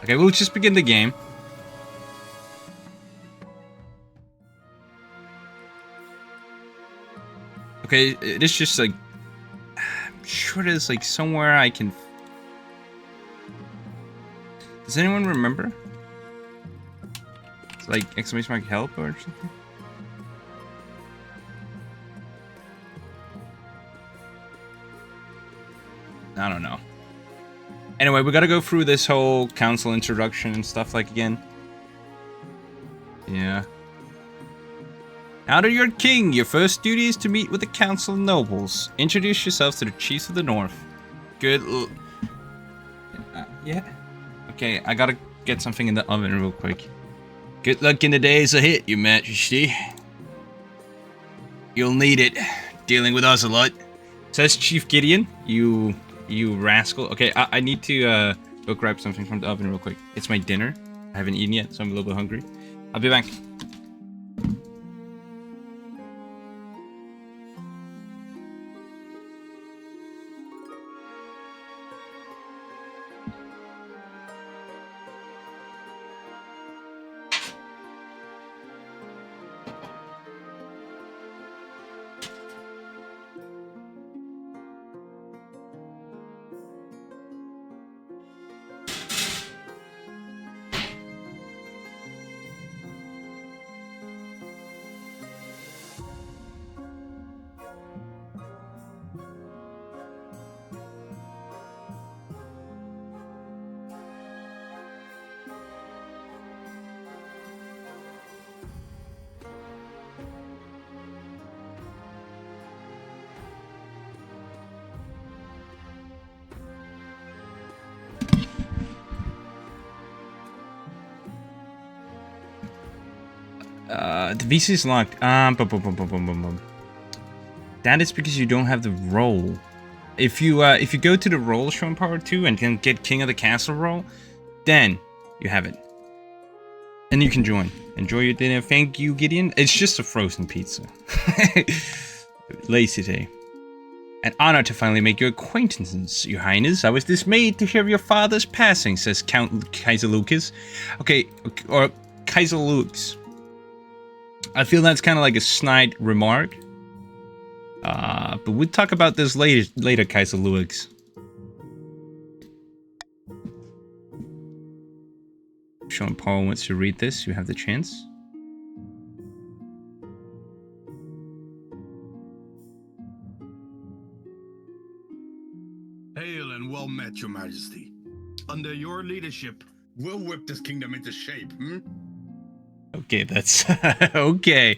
Okay, we'll just begin the game. Okay, it is just like... I'm sure there's like somewhere I can... Does anyone remember? It's like exclamation mark help or something? I don't know. Anyway, we gotta go through this whole council introduction and stuff like again. Yeah. Now that you're king, your first duty is to meet with the council nobles. Introduce yourself to the chiefs of the north. Good. Yeah. Okay, I gotta get something in the oven real quick. Good luck in the days ahead, your majesty. You'll need it. Dealing with us a lot. Says Chief Gideon. You rascal. Okay, I need to go grab something from the oven real quick. It's my dinner. I haven't eaten yet, so I'm a little bit hungry. I'll be back. The VC is locked. That is because you don't have the role. If you go to the role shown power 2 and can get King of the Castle role, then you have it. And you can join. Enjoy your dinner. Thank you, Gideon. It's just a frozen pizza. Lazy day. An honor to finally make your acquaintance, your highness. I was dismayed to hear of your father's passing, says Count Kaiser Lucas. Okay, or Kaiser Lux. I feel that's kind of like a snide remark. But we'll talk about this later, Kaiser Lux. Sean Paul wants to read this. You have the chance. Hail and well met, your majesty. Under your leadership, we'll whip this kingdom into shape, Okay, that's... okay.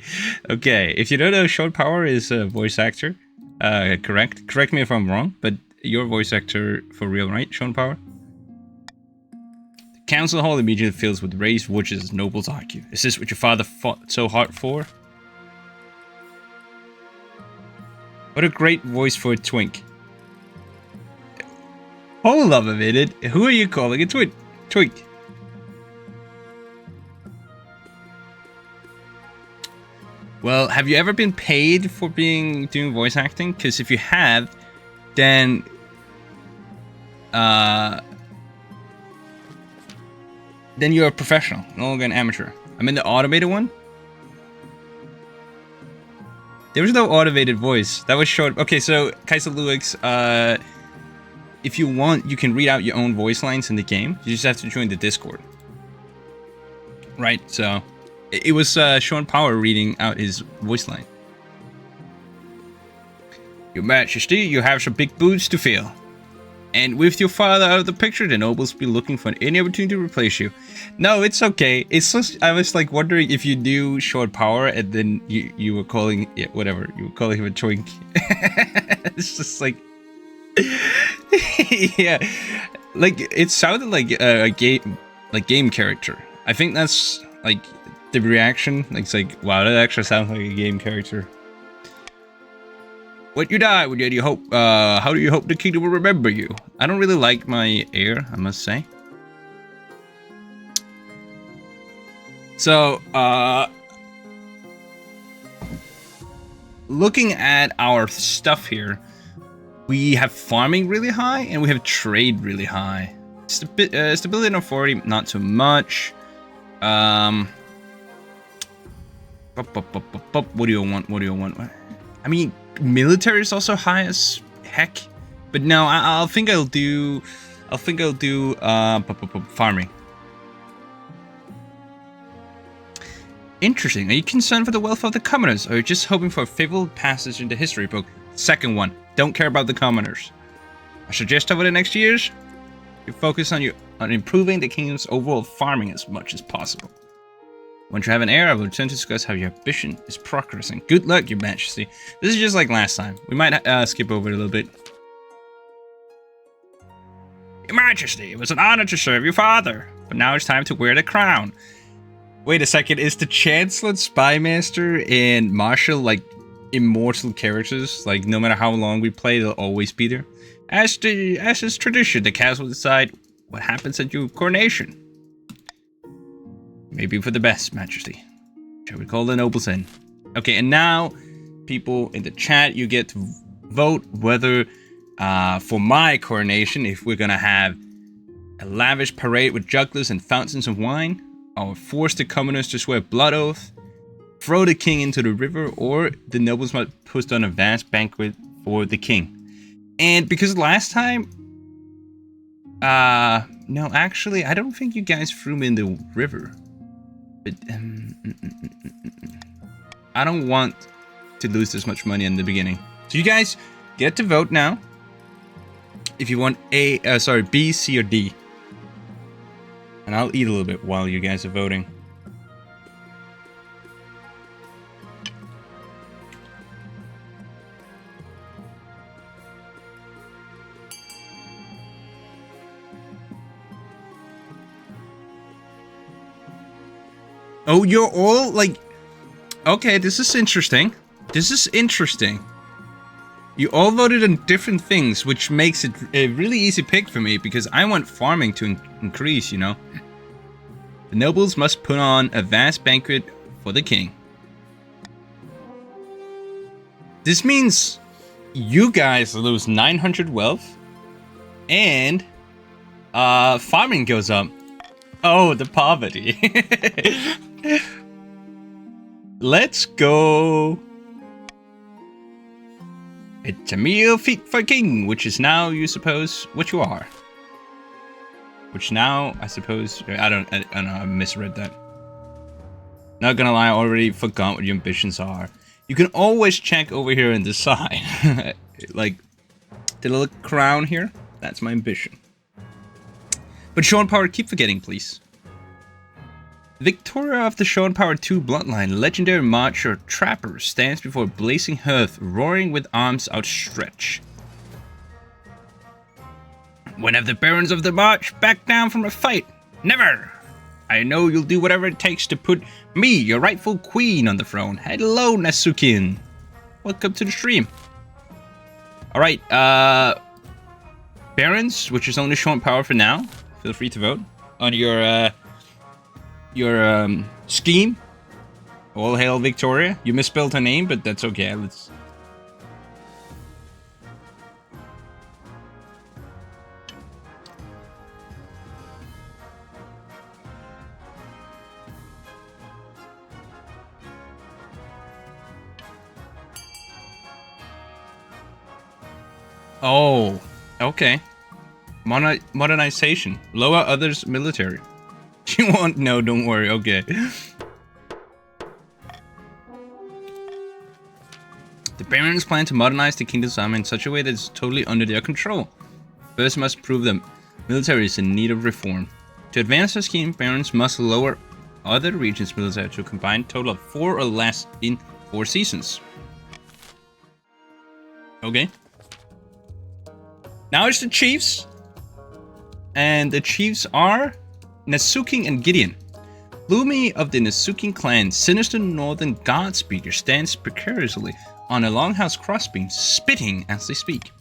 Okay, if you don't know, Sean Power is a voice actor. Correct. Correct me if I'm wrong, but you're a voice actor for real, right, Sean Power? The council hall immediately fills with raised watches as nobles argue. Is this what your father fought so hard for? What a great voice for a twink. Hold up a minute. Who are you calling a twink? Twink. Well, have you ever been paid for doing voice acting? Because if you have, then you're a professional, no longer an amateur. I mean the automated one. There was no automated voice. That was short. Okay, so Kaiser Lux, if you want, you can read out your own voice lines in the game. You just have to join the Discord. Right, so it was Sean Power reading out his voice line. Your Majesty, you have some big boots to fill. And with your father out of the picture, the nobles be looking for any opportunity to replace you. No, it's okay. It's just, I was like wondering if you knew Sean Power and then you were calling, yeah, whatever, you were calling him a twink. It's just like, yeah, like it sounded like a game character. I think that's like the reaction. Like, it's like, wow, that actually sounds like a game character. What you die? What do you hope? How do you hope the kingdom will remember you? I don't really like my air, I must say. So, looking at our stuff here, we have farming really high and we have trade really high. Stability and authority, not so much. What do you want? What do you want? I mean, military is also high as heck, but no, I think I'll do. Farming. Interesting. Are you concerned for the welfare of the commoners, or are you just hoping for a favorable passage in the history book? Second one. Don't care about the commoners. I suggest over the next years, you focus on improving the kingdom's overall farming as much as possible. Once you have an heir, I will return to discuss how your ambition is progressing. Good luck, Your Majesty. This is just like last time. We might skip over it a little bit. Your Majesty, it was an honor to serve your father, but now it's time to wear the crown. Wait a second, is the Chancellor, Spymaster, and Marshal like immortal characters? Like no matter how long we play, they'll always be there. As is tradition, the castle will decide what happens at your coronation. Maybe for the best, Majesty. Shall we call the nobles in? Okay, and now, people in the chat, you get to vote whether, for my coronation, if we're gonna have a lavish parade with jugglers and fountains of wine, or force the commoners to swear blood oath, throw the king into the river, or the nobles might put on a vast banquet for the king. And because last time, no, actually, I don't think you guys threw me in the river. But, I don't want to lose this much money in the beginning. So you guys get to vote now. If you want B, C, or D. And I'll eat a little bit while you guys are voting. Oh, you're all like... Okay, this is interesting. This is interesting. You all voted on different things, which makes it a really easy pick for me, because I want farming to increase, you know? The nobles must put on a vast banquet for the king. This means you guys lose 900 wealth, and farming goes up. Oh, the poverty. Let's go. It's a meal fit for king, which is now, you suppose, what you are. Which now, I suppose, I don't know, I misread that. Not gonna lie, I already forgot what your ambitions are. You can always check over here and decide. Like, the little crown here, that's my ambition. But Sean Power, keep forgetting, please. Victoria of the Sean Power 2 bloodline, legendary marcher Trapper, stands before blazing hearth, roaring with arms outstretched. When have the barons of the march backed down from a fight? Never! I know you'll do whatever it takes to put me, your rightful queen, on the throne. Hello, Nasukin. Welcome to the stream. Alright, barons, which is only Sean Power for now. Feel free to vote on your scheme. All hail Victoria. You misspelled her name, but that's okay. Let's... Oh, okay. Modernization. Lower others' military. You won't? No, don't worry. Okay. The barons plan to modernize the kingdom's army in such a way that it's totally under their control. First must prove the military is in need of reform. To advance the scheme, barons must lower other regions' military to a combined total of 4 or less in 4 seasons. Okay. Now it's the chiefs. And the chiefs are Nasuking and Gideon. Lumi of the Nasuking clan, sinister northern god speaker, stands precariously on a longhouse crossbeam, spitting as they speak.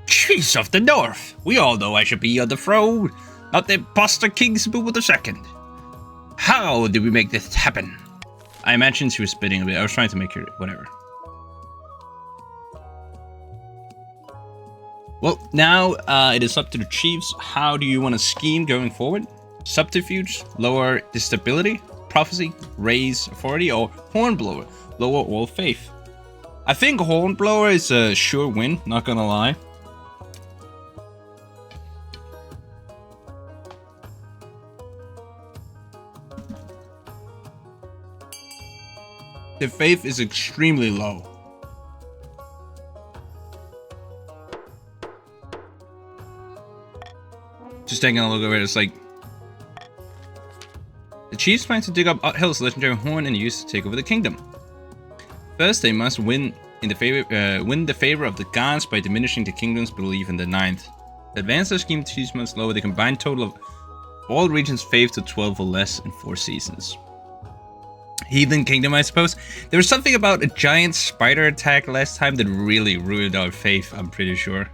Chiefs of the north, we all know I should be on the throne, not the imposter King Sebubu II. How did we make this happen? I imagine she was spitting a bit. I was trying to make her whatever. Well, now it is up to the chiefs. How do you want to scheme going forward? Subterfuge, lower the stability, prophecy, raise authority, or hornblower, lower all faith. I think hornblower is a sure win, not gonna lie. The faith is extremely low. Just taking a look over it, it's like the chiefs plan to dig up Uthill's legendary horn and use it to take over the kingdom. First, they must win the favor of the gods by diminishing the kingdom's belief in the ninth. To advance their scheme, the chiefs must lower the combined total of all regions' faith to 12 or less in 4 seasons. Heathen kingdom, I suppose. There was something about a giant spider attack last time that really ruined our faith, I'm pretty sure.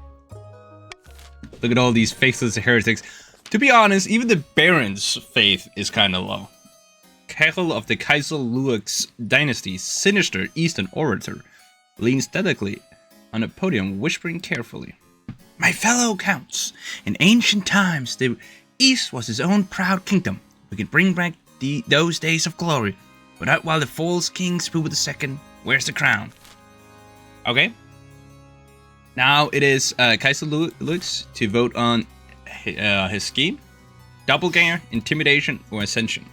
Look at all these faithless heretics. To be honest, even the Baron's faith is kinda low. Carol of the Kaiser Luox's dynasty, sinister Eastern orator, leans steadily on a podium, whispering carefully. My fellow counts, in ancient times, the East was his own proud kingdom. We can bring back those days of glory, but not while the false king Sebubu II wears the crown. Okay. Now it is Kaiser Luox to vote on his scheme. Doppelganger, intimidation, or ascension.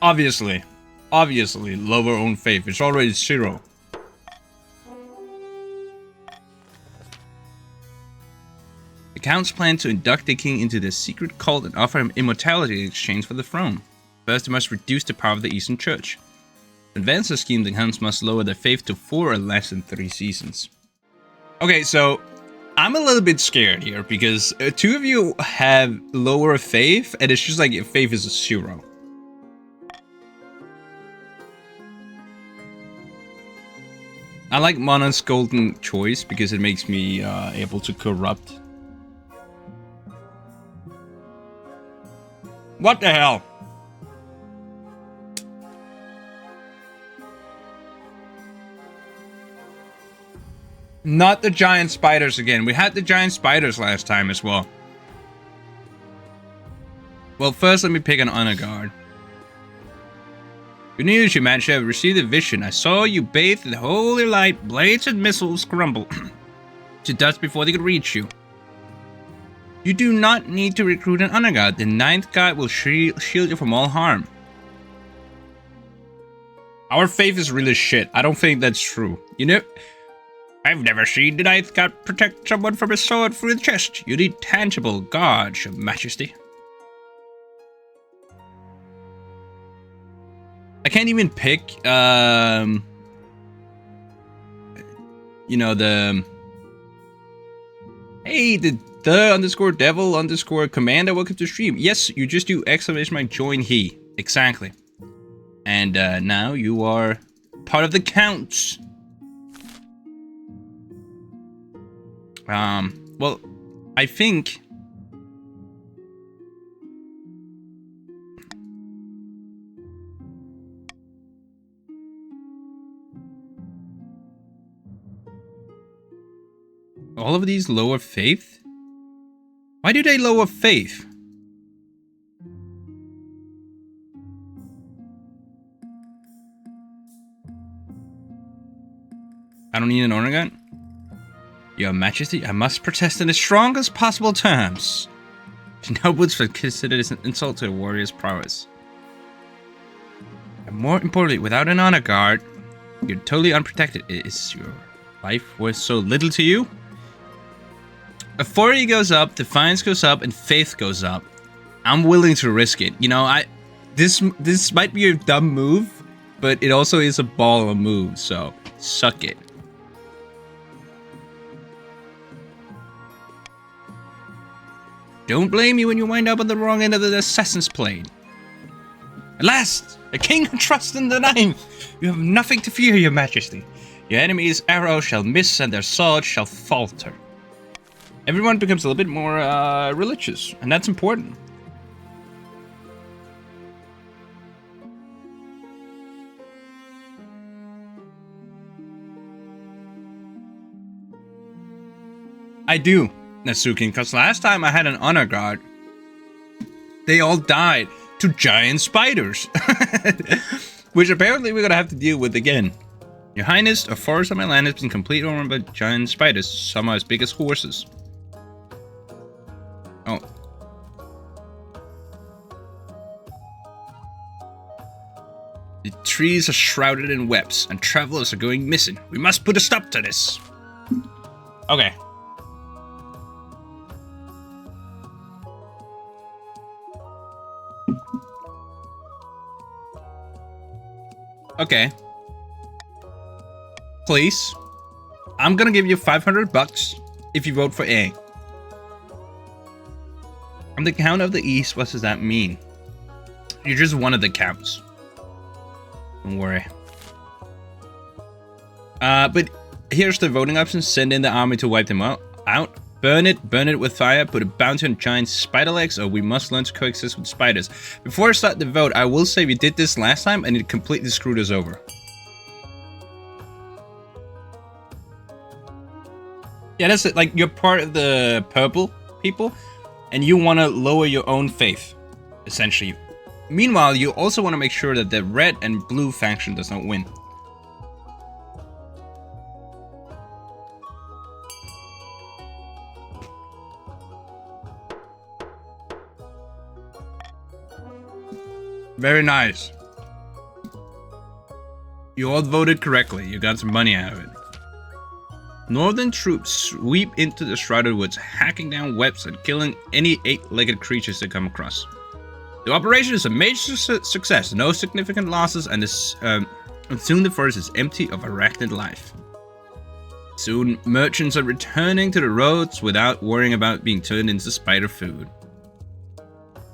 Obviously, lower own faith. It's already 0. The counts plan to induct the king into the secret cult and offer him immortality in exchange for the throne. First, they must reduce the power of the Eastern Church. To advance the scheme, the counts must lower their faith to 4 or less in 3 seasons. Okay, so I'm a little bit scared here because 2 of you have lower faith, and it's just like your faith is a 0. I like Monon's golden choice because it makes me able to corrupt. What the hell? Not the giant spiders again. We had the giant spiders last time as well. Well, first let me pick an honor guard. Good news, your majesty. I received a vision. I saw you bathed in the holy light. Blades and missiles crumble to dust before they could reach you. You do not need to recruit an honor guard. The 9th guard will shield you from all harm. Our faith is really shit. I don't think that's true. You know, I've never seen the 9th guard protect someone from a sword through the chest. You need tangible guards, your majesty. I can't even pick, you know, the... Hey, the _devil_commander, welcome to stream. Yes, you just do ! join he. Exactly. And now you are part of the counts. Well, I think... all of these lower faith? Why do they lower faith? I don't need an honor gun. Your Majesty, I must protest in the strongest possible terms. The nobles would consider this an insult to a warrior's prowess. And more importantly, without an honor guard, you're totally unprotected. Is your life worth so little to you? Authority goes up, defiance goes up, and faith goes up. I'm willing to risk it. You know, this might be a dumb move, but it also is a baller move, so suck it. Don't blame me when you wind up on the wrong end of the assassin's blade. At last, a king who trusts in the 9th. You have nothing to fear, your majesty. Your enemy's arrows shall miss and their swords shall falter. Everyone becomes a little bit more religious, and that's important. I do, Nasukin, because last time I had an honor guard, they all died to giant spiders. Which apparently we're gonna have to deal with again. Your Highness, a forest on my land has been completely overrun by giant spiders, some are as big as horses. Oh. The trees are shrouded in webs, and travelers are going missing. We must put a stop to this. Okay. Okay. Please. I'm gonna give you 500 bucks if you vote for A. On the count of the East, what does that mean? You're just one of the counts. Don't worry. But here's the voting options. Send in the army to wipe them out. Burn it with fire, put a bounty on giant spider legs, or we must learn to coexist with spiders. Before I start the vote, I will say we did this last time and it completely screwed us over. Yeah, that's it. Like, you're part of the purple people, and you want to lower your own faith, essentially. Meanwhile, you also want to make sure that the red and blue faction does not win. Very nice. You all voted correctly. You got some money out of it. Northern troops sweep into the shrouded woods, hacking down webs and killing any 8-legged creatures they come across. The operation is a major success, no significant losses, and soon the forest is empty of arachnid life. Soon, merchants are returning to the roads without worrying about being turned into spider food.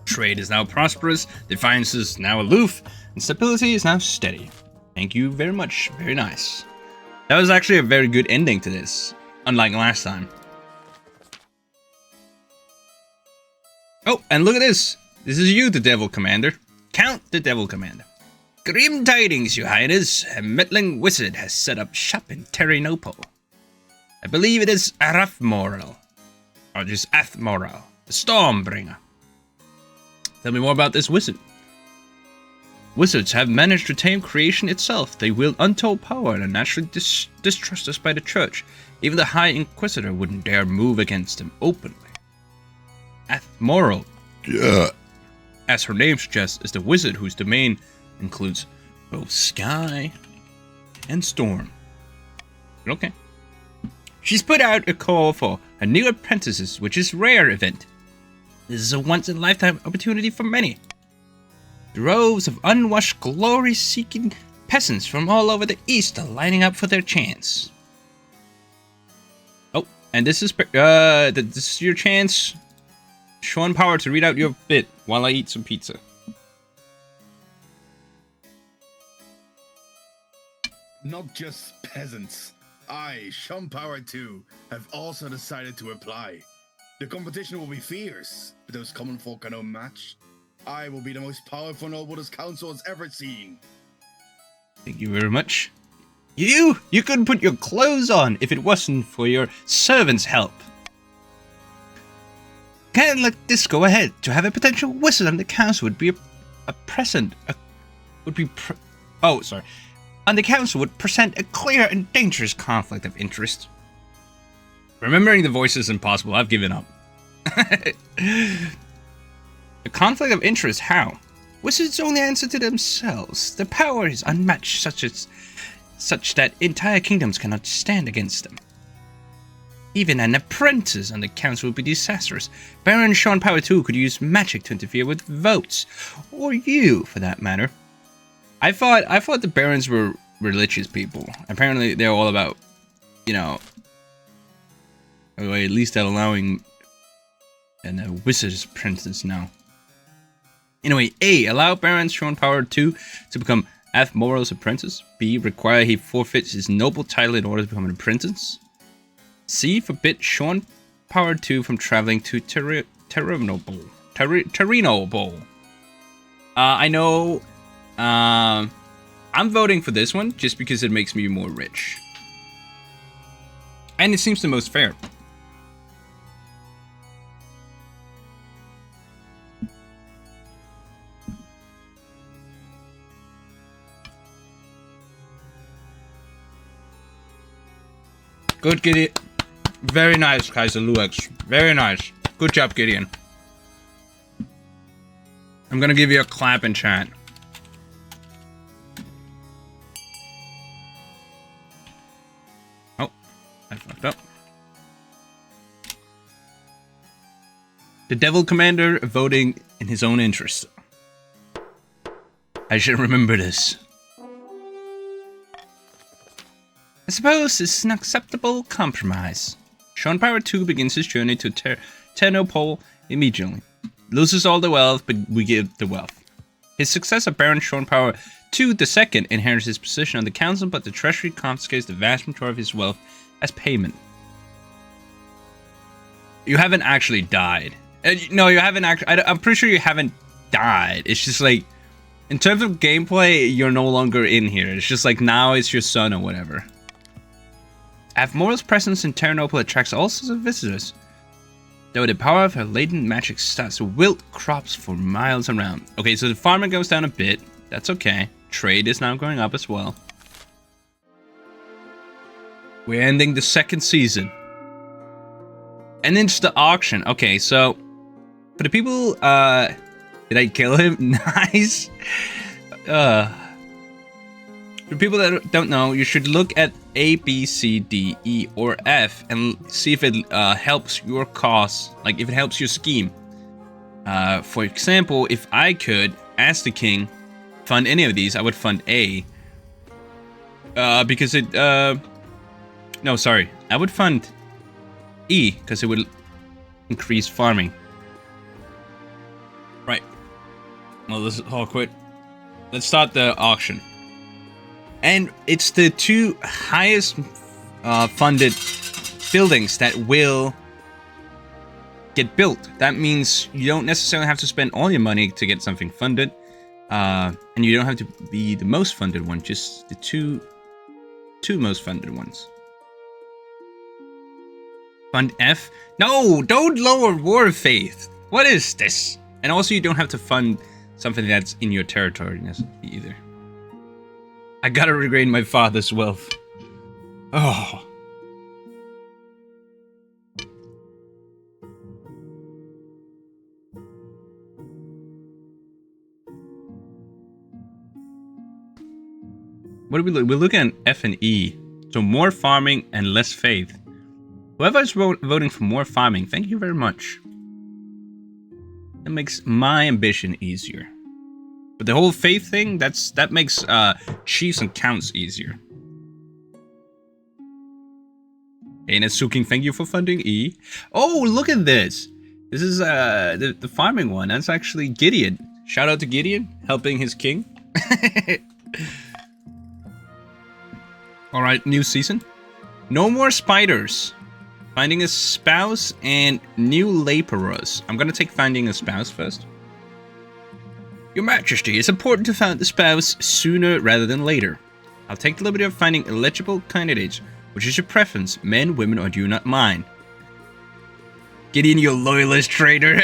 Trade is now prosperous, defiance is now aloof, and stability is now steady. Thank you very much, very nice. That was actually a very good ending to this, unlike last time. Oh, and look at this! This is you, the Devil Commander. Count the Devil Commander. Grim tidings, Your Highness. A meddling wizard has set up shop in Terinople. I believe it is Arathmoral, or just Athmoral, the Stormbringer. Tell me more about this wizard. Wizards have managed to tame creation itself. They wield untold power and are naturally distrusted by the church. Even the High Inquisitor wouldn't dare move against them openly. Athmoral, as her name suggests, is the wizard whose domain includes both sky and storm. Okay. She's put out a call for her new apprentices, which is a rare event. This is a once-in-a-lifetime opportunity for many. Droves of unwashed, glory-seeking peasants from all over the East are lining up for their chance. Oh, and this is your chance, Sean Power, to read out your bit while I eat some pizza. Not just peasants. I, Sean Power 2, have also decided to apply. The competition will be fierce, but those common folk are no match. I will be the most powerful noble this council has ever seen. Thank you very much. You couldn't put your clothes on if it wasn't for your servants' help. Can't let this go ahead. To have a potential wizard on the council would be a present. On the council would present a clear and dangerous conflict of interest. Remembering the voice is impossible. I've given up. A conflict of interest, how? Wizards only answer to themselves. Their power is unmatched, such that entire kingdoms cannot stand against them. Even an apprentice on the council would be disastrous. Baron Sean Power 2 could use magic to interfere with votes. Or you, for that matter. I thought the barons were religious people. Apparently they're all about, or at least allowing a wizard's apprentice now. Anyway, A, allow Baron Sean Power 2 to become Athmoral's apprentice. B, require he forfeits his noble title in order to become an apprentice. C, forbid Sean Power 2 from traveling to Terinople. I know, I'm voting for this one just because it makes me more rich. And it seems the most fair. Good, Gideon. Very nice, Kaiser Luex. Very nice. Good job, Gideon. I'm gonna give you a clap in chat. Oh, I fucked up. The Devil Commander voting in his own interest. I should remember this. I suppose it's an acceptable compromise. Sean Power 2 begins his journey to Ternopol immediately. Loses all the wealth, but we give the wealth. His successor, Baron Sean Power 2 II, inherits his position on the council, but the treasury confiscates the vast majority of his wealth as payment. You haven't actually died. No, you haven't actually... I'm pretty sure you haven't died. It's just like... In terms of gameplay, you're no longer in here. It's just like now it's your son or whatever. Avmoral's presence in Ternopol attracts all sorts of visitors. Though the power of her latent magic starts to wilt crops for miles around. Okay, so the farming goes down a bit. That's okay. Trade is now going up as well. We're ending the second season. And it's the auction. Okay, so... For the people, did I kill him? Nice. For people that don't know, you should look at A, B, C, D, E, or F and see if it helps your cause, like if it helps your scheme. For example, if I could, as the king, fund any of these, I would fund A. Because it, no, sorry. I would fund E, because it would increase farming. Right. Well, this is awkward. Let's start the auction. And it's the two highest funded buildings that will get built. That means you don't necessarily have to spend all your money to get something funded. And you don't have to be the most funded one, just the two most funded ones. Fund F? No, don't lower War of Faith. What is this? And also you don't have to fund something that's in your territory either. I gotta regain my father's wealth. Oh. What do we look? We're looking at F and E. So more farming and less faith. Whoever is voting for more farming, thank you very much. That makes my ambition easier. But the whole faith thing, that makes chiefs and counts easier. Hey, Netsuking, thank you for funding E. Oh, look at this. This is the farming one. That's actually Gideon. Shout out to Gideon, helping his king. Alright, new season. No more spiders. Finding a spouse and new laborers. I'm gonna take finding a spouse first. Your Majesty, it's important to find the spouse sooner rather than later. I'll take the liberty of finding eligible candidates. Which is your preference, men, women, or do you not mind? Gideon, you loyalist traitor.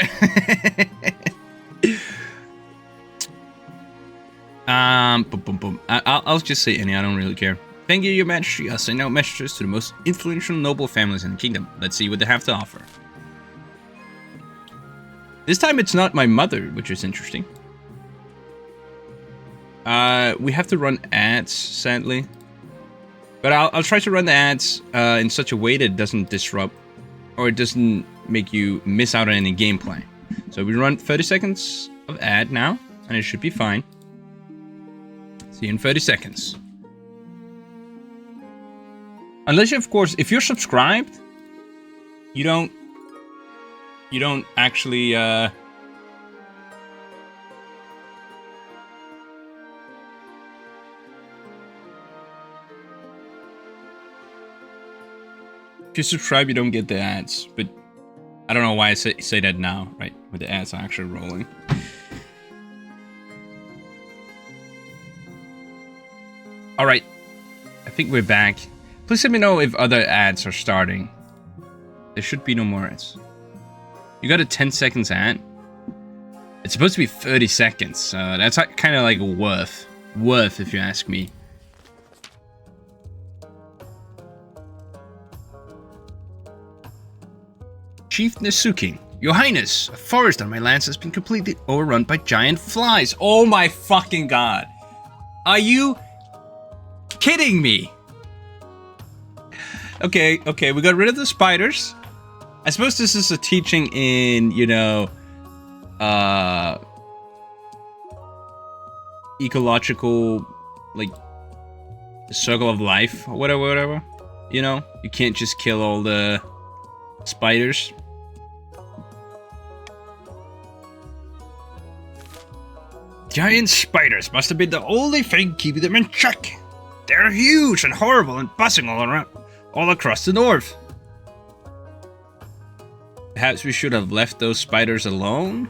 I'll just say any, I don't really care. Thank you, Your Majesty. I'll send out messages to the most influential noble families in the kingdom. Let's see what they have to offer. This time it's not my mother, which is interesting. We have to run ads, sadly. But I'll try to run the ads in such a way that it doesn't disrupt or it doesn't make you miss out on any gameplay. So we run 30 seconds of ad now, and it should be fine. See you in 30 seconds. Unless you, of course, if you're subscribed, you don't actually if you subscribe, you don't get the ads, but I don't know why I say that now, right? With the ads are actually rolling. All right, I think we're back. Please let me know if other ads are starting. There should be no more ads. You got a 10 seconds ad? It's supposed to be 30 seconds, so that's kind of like worth if you ask me. Chief Nisuking, Your Highness, a forest on my lands has been completely overrun by giant flies. Oh my fucking god. Are you kidding me? Okay, we got rid of the spiders. I suppose this is a teaching in, you know, ecological, like, the circle of life, or whatever. You know, you can't just kill all the spiders. Giant spiders must have been the only thing keeping them in check. They're huge and horrible and buzzing all across the north. Perhaps we should have left those spiders alone?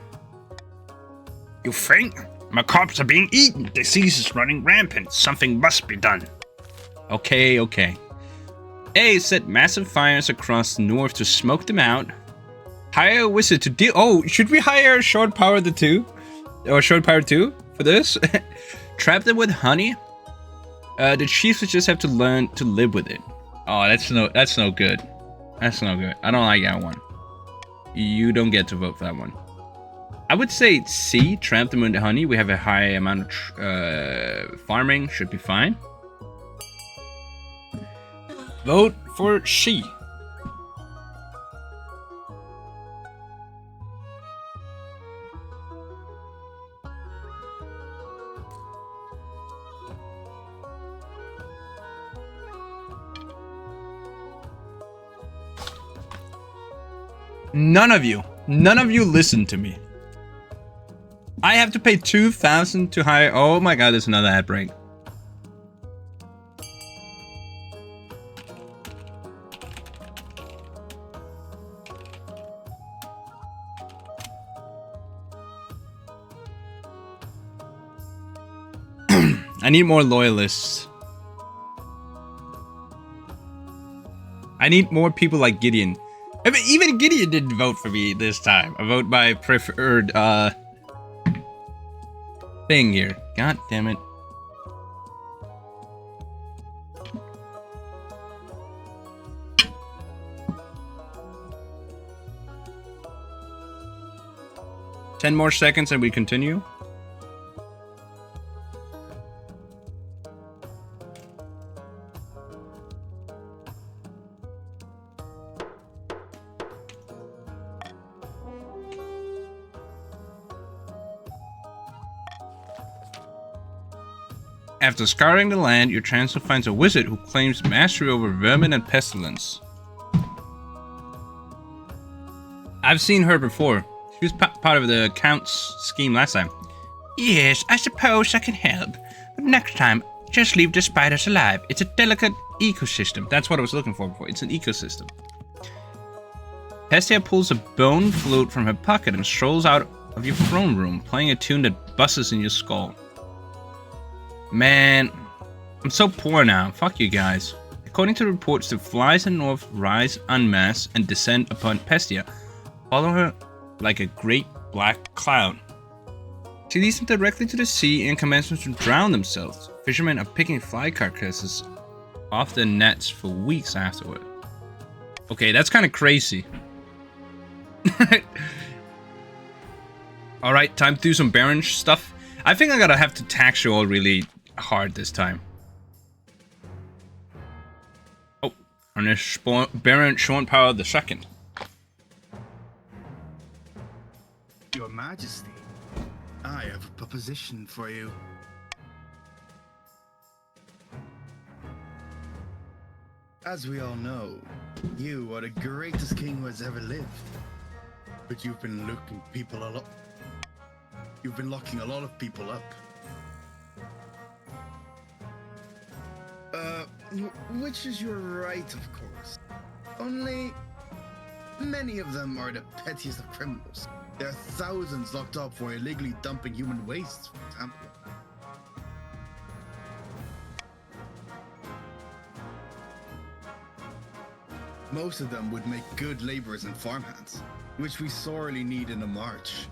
You think? My crops are being eaten. Disease is running rampant. Something must be done. Okay. A, set massive fires across the north to smoke them out. Hire a wizard to deal. Oh, should we hire Short Power the 2? Or Short Power 2 for this? Trap them with honey. The chiefs would just have to learn to live with it. Oh, that's no good. That's no good. I don't like that one. You don't get to vote for that one. I would say C, trap them with the honey. We have a high amount of farming. Should be fine. Vote for C. None of you listen to me. I have to pay 2,000 to hire. Oh my god, there's another ad break. I need more loyalists. I need more people like Gideon. I mean, even Gideon didn't vote for me this time. I vote my preferred thing here. God damn it. Ten more seconds and we continue. After scouring the land, your chancellor finds a wizard who claims mastery over vermin and pestilence. I've seen her before. She was part of the Count's scheme last time. Yes, I suppose I can help. But next time, just leave the spiders alive. It's a delicate ecosystem. That's what I was looking for before. It's an ecosystem. Hestia pulls a bone flute from her pocket and strolls out of your throne room, playing a tune that buzzes in your skull. Man, I'm so poor now. Fuck you guys. According to reports, the flies in north rise en masse and descend upon Pestia, follow her like a great black cloud. She leads them directly to the sea and commands them to drown themselves. Fishermen are picking fly carcasses off their nets for weeks afterward. Okay, that's kind of crazy. Alright, time to do some Baron stuff. I think I'm gonna have to tax you all really hard this time. Oh, and there's Baron Short Power the Second. Your Majesty, I have a proposition for you. As we all know, you are the greatest king who has ever lived. But you've been locking a lot of people up. Which is your right, of course. Only many of them are the pettiest of criminals. There are thousands locked up for illegally dumping human waste, for example. Most of them would make good laborers and farmhands, which we sorely need in the march.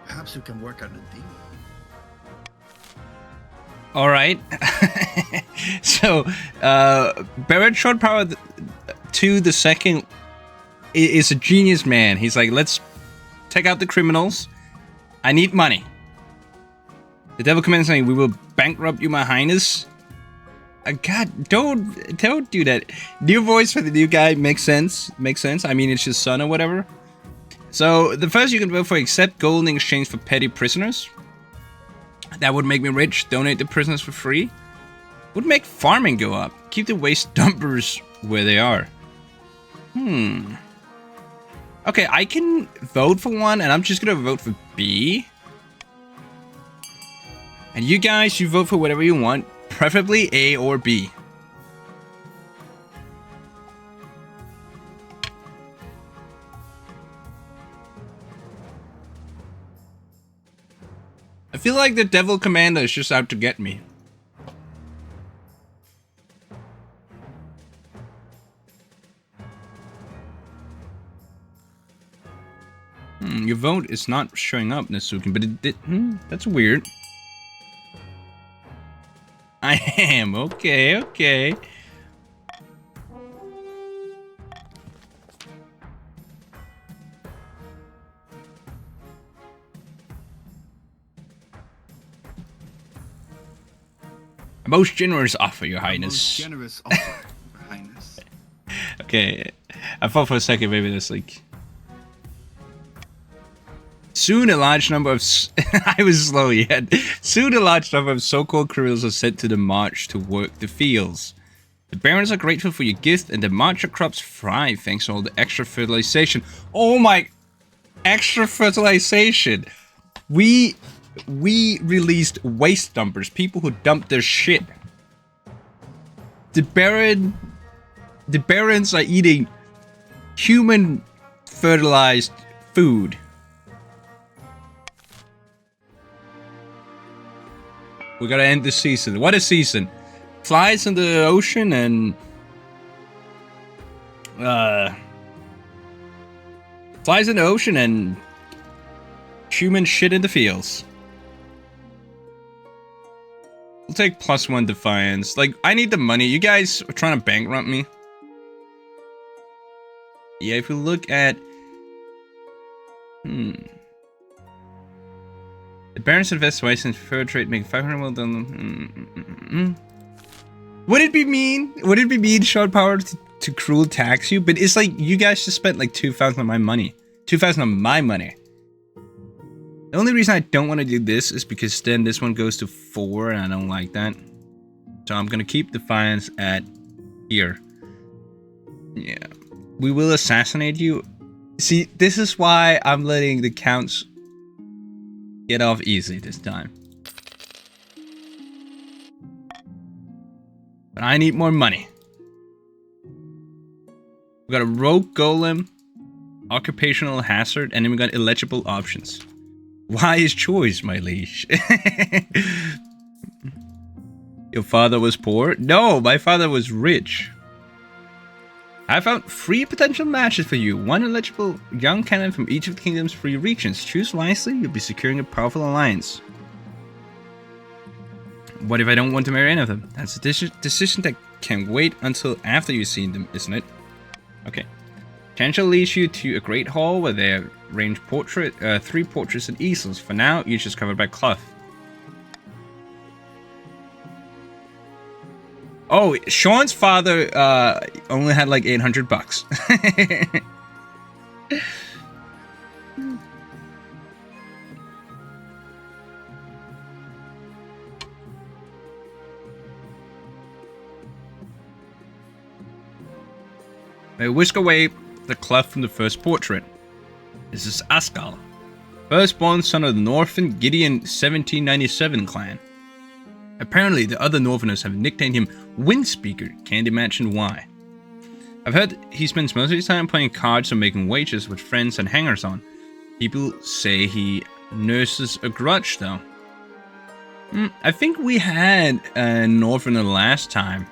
Perhaps we can work out a deal. All right. So, Baron Short Power 2 the second is a genius man. He's like, let's take out the criminals. I need money. The devil commands saying, we will bankrupt you, my highness. God, don't do that. New voice for the new guy makes sense. Makes sense. I mean, it's his son or whatever. So the first you can vote for, accept gold in exchange for petty prisoners. That would make me rich. Donate the prisoners for free. Would make farming go up. Keep the waste dumpers where they are. Okay, I can vote for one, and I'm just gonna vote for B. And you guys, you vote for whatever you want, preferably A or B. I feel like the Devil Commander is just out to get me. Your vote is not showing up, Nasukin, but it did. That's weird. I am. Okay, okay. A most generous offer, Your Highness. Most generous offer, Your Highness. Okay, I thought for a second maybe there's like... Soon a large number of... I was slow yet. Soon a large number of so-called criminals are sent to the march to work the fields. The barons are grateful for your gift, and the marcher crops thrive thanks to all the extra fertilization. Oh my... Extra fertilization! We released waste dumpers, people who dump their shit. The barons are eating human fertilized food. We gotta end this season. What a season! Flies in the ocean and flies in the ocean and human shit in the fields. We'll take +1 defiance. Like, I need the money. You guys are trying to bankrupt me. Yeah, if you look at... The barons invest twice in fur trade, making 500 well done. Would it be mean? Would it be mean, short power, to cruel tax you? But it's like, you guys just spent like 2,000 on my money. 2,000 on my money. The only reason I don't want to do this is because then this one goes to 4 and I don't like that. So I'm gonna keep defiance at here. Yeah. We will assassinate you. See, this is why I'm letting the counts get off easy this time. But I need more money. We got a rogue golem, occupational hazard, and then we got illegible options. Wise choice, my liege. Your father was poor? No, my father was rich. I found 3 potential matches for you. 1 eligible young cannon from each of the kingdom's 3 regions. Choose wisely, you'll be securing a powerful alliance. What if I don't want to marry any of them? That's a decision that can wait until after you've seen them, isn't it? Okay. Chance shall lead you to a great hall where there range 3 portraits and easels. For now, you're just covered by cloth. Oh, Sean's father only had like 800 bucks. I whisk away the cloth from the first portrait. This is Askal, firstborn son of the Northern Gideon 1797 clan. Apparently, the other Northerners have nicknamed him Windspeaker. Can't imagine why. I've heard he spends most of his time playing cards or making wagers with friends and hangers-on. People say he nurses a grudge, though. I think we had a Northerner last time.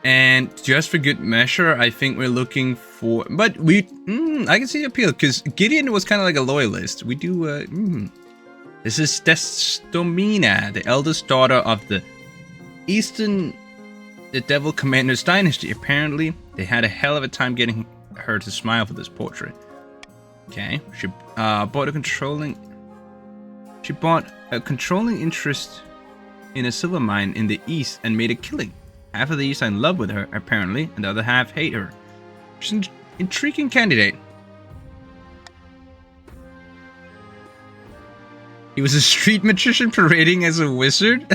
And just for good measure, I think we're looking for... But we... I can see appeal, because Gideon was kind of like a loyalist. We do... This is Destomina, the eldest daughter of the Eastern the Devil Commander's dynasty. Apparently, they had a hell of a time getting her to smile for this portrait. Okay, she bought a controlling interest in a silver mine in the east and made a killing. Half of the east are in love with her, apparently, and the other half hate her. She's an intriguing candidate. He was a street magician parading as a wizard.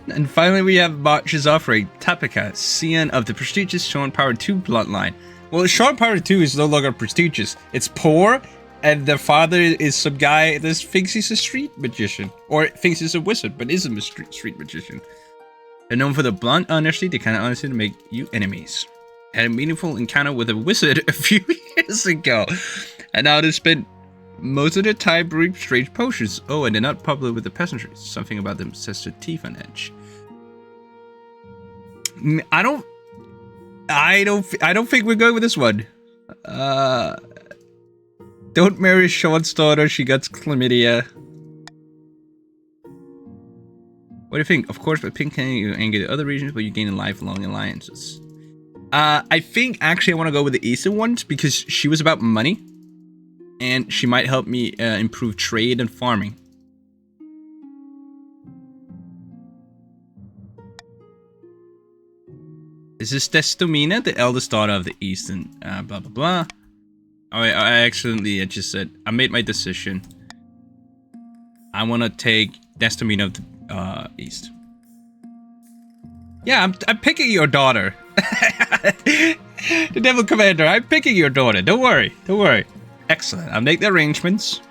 And finally, we have March's offering, Tapika, scion of the prestigious Sean Power 2 bloodline. Well, Sean Power 2 is no longer prestigious. It's poor, and their father is some guy that thinks he's a street magician. Or thinks he's a wizard, but isn't a street magician. They're known for the blunt honesty, the kind of honesty to make you enemies. Had a meaningful encounter with a wizard a few years ago. And now they spend most of their time brewing strange potions. Oh, and they're not popular with the peasantry. Something about them sets their teeth on edge. I don't think we're going with this one. Don't marry Sean's daughter. She gets chlamydia. What do you think? Of course, by picking you anger the other regions, but you gain lifelong alliances. I think actually I want to go with the eastern ones because she was about money, and she might help me improve trade and farming. This is Destomina, the eldest daughter of the Eastern, blah, blah, blah. Oh, I accidentally just said, I made my decision. I want to take Destomina of the East. Yeah, I'm picking your daughter. The Devil Commander, I'm picking your daughter. Don't worry, don't worry. Excellent, I'll make the arrangements.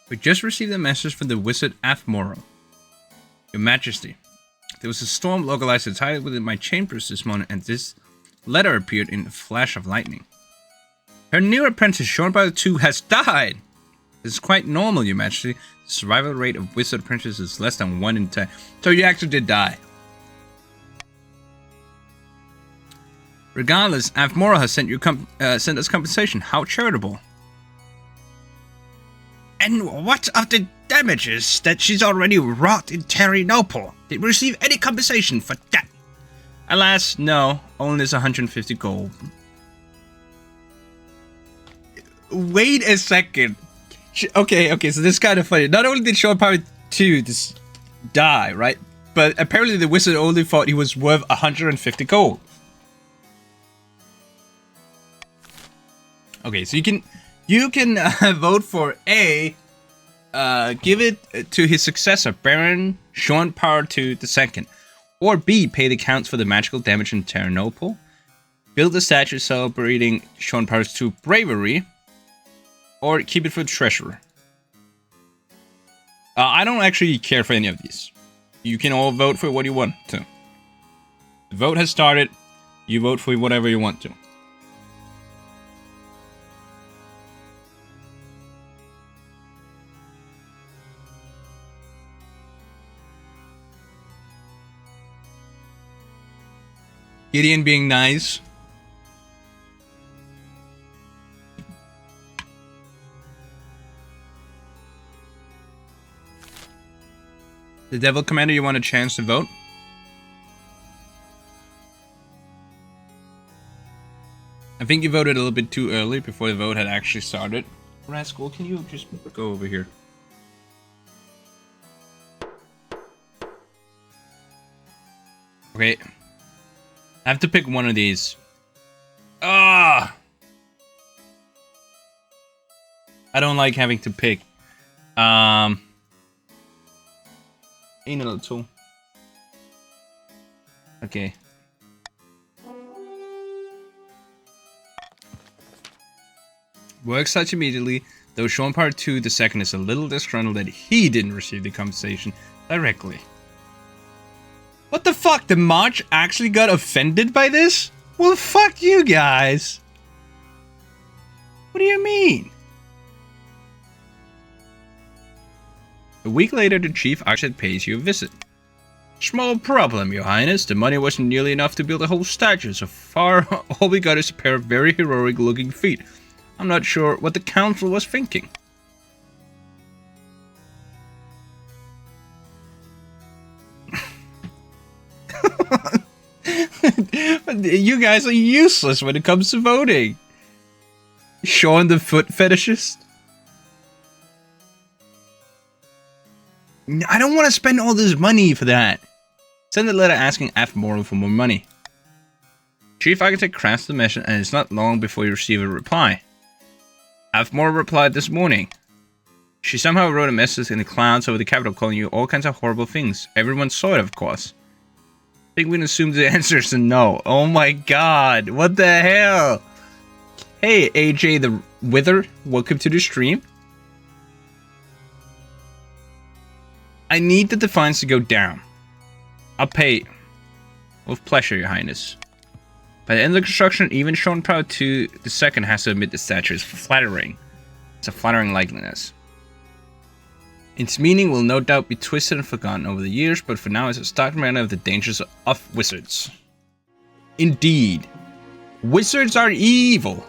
We just received a message from the wizard Afmoro. Your Majesty, there was a storm localized entirely within my chambers this morning, and this letter appeared in a flash of lightning. Her new apprentice, Sean by the Two, has died! This is quite normal, Your Majesty. The survival rate of wizard apprentices is less than 1 in 10. So you actually did die. Regardless, Afmoro has sent us compensation. How charitable. And what of the damages that she's already wrought in Terinople? Did we receive any compensation for that? Alas, no. Only this 150 gold. Wait a second. Okay, so this is kind of funny. Not only did Sean Power 2 just die, right? But apparently the wizard only thought he was worth 150 gold. Okay, so you can vote for A, give it to his successor, Baron Sean Power 2 II, or B, pay the counts for the magical damage in Terinople, build a statue celebrating Sean Power 2 bravery, or keep it for the treasurer. I don't actually care for any of these. You can all vote for what you want to. The vote has started. You vote for whatever you want to. Gideon being nice. The Devil Commander, you want a chance to vote? I think you voted a little bit too early before the vote had actually started. Rascal, can you just go over here? Okay. I have to pick one of these. Ah! I don't like having to pick. Ain't a little tool. Okay. Work such immediately, though Sean Part 2 II is a little disgruntled that he didn't receive the compensation directly. What the fuck? The March actually got offended by this? Well, fuck you guys. What do you mean? A week later, the chief actually pays you a visit. Small problem, your highness. The money wasn't nearly enough to build a whole statue. So far, all we got is a pair of very heroic looking feet. I'm not sure what the council was thinking. You guys are useless when it comes to voting. Sean the foot fetishist. I don't want to spend all this money for that. Send a letter asking Moral for more money. Chief Architect crafts the mission, and it's not long before you receive a reply. Moral replied this morning. She somehow wrote a message in the clouds over the capital calling you all kinds of horrible things. Everyone saw it, of course. I think we can assume the answer is a no. Oh my god, what the hell? Hey, AJ the Wither, welcome to the stream. I need the defiance to go down. I'll pay. With pleasure, your highness. By the end of the construction, even Sean Proud II has to admit the statue is flattering. It's a flattering likeness. Its meaning will no doubt be twisted and forgotten over the years, but for now it's a stark reminder of the dangers of wizards. Indeed. Wizards are evil.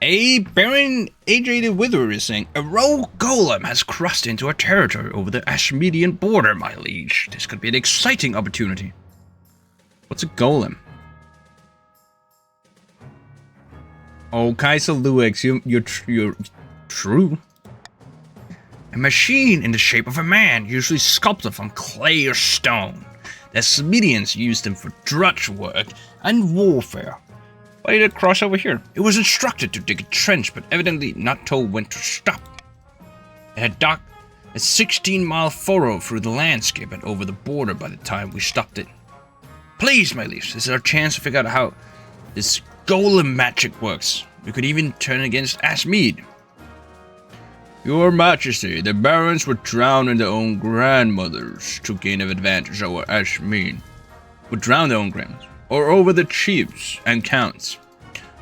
Baron AJ the Wither is saying, a rogue golem has crossed into our territory over the Ashmedian border, my liege. This could be an exciting opportunity. What's a golem? Oh, Kaiser Luix, you're true. A machine in the shape of a man, usually sculpted from clay or stone. The Ashmedians used them for drudge work and warfare. Why did it cross over here? It was instructed to dig a trench, but evidently not told when to stop. It had dug a 16-mile furrow through the landscape and over the border by the time we stopped it. Please, my liege, this is our chance to figure out how this golem magic works. We could even turn against Ashmead. Your Majesty, the barons were drowned in their own grandmothers to gain an advantage over Ashmead. Would drown their own grandmothers. Or over the chiefs and counts.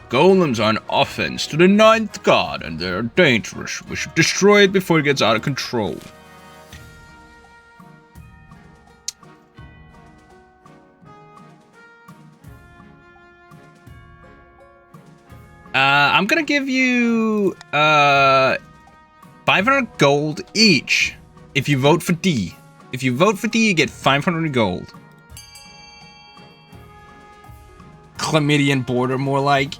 Golems are an offense to the 9th god, and they're dangerous. We should destroy it before it gets out of control. I'm gonna give you 500 gold each if you vote for D. If you vote for D, you get 500 gold. Chlamydian border, more like.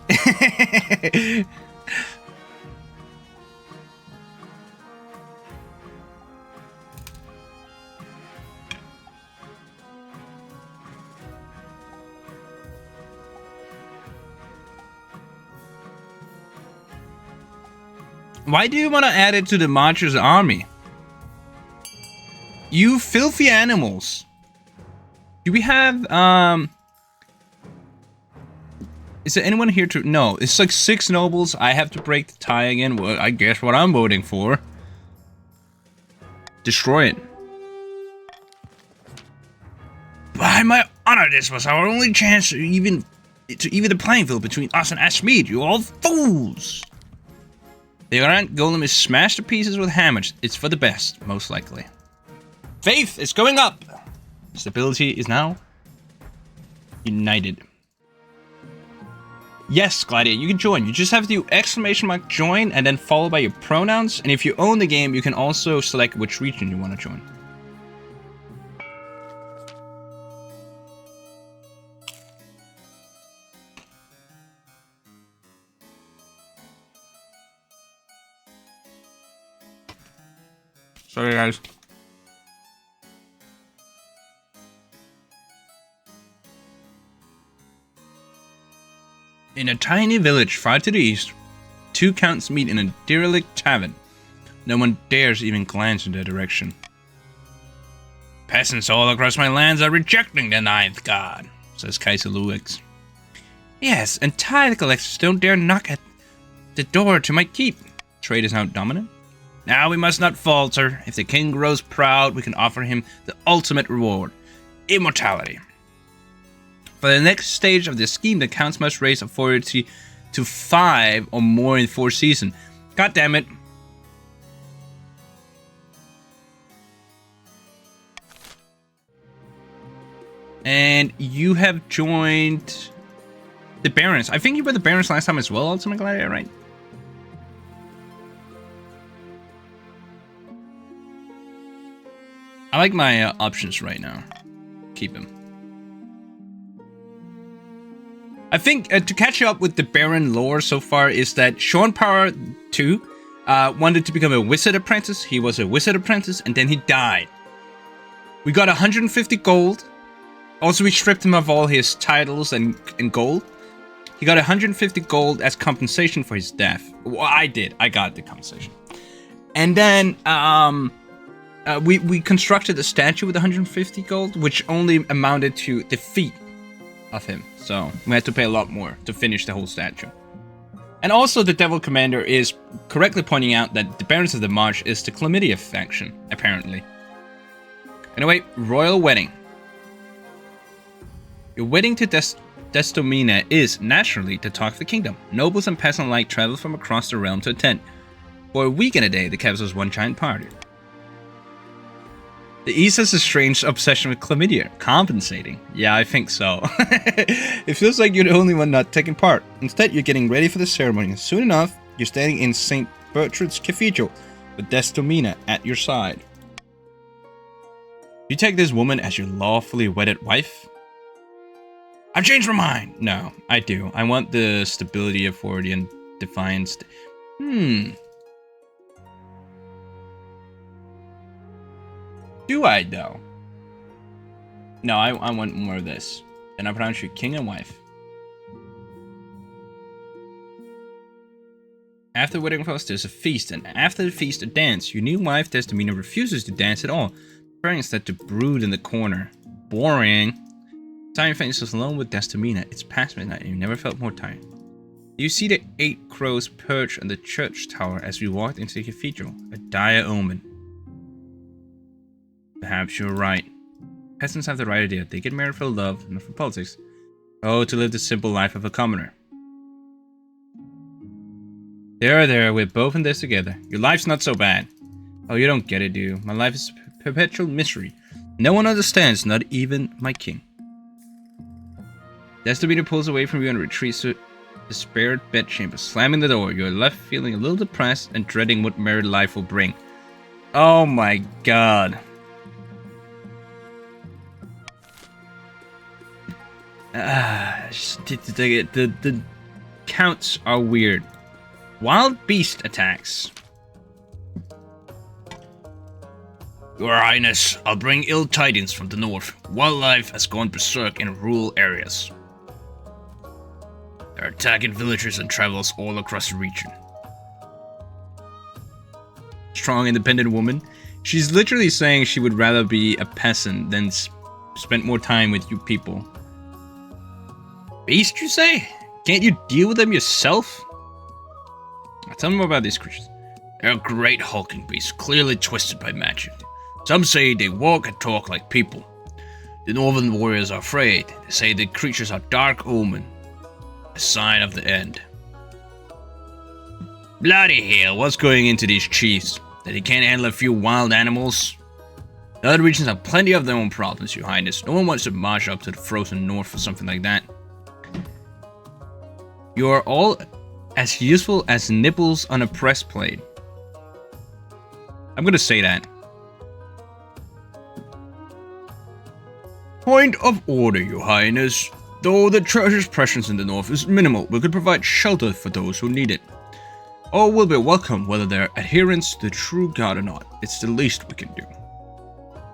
Why do you want to add it to the Marcher's army? You filthy animals. Do we have, is there anyone here to... No, it's like 6 nobles. I have to break the tie again. Well, I guess what I'm voting for. Destroy it. By my honor, this was our only chance to even the playing field between us and Ashmead. You all fools! The Grand Golem is smashed to pieces with hammers. It's for the best, most likely. Faith is going up! Stability is now united. Yes, Gladiator, you can join. You just have to do ! join and then followed by your pronouns. And if you own the game, you can also select which region you want to join. Sorry, guys. In a tiny village far to the east, 2 counts meet in a derelict tavern. No one dares even glance in their direction. Peasants all across my lands are rejecting the 9th god, says Kaiser Luix. Yes, and tithe collectors don't dare knock at the door to my keep. Trade is now dominant. Now we must not falter. If the king grows proud, we can offer him the ultimate reward, immortality. For the next stage of this scheme, the counts must raise authority to 5 or more in 4 seasons. God damn it. And you have joined the Barons. I think you were the Barons last time as well, Ultimate Gladiator, right? I like my options right now. Keep them. I think to catch up with the Baron lore so far is that Sean Power 2 wanted to become a wizard apprentice. He was a wizard apprentice and then he died. We got 150 gold. Also, we stripped him of all his titles and gold. He got 150 gold as compensation for his death. Well, I did. I got the compensation. And then we constructed a statue with 150 gold, which only amounted to the feet of him. So we had to pay a lot more to finish the whole statue. And also, the Devil Commander is correctly pointing out that the Barons of the March is the Chlamydia faction, apparently. Anyway, Royal Wedding. Your wedding to Destomina is, naturally, the talk of the kingdom. Nobles and peasants alike travel from across the realm to attend. For a week and a day, the capital is one giant party. The East has a strange obsession with chlamydia. Compensating? Yeah, I think so. It feels like you're the only one not taking part. Instead, you're getting ready for the ceremony. Soon enough, you're standing in St. Bertrand's Cathedral with Destomina at your side. You take this woman as your lawfully wedded wife? I've changed my mind. No, I do. I want the stability, authority, and defiance. Do I, though? No, I want more of this. Then I pronounce you king and wife. After the wedding feast, there's a feast, and after the feast, a dance. Your new wife, Destomina, refuses to dance at all, preferring instead to brood in the corner. Boring. Time finishes alone with Destomina. It's past midnight, and you never felt more tired. You see the 8 crows perch on the church tower as we walked into the cathedral. A dire omen. Perhaps you're right. Peasants have the right idea. They get married for love, not for politics. Oh, to live the simple life of a commoner. There, we're both in this together. Your life's not so bad. Oh, you don't get it, do you? My life is perpetual misery. No one understands, not even my king. Destomina pulls away from you and retreats to the spared bedchamber, slamming the door. You're left feeling a little depressed and dreading what married life will bring. Oh my god. The counts are weird. Wild beast attacks. Your Highness, I'll bring ill tidings from the north. Wildlife has gone berserk in rural areas. They're attacking villagers and travelers all across the region. Strong, independent woman. She's literally saying she would rather be a peasant than spend more time with you people. Beast, you say? Can't you deal with them yourself? Tell me more about these creatures. They're great hulking beasts, clearly twisted by magic. Some say they walk and talk like people. The northern warriors are afraid. They say the creatures are dark omen, a sign of the end. Bloody hell, what's going into these chiefs? That they can't handle a few wild animals? The other regions have plenty of their own problems, Your Highness. No one wants to march up to the frozen north for something like that. You are all as useful as nipples on a press plate. I'm gonna say that. Point of order, Your Highness. Though the treasure's presence in the north is minimal, we could provide shelter for those who need it. All will be welcome, whether they're adherents to the true god or not. It's the least we can do.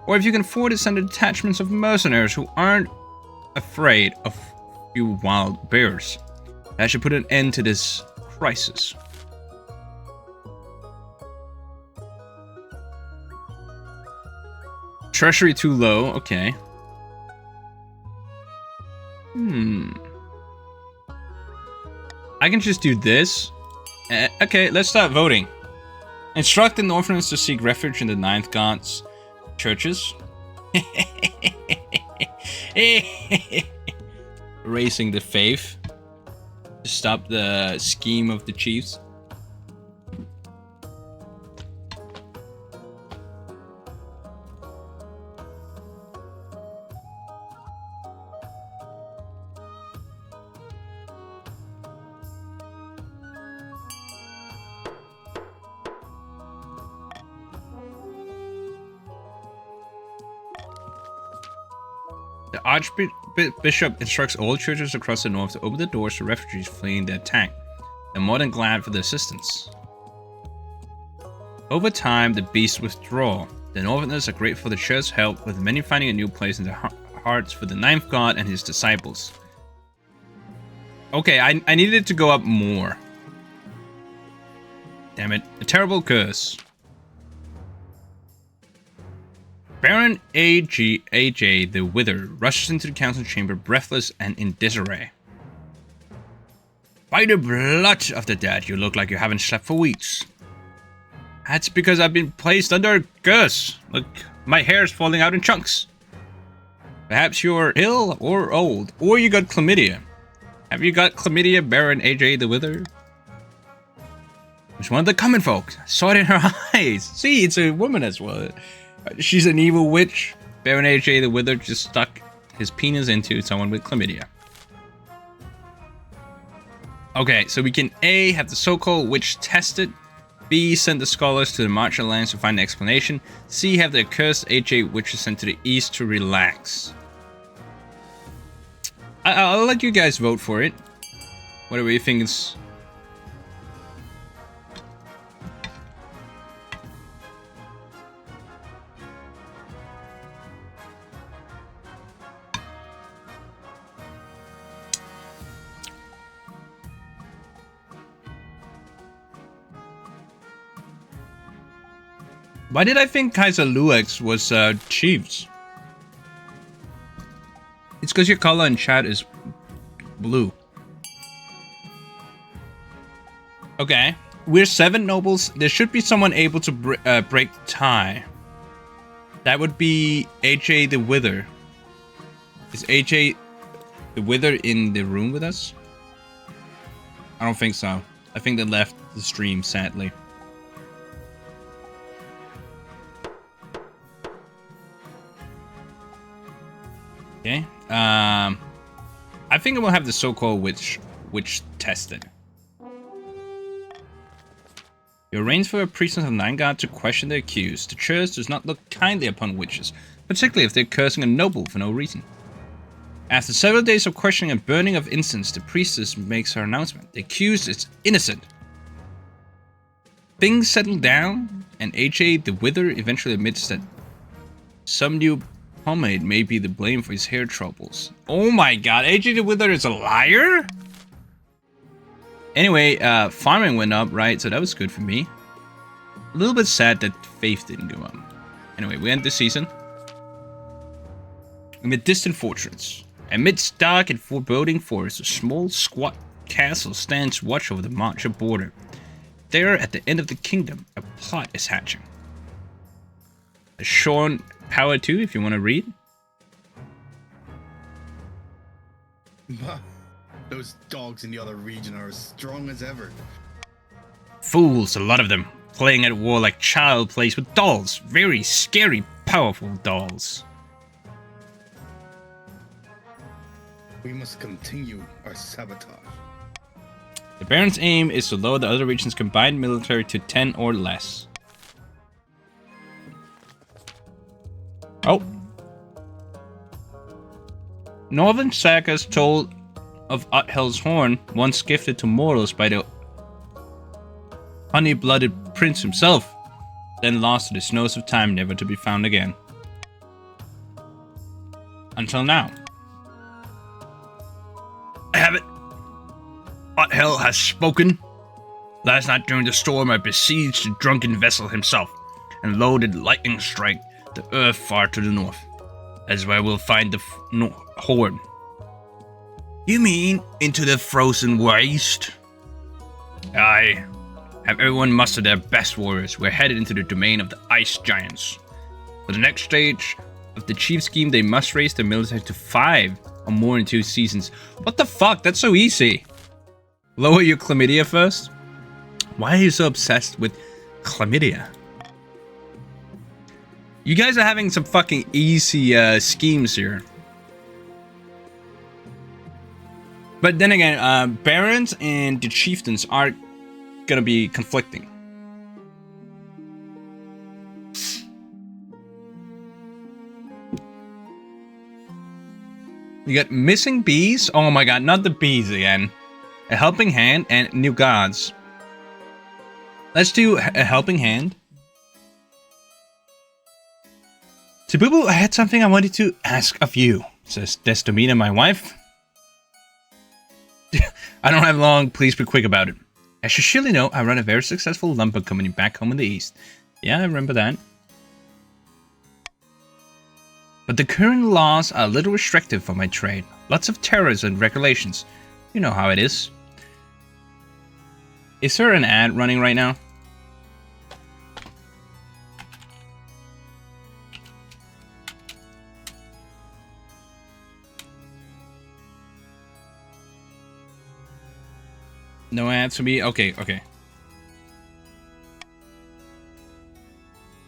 Or if you can afford to send detachments of mercenaries who aren't afraid of a few wild bears. That should put an end to this crisis. Treasury too low, okay. I can just do this. Okay, let's start voting. Instruct the Northerners to seek refuge in the Ninth God's churches. Raising the faith. to stop the scheme of the chiefs. The Archbishop instructs all churches across the north to open the doors to refugees fleeing the attack. They're more than glad for the assistance. Over time, the beasts withdraw. The Northerners are grateful for the church's help, with many finding a new place in their hearts for the ninth god and his disciples. Okay, I needed it to go up more. Damn it. A terrible curse. Baron AJ the Wither rushes into the council chamber breathless and in disarray. By the blood of the dead, you look like you haven't slept for weeks. That's because I've been placed under a curse. Look, my hair's falling out in chunks. Perhaps you're ill or old, or you got chlamydia. Have you got chlamydia, Baron AJ the Wither? It's one of the common folk. I saw it in her eyes. See, it's a woman as well. She's an evil witch. Baron AJ the Wither just stuck his penis into someone with chlamydia. Okay, so we can A, have the so-called witch tested. B, send the scholars to the martial lands to find an explanation. C, have the accursed AJ witches sent to the east to relax. I'll let you guys vote for it. Whatever you think is... Why did I think Kaiser Luex was Chiefs? It's because your color in chat is blue. Okay. We're 7 nobles. There should be someone able to break the tie. That would be AJ the Wither. Is AJ the Wither in the room with us? I don't think so. I think they left the stream, sadly. Okay. I think I will have the so-called witch tested. You arrange for a priest of Nine God to question the accused. The church does not look kindly upon witches, particularly if they're cursing a noble for no reason. After several days of questioning and burning of incense, the priestess makes her announcement. The accused is innocent. Things settle down, and AJ the Wither eventually admits that some new pomade may be the blame for his hair troubles. Oh my god, AJ the Wither is a liar? Anyway, farming went up, right? So that was good for me. A little bit sad that faith didn't go up. Anyway, we end the season. In a distant fortress, amidst dark and foreboding forests, a small, squat castle stands watch over the Marcher border. There, at the end of the kingdom, a plot is hatching. A Sean Power 2, if you want to read. Those dogs in the other region are as strong as ever. Fools, a lot of them, playing at war like child plays with dolls. Very scary, powerful dolls. We must continue our sabotage. The Baron's aim is to lower the other region's combined military to 10 or less. Oh. Northern sagas told of Uthel's horn, once gifted to mortals by the honey-blooded prince himself, then lost to the snows of time, never to be found again. Until now. I have it. Uthel has spoken. Last night during the storm, I besieged the drunken vessel himself, and loaded lightning strike the earth far to the north. That is where we'll find the horn. You mean into the frozen waste? Aye. Have everyone muster their best warriors. We're headed into the domain of the ice giants. For the next stage of the chief scheme, they must raise their military to 5 or more in 2 seasons. What the fuck? That's so easy. Lower your chlamydia first. Why are you so obsessed with chlamydia? You guys are having some fucking easy schemes here. But then again, barons and the chieftains are gonna be conflicting. You got missing bees. Oh my god, not the bees again. A helping hand and new gods. Let's do a helping hand. Sebubu, I had something I wanted to ask of you, says Destomina, my wife. I don't have long, please be quick about it. As you surely know, I run a very successful lumber company back home in the east. Yeah, I remember that. But the current laws are a little restrictive for my trade. Lots of tariffs and regulations. You know how it is. Is there an ad running right now? No ads for me? Okay, okay.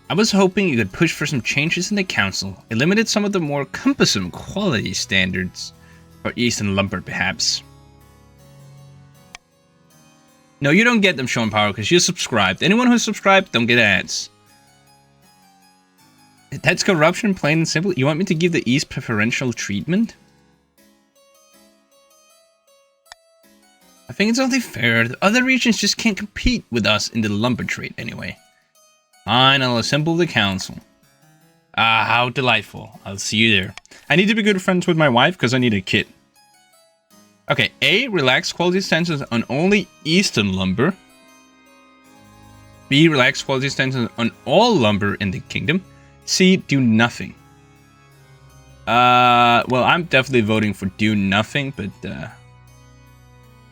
I was hoping you could push for some changes in the council. Eliminate some of the more cumbersome quality standards. For Eastern lumber, perhaps. No, you don't get them, Sean Power, because you're subscribed. Anyone who's subscribed, don't get ads. That's corruption, plain and simple. You want me to give the East preferential treatment? I think it's only fair. The other regions just can't compete with us in the lumber trade anyway. Fine, I'll assemble the council. Ah, how delightful. I'll see you there. I need to be good friends with my wife because I need a kid. Okay, A, relax quality standards on only Eastern lumber. B, relax quality standards on all lumber in the kingdom. C, do nothing. Well, I'm definitely voting for do nothing, but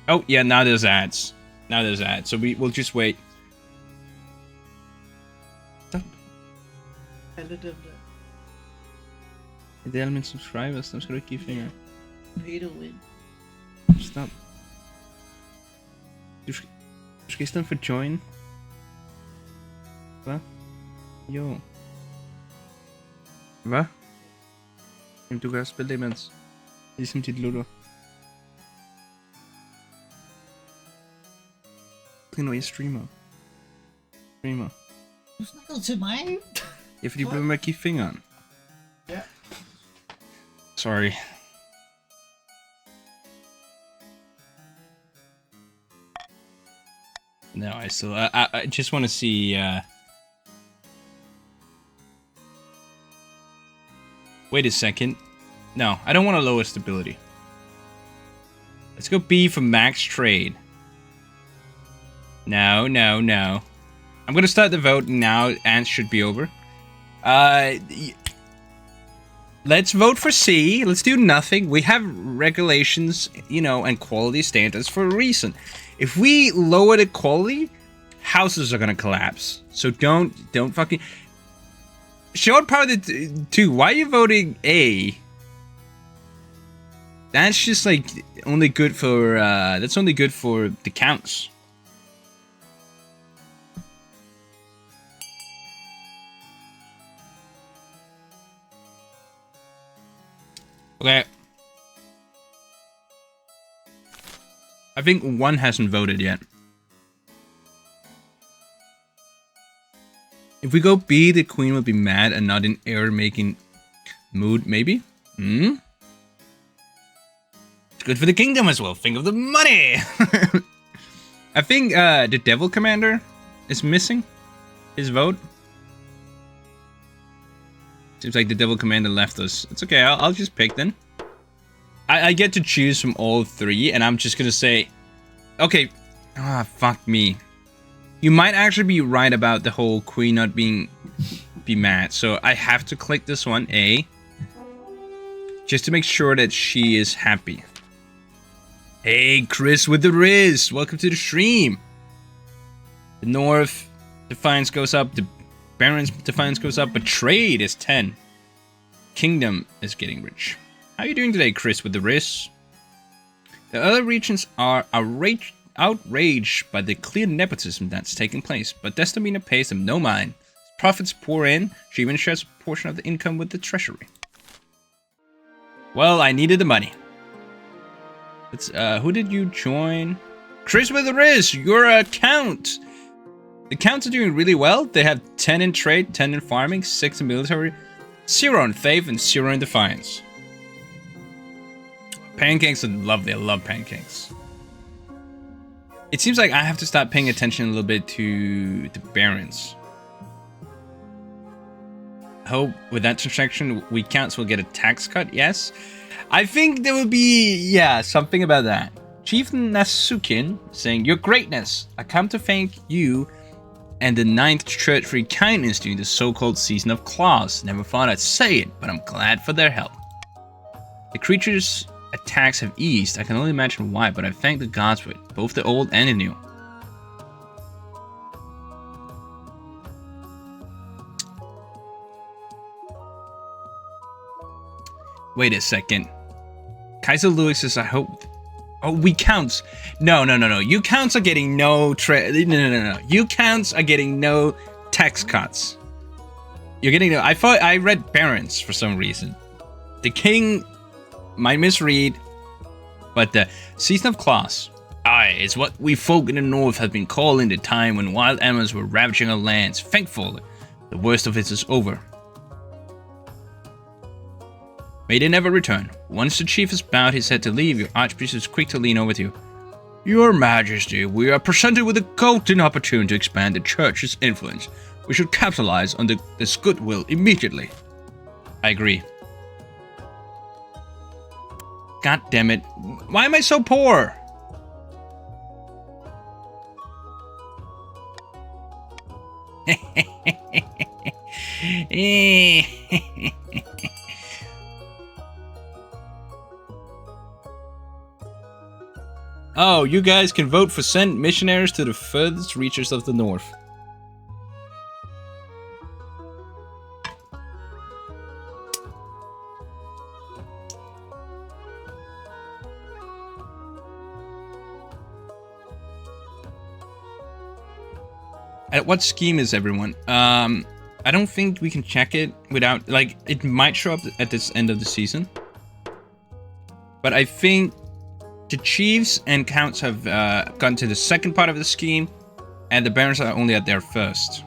oh, yeah, now there's ads. Now there's ads, so we'll just wait. Stop. Dele min subscribers, dem skal du ikke give fingre. Stop. Du skal i stedet for join. Hvad? Jo. Hvad? Jamen, du kan også spille det imens. Ligesom dit ludo. Når jeg streamer. Du snakkede til mig? Ja, fordi du blev med at give fingeren. Ja. Sorry. No, I still... I just want to see... Wait a second. No, I don't want to lower stability. Let's go B for max trade. No, no, no. I'm gonna start the vote now. Ants should be over. Let's vote for C. Let's do nothing. We have regulations, you know, and quality standards for a reason. If we lower the quality, houses are gonna collapse. So don't fucking... Short power to why are you voting A? That's just like only good for that's only good for the counts. Okay. I think one hasn't voted yet. If we go B, the queen will be mad and not in error-making mood, maybe? Hmm? It's good for the kingdom as well. Think of the money! I think the devil commander is missing his vote. Seems like the devil commander left us. It's okay, I'll just pick then. I get to choose from all three, and I'm just gonna say... Okay. Ah, fuck me. You might actually be right about the whole queen not be mad. So I have to click this one, A. Just to make sure that she is happy. Hey, Chris with the Riz. Welcome to the stream. The North Defiance goes up. The Baron's Defiance goes up. But trade is 10. Kingdom is getting rich. How are you doing today, Chris with the Riz? The other regions are outraged by the clear nepotism that's taking place, but Destamina pays them no mind. As profits pour in, she even shares a portion of the income with the treasury. Well, I needed the money. Who did you join? Chris with the Riz, you're a count. The counts are doing really well. They have 10 in trade, 10 in farming, 6 in military, 0 in faith, and 0 in defiance. Pancakes are lovely. I love pancakes. It seems like I have to start paying attention a little bit to the barons. I hope with that transaction, we counts will get a tax cut. Yes. I think there will be, yeah, something about that. Chief Nasukin saying, Your Greatness, I come to thank you and the 9th Church for your kindness during the so-called Season of Claws. Never thought I'd say it, but I'm glad for their help. The creatures' attacks have eased. I can only imagine why, but I thank the gods for it, both the old and the new. Wait a second. Kaiser Louis says, I hope... Oh, we counts. No. You counts are getting no... No. You counts are getting no tax cuts. You're getting no... I read barons for some reason. The king might misread, but the Season of Claws. Aye, it's what we folk in the north have been calling the time when wild animals were ravaging our lands. Thankfully, the worst of it is over. May they never return. Once the chief has bowed his head to leave, your archpriest is quick to lean over to you. Your Majesty, we are presented with a golden opportunity to expand the church's influence. We should capitalize on this goodwill immediately. I agree. God damn it. Why am I so poor? Oh, you guys can vote for send missionaries to the furthest reaches of the north. At what scheme is everyone? I don't think we can check it without, like, it might show up at this end of the season. But I think the chiefs and counts have gone to the second part of the scheme, and the barons are only at their first.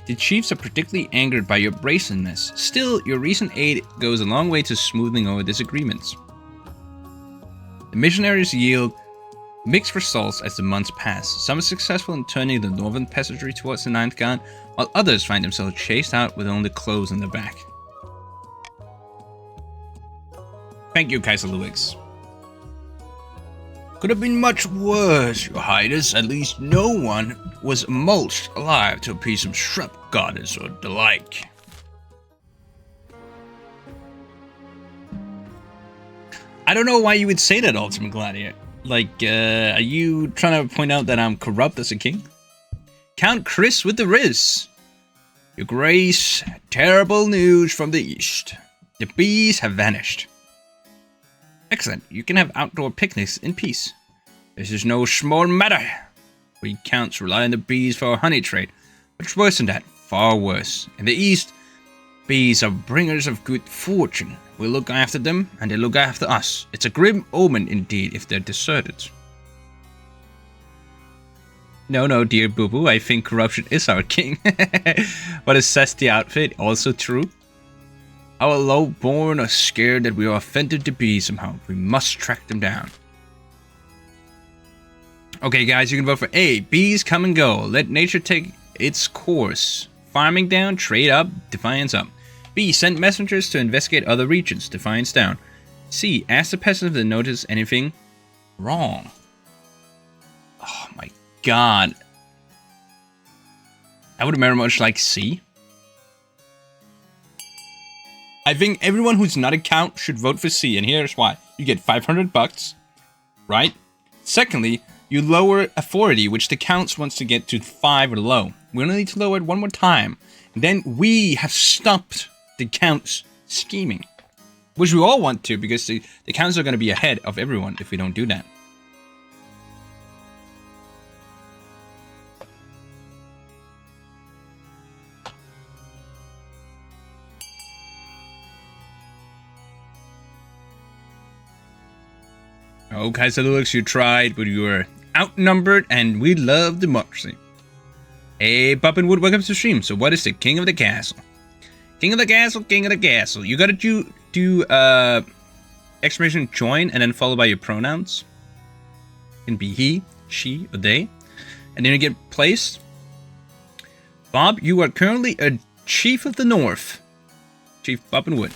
The chiefs are particularly angered by your brazenness. Still, your recent aid goes a long way to smoothing over disagreements. The missionaries yield mixed results as the months pass. Some are successful in turning the northern peasantry towards the Ninth God, while others find themselves chased out with only clothes on their back. Thank you, Kaiser Louis. Could have been much worse, Your Highness. At least no one was mulched alive to appease some shrub goddess or the like. I don't know why you would say that, Ultimate Gladiator. Like, are you trying to point out that I'm corrupt as a king? Count Chris with the Riz. Your Grace, terrible news from the east. The bees have vanished. Excellent, you can have outdoor picnics in peace. This is no small matter. We counts rely on the bees for our honey trade. But it's worse than that, far worse. In the east, bees are bringers of good fortune. We look after them, and they look after us. It's a grim omen indeed if they're deserted. No, dear Bubu, I think corruption is our king. What is Zesty outfit? Also true. Our low-born are scared that we are offended the bees somehow. We must track them down. Okay, guys, you can vote for A. Bees come and go. Let nature take its course. Farming down, trade up, defiance up. B. Send messengers to investigate other regions. Defiance down. C. Ask the peasants if they notice anything wrong. Oh my god. I would very much like C. I think everyone who's not a count should vote for C, and here's why. You get 500 bucks, right? Secondly, you lower authority, which the counts wants to get to 5 or low. We only need to lower it one more time. And then we have stopped the counts scheming. Which we all want to, because the counts are going to be ahead of everyone if we don't do that. Oh, Kaiserlux, you tried, but you were outnumbered, and we love democracy. Hey, Puppinwood, welcome to the stream. So what is the king of the castle? King of the castle, king of the castle. You gotta do exclamation join, and then followed by your pronouns. It can be he, she, or they. And then you get placed. Bob, you are currently a chief of the north. Chief Puppinwood.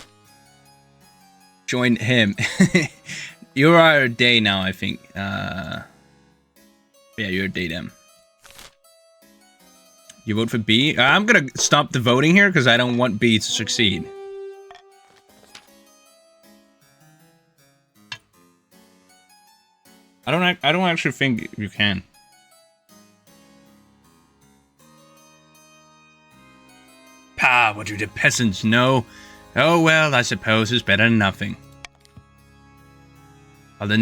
Join him. You are a day now, I think. Yeah, you're a day then. You vote for B? I'm gonna stop the voting here because I don't want B to succeed. I don't actually think you can. Pah, what do the peasants know? Oh well, I suppose it's better than nothing. While the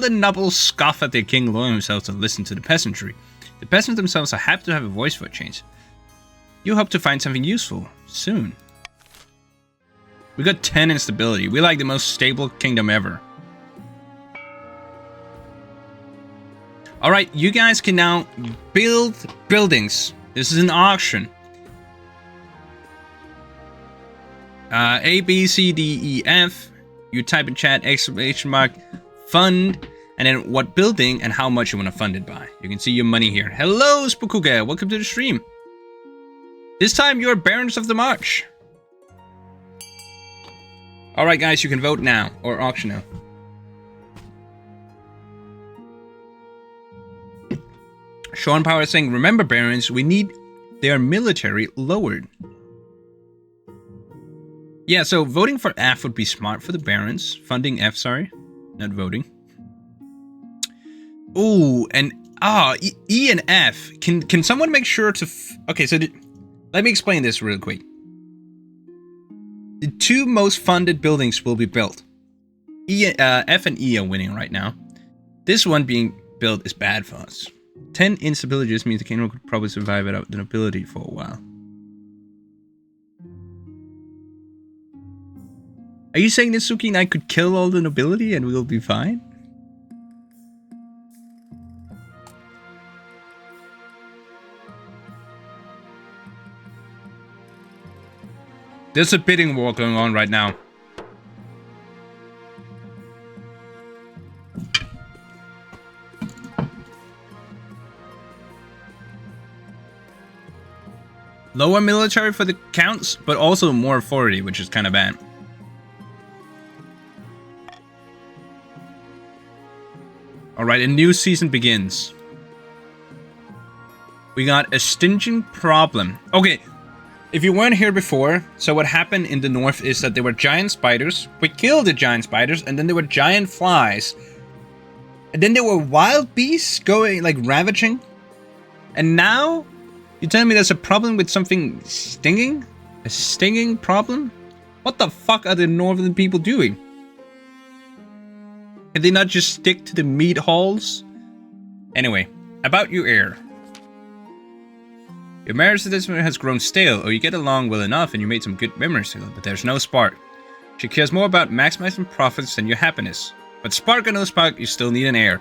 nobles scoff at their king, lower themselves and listen to the peasantry, the peasants themselves are happy to have a voice for a change. You hope to find something useful soon. We got 10 in stability. We like the most stable kingdom ever. Alright, you guys can now build buildings. This is an auction. A, B, C, D, E, F. You type in chat, exclamation mark, fund, and then what building and how much you want to fund it by. You can see your money here. Hello, Spookuga. Welcome to the stream. This time you're Barons of the March. Alright, guys, you can vote now, or auction now. Sean Power is saying, remember, Barons, we need their military lowered. Yeah, so voting for F would be smart for the Barons. Funding F, sorry. Not voting. Ooh, and E and F. Can someone make sure to... Okay, so let me explain this real quick. The two most funded buildings will be built. F and E are winning right now. This one being built is bad for us. 10 instability just means the kingdom could probably survive without the nobility for a while. Are you saying that Suki and I could kill all the nobility and we'll be fine? There's a bidding war going on right now. Lower military for the counts, but also more authority, which is kind of bad. Alright, a new season begins. We got a stinging problem. Okay, if you weren't here before, so what happened in the north is that there were giant spiders. We killed the giant spiders, and then there were giant flies. And then there were wild beasts going, like, ravaging. And now, you tell me there's a problem with something stinging? A stinging problem? What the fuck are the northern people doing? Can they not just stick to the meat halls? Anyway, about your heir. Your marriage to this woman has grown stale, or you get along well enough and you made some good memories together, but there's no spark. She cares more about maximizing profits than your happiness. But spark or no spark, you still need an heir.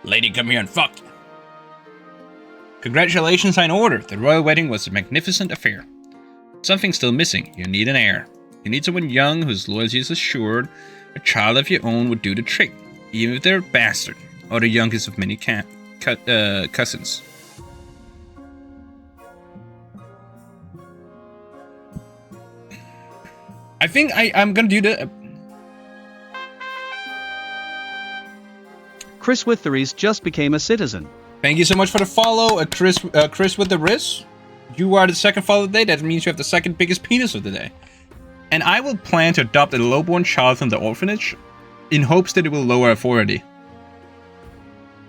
Lady, come here and fuck. Congratulations are in order. The royal wedding was a magnificent affair. Something's still missing. You need an heir. You need someone young whose loyalty is assured. A child of your own would do the trick, even if they're a bastard, or the youngest of many cousins. I think I'm gonna do the... Chris Witheries just became a citizen. Thank you so much for the follow, Chris with the wrist. You are the second follow of the day. That means you have the second biggest penis of the day. And I will plan to adopt a lowborn child from the orphanage in hopes that it will lower authority.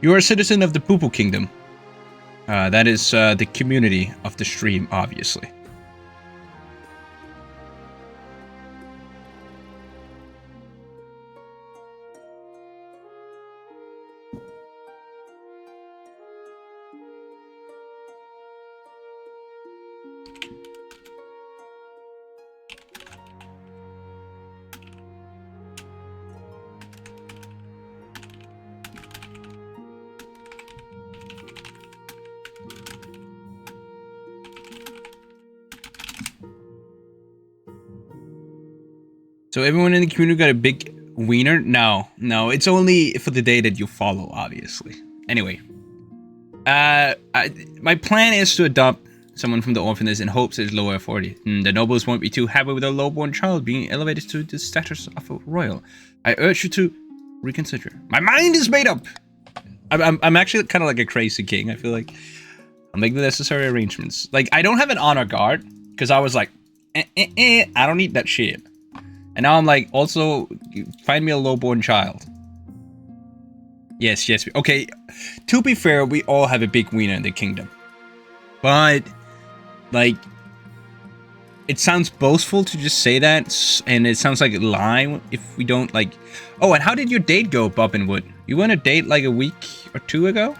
You are a citizen of the Bubu Kingdom. That is the community of the stream, obviously. So everyone in the community got a big wiener? No, it's only for the day that you follow, obviously. Anyway, my plan is to adopt someone from the orphanage in hopes it's lower authority. The nobles won't be too happy with a lowborn child being elevated to the status of a royal. I urge you to reconsider. My mind is made up! I'm actually kind of like a crazy king. I feel like I'll make the necessary arrangements. Like, I don't have an honor guard, because I was like, I don't need that shit. And now I'm like, also, find me a lowborn child. Yes. Okay, to be fair, we all have a big wiener in the kingdom. But, like, it sounds boastful to just say that, and it sounds like a lie if we don't, like... Oh, and how did your date go, Bob and Wood? You went on a date like a week or two ago?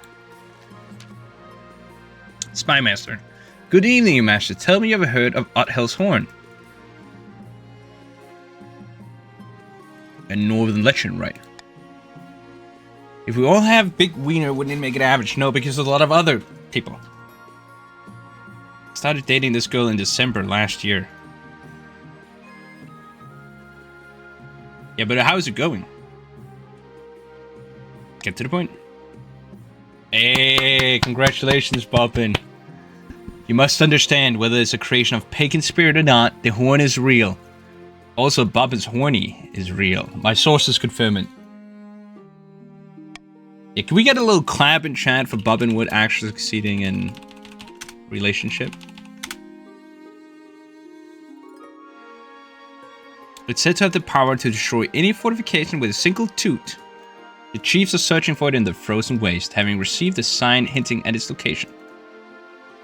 Spymaster. Good evening, your master. Tell me you ever heard of Othel's Horn. A northern legend, right? If we all have big wiener, wouldn't it make it average? No, because there's a lot of other people. Started dating this girl in December last year. Yeah, but how's it going? Get to the point. Hey, congratulations, Bobbin. You must understand, whether it's a creation of pagan spirit or not, the horn is real. Also, Bobbin's horny is real. My sources confirm it. Yeah, can we get a little clap in chat for Bobbin Wood actually succeeding in relationship? It's said to have the power to destroy any fortification with a single toot. The chiefs are searching for it in the frozen waste, having received a sign hinting at its location.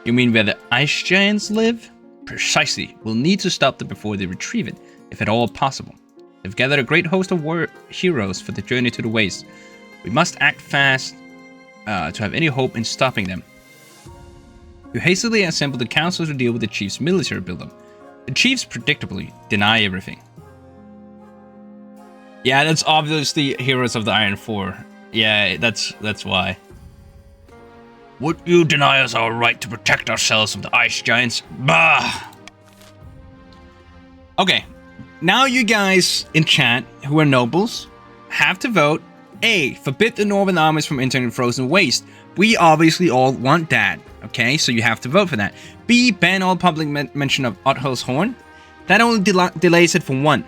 You mean where the ice giants live? Precisely. We'll need to stop them before they retrieve it, if at all possible. They've gathered a great host of war heroes for the journey to the waste. We must act fast to have any hope in stopping them. You hastily assemble the council to deal with the chief's military buildup. The chiefs predictably deny everything. Yeah, that's obviously Heroes of the Iron 4. Yeah, that's why. Would you deny us our right to protect ourselves from the ice giants? Bah! Okay, now you guys in chat, who are nobles, have to vote. A, forbid the northern armies from entering the frozen waste. We obviously all want that, okay? So you have to vote for that. B, ban all public mention of Othel's Horn. That only delays it for 1,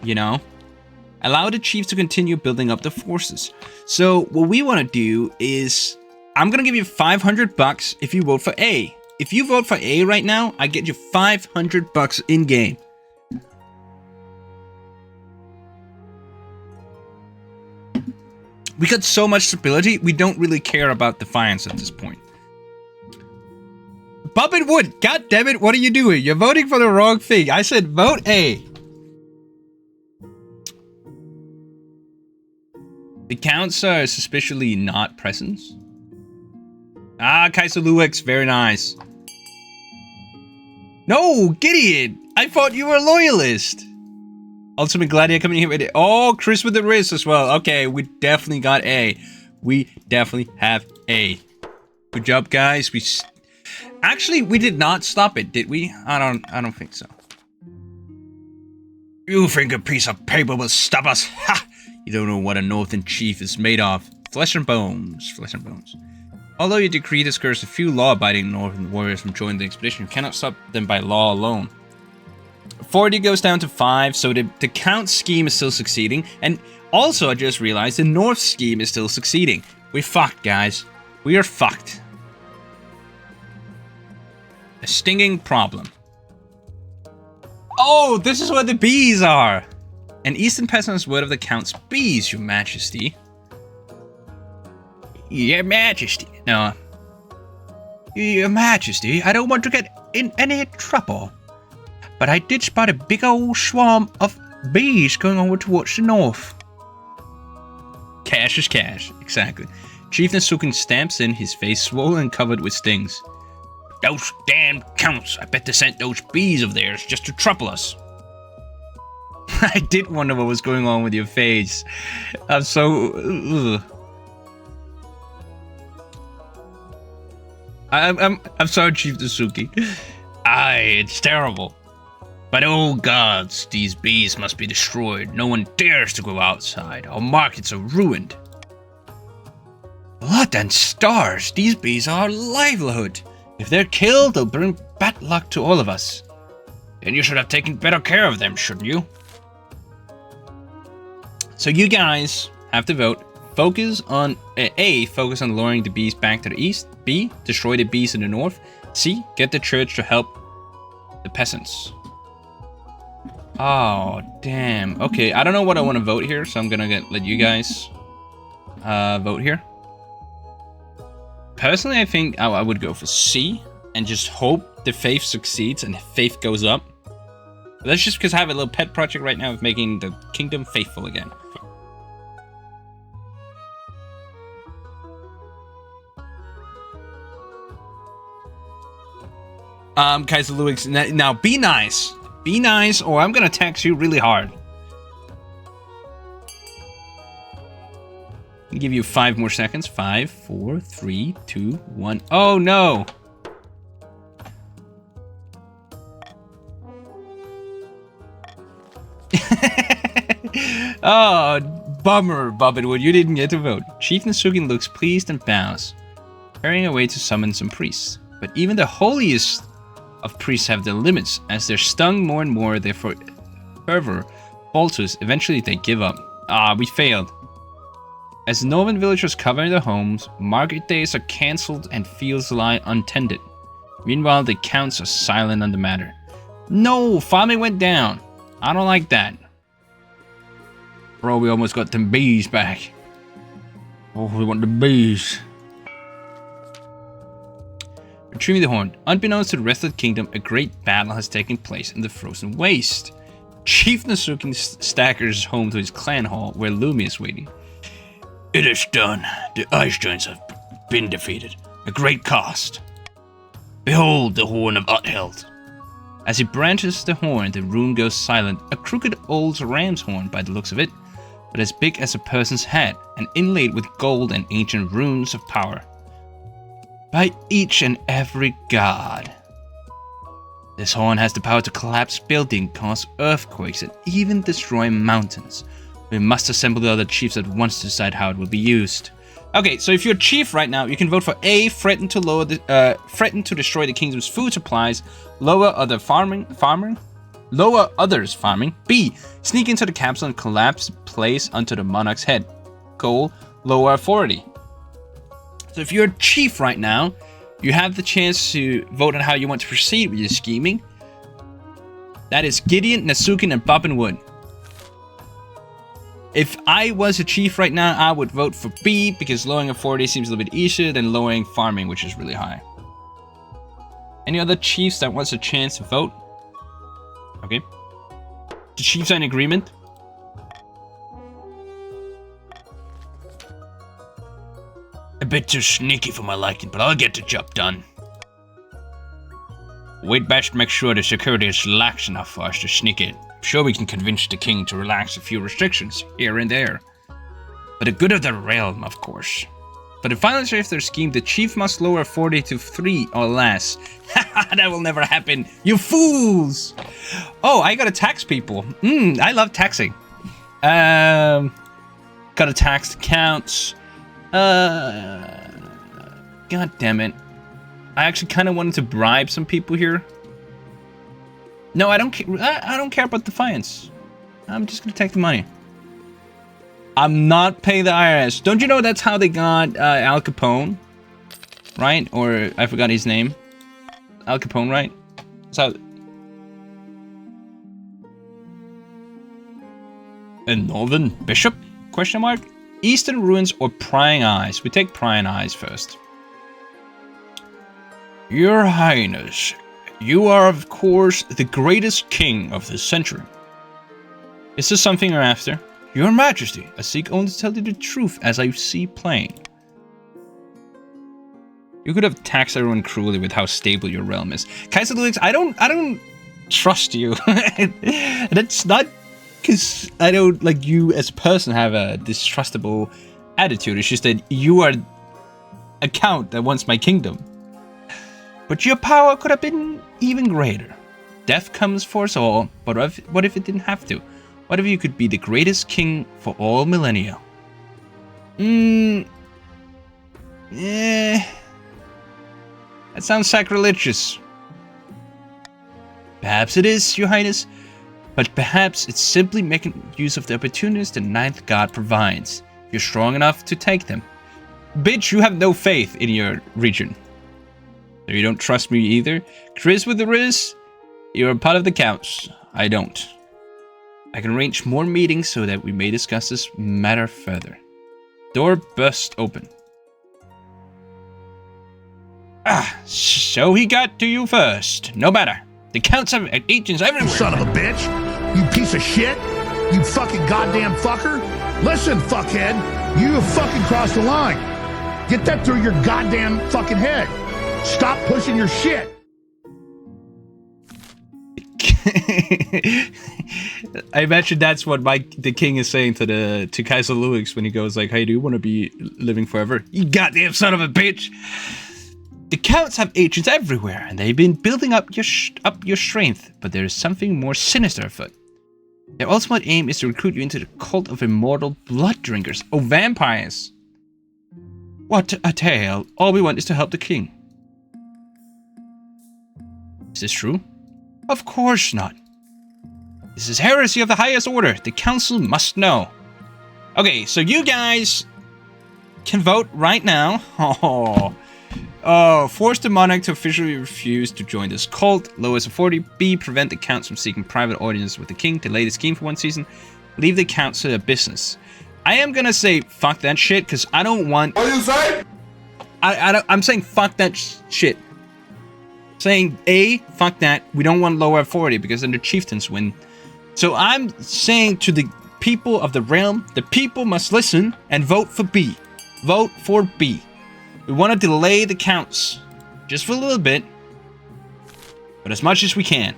you know? Allow the chiefs to continue building up the forces. So what we want to do is, I'm going to give you $500 if you vote for A. If you vote for A right now, I get you $500 in game. We got so much stability, we don't really care about defiance at this point. Bobbin Wood, god damn it, what are you doing? You're voting for the wrong thing. I said vote A. The counts are suspiciously not presents. Ah, Kaiser Luex, very nice. No, Gideon! I thought you were a loyalist! Ultimate Gladiator coming here with it. Oh, Chris with the wrist as well. Okay, we definitely got A. We definitely have A. Good job, guys. Actually, we did not stop it, did we? I don't think so. You think a piece of paper will stop us? Ha! You don't know what a northern chief is made of. Flesh and bones. Flesh and bones. Although your decree discourages a few law-abiding northern warriors from joining the expedition, you cannot stop them by law alone. 40 goes down to 5, so the count scheme is still succeeding. And also, I just realized the north scheme is still succeeding. We're fucked, guys. We are fucked. A stinging problem. Oh, this is where the bees are! An eastern peasant's word of the count's bees, your majesty. Your majesty. No. Your majesty, I don't want to get in any trouble. But I did spot a big old swarm of bees going over towards the north. Cash is cash, exactly. Chief Nasukin stamps in, his face swollen and covered with stings. Those damn counts, I bet they sent those bees of theirs just to trouble us. I did wonder what was going on with your face. I'm so... Ugh. I'm sorry, Chief Nasuki. It's terrible. But oh gods, these bees must be destroyed. No one dares to go outside. Our markets are ruined. Blood and stars, these bees are our livelihood. If they're killed, they'll bring bad luck to all of us. Then you should have taken better care of them, shouldn't you? So you guys have to vote. Focus on A, focus on lowering the bees back to the east. B, destroy the bees in the north. C, get the church to help the peasants. Oh, damn. Okay, I don't know what I want to vote here, so I'm gonna let you guys vote here. Personally, I think I would go for C and just hope the faith succeeds and faith goes up. But that's just because I have a little pet project right now of making the kingdom faithful again. Kaiser Louis, now be nice. Be nice, or I'm gonna tax you really hard. I'll give you 5 more seconds. 5, 4, 3, 2, 1. Oh no! Oh, bummer, Bobbinwood. You didn't get to vote. Chief Nasukin looks pleased and bows, hurrying away to summon some priests. But even the holiest of priests have their limits. As they're stung more and more, their fervor falters. Eventually, they give up. Ah, we failed. As the northern villagers cover their homes, market days are cancelled and fields lie untended. Meanwhile, the counts are silent on the matter. No, farming went down. I don't like that. Bro, we almost got them bees back. Oh, we want the bees. Retrieving the horn. Unbeknownst to the rest of the kingdom, a great battle has taken place in the frozen waste. Chief Nasukin staggers home to his clan hall, where Lumi is waiting. It is done. The Ice Giants have been defeated. A great cost. Behold the horn of Utheld. As he branches the horn, the room goes silent. A crooked old ram's horn by the looks of it, but as big as a person's head, and inlaid with gold and ancient runes of power. By each and every god. This horn has the power to collapse buildings, cause earthquakes, and even destroy mountains. We must assemble the other chiefs at once to decide how it will be used. Okay, so if you're a chief right now, you can vote for A, threaten to destroy the kingdom's food supplies, lower others farming. B, sneak into the capital and collapse place onto the monarch's head. Goal, lower authority. So if you're a chief right now, you have the chance to vote on how you want to proceed with your scheming. That is Gideon, Nasukin, and Bobbinwood. If I was a chief right now, I would vote for B, because lowering authority seems a little bit easier than lowering farming, which is really high. Any other chiefs that wants a chance to vote? Okay. The chiefs are in agreement. A bit too sneaky for my liking, but I'll get the job done. We'd best make sure the security is lax enough for us to sneak in. I'm sure we can convince the king to relax a few restrictions here and there. For the good of the realm, of course. But to finally save their scheme, the chief must lower authority to 3 or less. That will never happen, you fools! Oh, I gotta tax people. I love taxing. Gotta tax the counts. God damn it. I actually kind of wanted to bribe some people here. No, I don't care about defiance. I'm just gonna take the money. I'm not paying the IRS. Don't you know that's how they got Al Capone? Right? Or I forgot his name. Al Capone, right? So a northern bishop? Question mark? Eastern ruins or prying eyes? We take prying eyes first. Your Highness, you are of course the greatest king of this century. Is this something you're after? Your Majesty, I seek only to tell you the truth as I see plain. You could have taxed everyone cruelly with how stable your realm is. Kaiser Louis, I don't trust you. That's not because I don't, like, you as a person have a distrustable attitude. It's just that you are a count that wants my kingdom. But your power could have been even greater. death comes for us all, but what if it didn't have to? What if you could be the greatest king for all millennia? That sounds sacrilegious. Perhaps it is, Your Highness, but perhaps it's simply making use of the opportunities the ninth god provides, if you're strong enough to take them. Bitch, you have no faith in your region. So you don't trust me either? Chris with the Riz, you're a part of the counts. I don't. I can arrange more meetings so that we may discuss this matter further. Door burst open. So he got to you first. No matter. The counts have agents everywhere. Son of a bitch. You piece of shit. You fucking goddamn fucker. Listen, fuckhead. You have fucking crossed the line. Get that through your goddamn fucking head. Stop pushing your shit. I imagine that's what the king is saying to Kaiser Louis when he goes like, "Hey, do you want to be living forever? You goddamn son of a bitch!" The counts have agents everywhere, and they've been building up your strength. But there is something more sinister afoot. Their ultimate aim is to recruit you into the cult of immortal blood drinkers, or vampires. What a tale! All we want is to help the king. Is this true? Of course not. This is heresy of the highest order. The council must know. Okay, so you guys can vote right now. Force the monarch to officially refuse to join this cult. Lowest authority. B. Prevent the counts from seeking private audience with the king. Delay the scheme for 1 season. Leave the counts to their business. I am gonna say fuck that shit because I don't want. What do you say? I'm saying fuck that shit. Saying A, fuck that. We don't want lower authority because then the chieftains win. So I'm saying to the people of the realm, the people must listen and vote for B. Vote for B. We want to delay the counts just for a little bit, but as much as we can.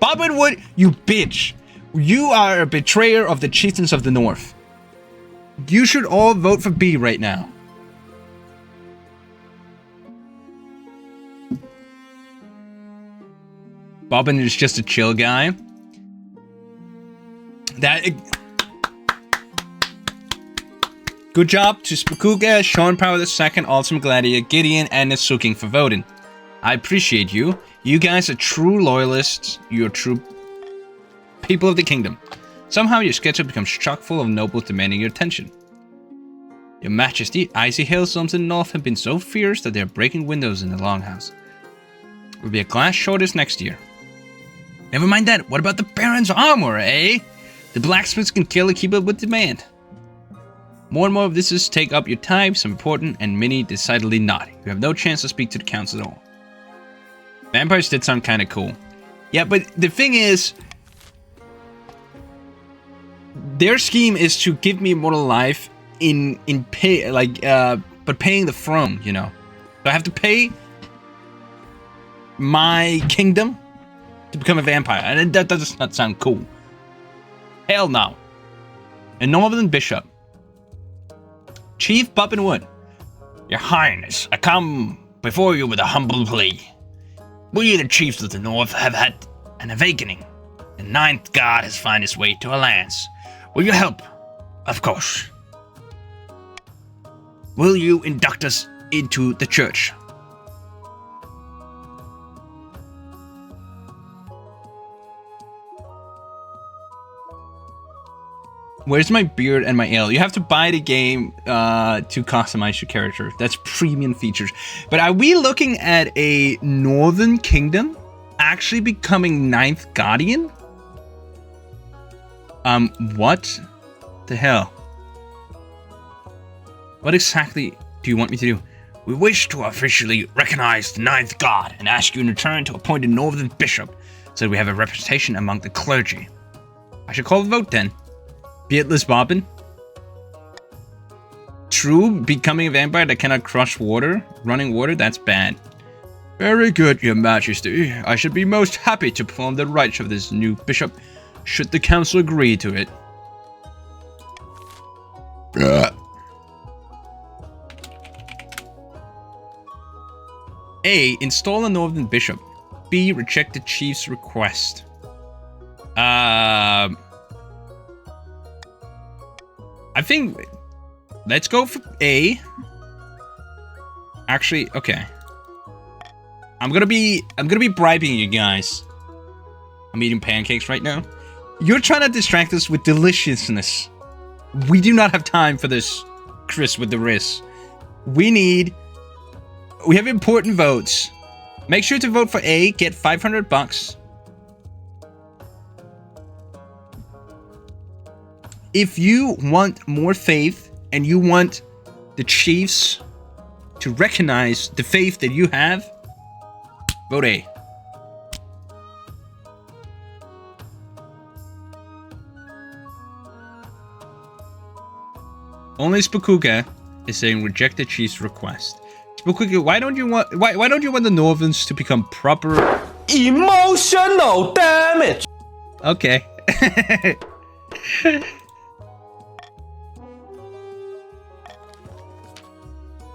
Bobbin Wood, you bitch. You are a betrayer of the chieftains of the north. You should all vote for B right now. Bobbin is just a chill guy. Good job to Spakuga, Sean Power II, Ultimate Gladiator, Gideon, and Nasuking for voting. I appreciate you. You guys are true loyalists. You're true people of the kingdom. Somehow your schedule becomes chock full of nobles demanding your attention. Your Majesty, icy hailstorms in the north have been so fierce that they are breaking windows in the longhouse. There will be a glass shortage next year. Never mind that. What about the Baron's armor, eh? The blacksmiths can clearly keep up with demand. More and more of this is take up your time, some important, and many decidedly not. You have no chance to speak to the council at all. Vampires did sound kind of cool. Yeah, but the thing is, their scheme is to give me immortal life in pay, but paying the throne, you know. So I have to pay my kingdom to become a vampire, and that does not sound cool. Hell no. A northern bishop. Chief Bobbin Wood. Your Highness, I come before you with a humble plea. We, the chiefs of the north, have had an awakening. The ninth god has found his way to our lands. Will you help? Of course. Will you induct us into the church? Where's my beard and my ale? You have to buy the game to customize your character. That's premium features. But are we looking at a northern kingdom actually becoming ninth guardian? What the hell? What exactly do you want me to do? We wish to officially recognize the ninth god and ask you in return to appoint a northern bishop so that we have a representation among the clergy. I should call the vote then. Beardless Bobbin. True, becoming a vampire that cannot crush water, running water, that's bad. Very good, your majesty. I should be most happy to perform the rites of this new bishop, should the council agree to it. A. Install a northern bishop. B, reject the chief's request? I think let's go for A. Actually, okay. I'm gonna be bribing you guys. I'm eating pancakes right now. You're trying to distract us with deliciousness. We do not have time for this, Chris, with the wrist. We have important votes. Make sure to vote for A, get $500. If you want more faith and you want the Chiefs to recognize the faith that you have, vote A. Only Spakuga is saying reject the Chiefs' request. Spakuga, why don't you want the Northens to become proper emotional damage? Okay.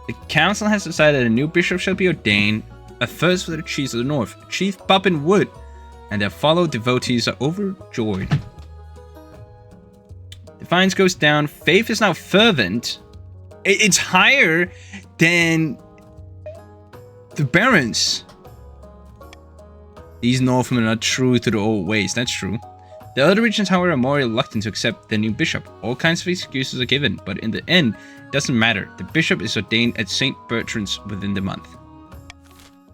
The council has decided a new bishop shall be ordained, a first for the chiefs of the north. Chief Bobbin Wood and their fellow devotees are overjoyed. Defiance goes down. Faith is now fervent. It's higher than the barons. These Northmen are true to the old ways. That's true. The other regions, however, are more reluctant to accept the new bishop. All kinds of excuses are given, but in the end, it doesn't matter. The bishop is ordained at St. Bertrand's within the month.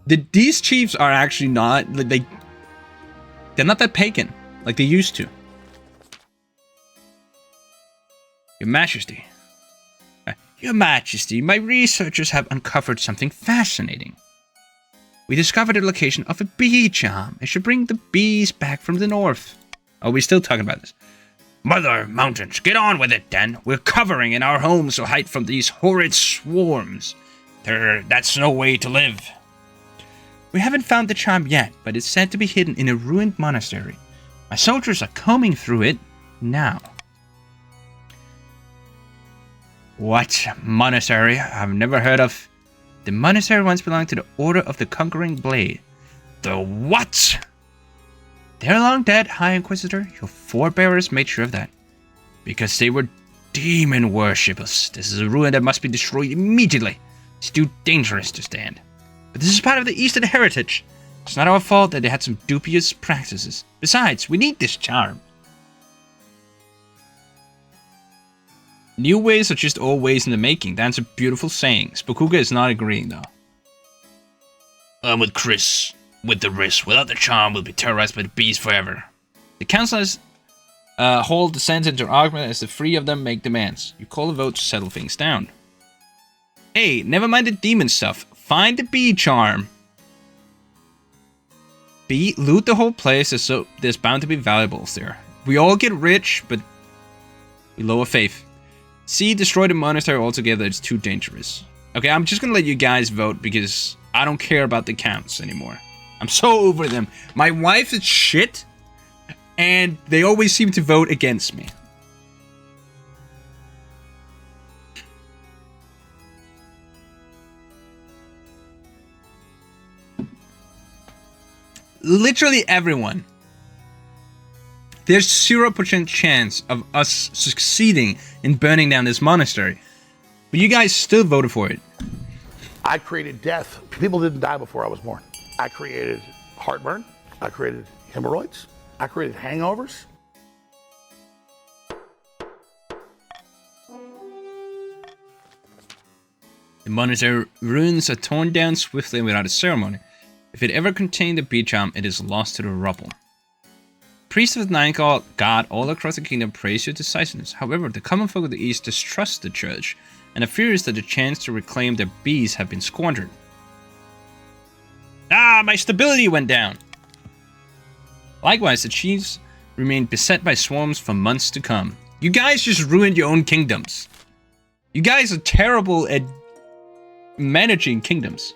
These chiefs are actually not... they're not that pagan like they used to. Your Majesty. Your Majesty, my researchers have uncovered something fascinating. We discovered the location of a bee charm. It should bring the bees back from the north. Are we still talking about this? Mother Mountains, get on with it then. We're covering in our homes to hide from these horrid swarms. That's no way to live. We haven't found the charm yet, but it's said to be hidden in a ruined monastery. My soldiers are combing through it now. What monastery? I've never heard of. The monastery once belonged to the Order of the Conquering Blade. The what? They're long dead, High Inquisitor. Your forebears made sure of that. Because they were demon worshippers. This is a ruin that must be destroyed immediately. It's too dangerous to stand. But this is part of the Eastern heritage. It's not our fault that they had some dubious practices. Besides, we need this charm. New ways are just old ways in the making. That's a beautiful saying. Spakuga is not agreeing, though. I'm with Chris. With the risk. Without the charm, we'll be terrorized by the bees forever. The councilors hold the sense into argument as the three of them make demands. You call a vote to settle things down. Hey, never mind the demon stuff. Find the bee charm. B, loot the whole place, so there's bound to be valuables there. We all get rich, but we lower faith. C, destroy the monastery altogether. It's too dangerous. Okay, I'm just gonna let you guys vote because I don't care about the counts anymore. I'm so over them. My wife is shit, and they always seem to vote against me. Literally everyone. There's 0% chance of us succeeding in burning down this monastery. But you guys still voted for it. I created death. People didn't die before I was born. I created heartburn. I created hemorrhoids. I created hangovers. The monastery ruins are torn down swiftly without a ceremony. If it ever contained the bee charm, it is lost to the rubble. Priests of the Nine God all across the kingdom praise your decisiveness. However, the common folk of the East distrust the church and are furious that the chance to reclaim their bees have been squandered. Ah, my stability went down! Likewise, the chiefs remain beset by swarms for months to come. You guys just ruined your own kingdoms. You guys are terrible at managing kingdoms.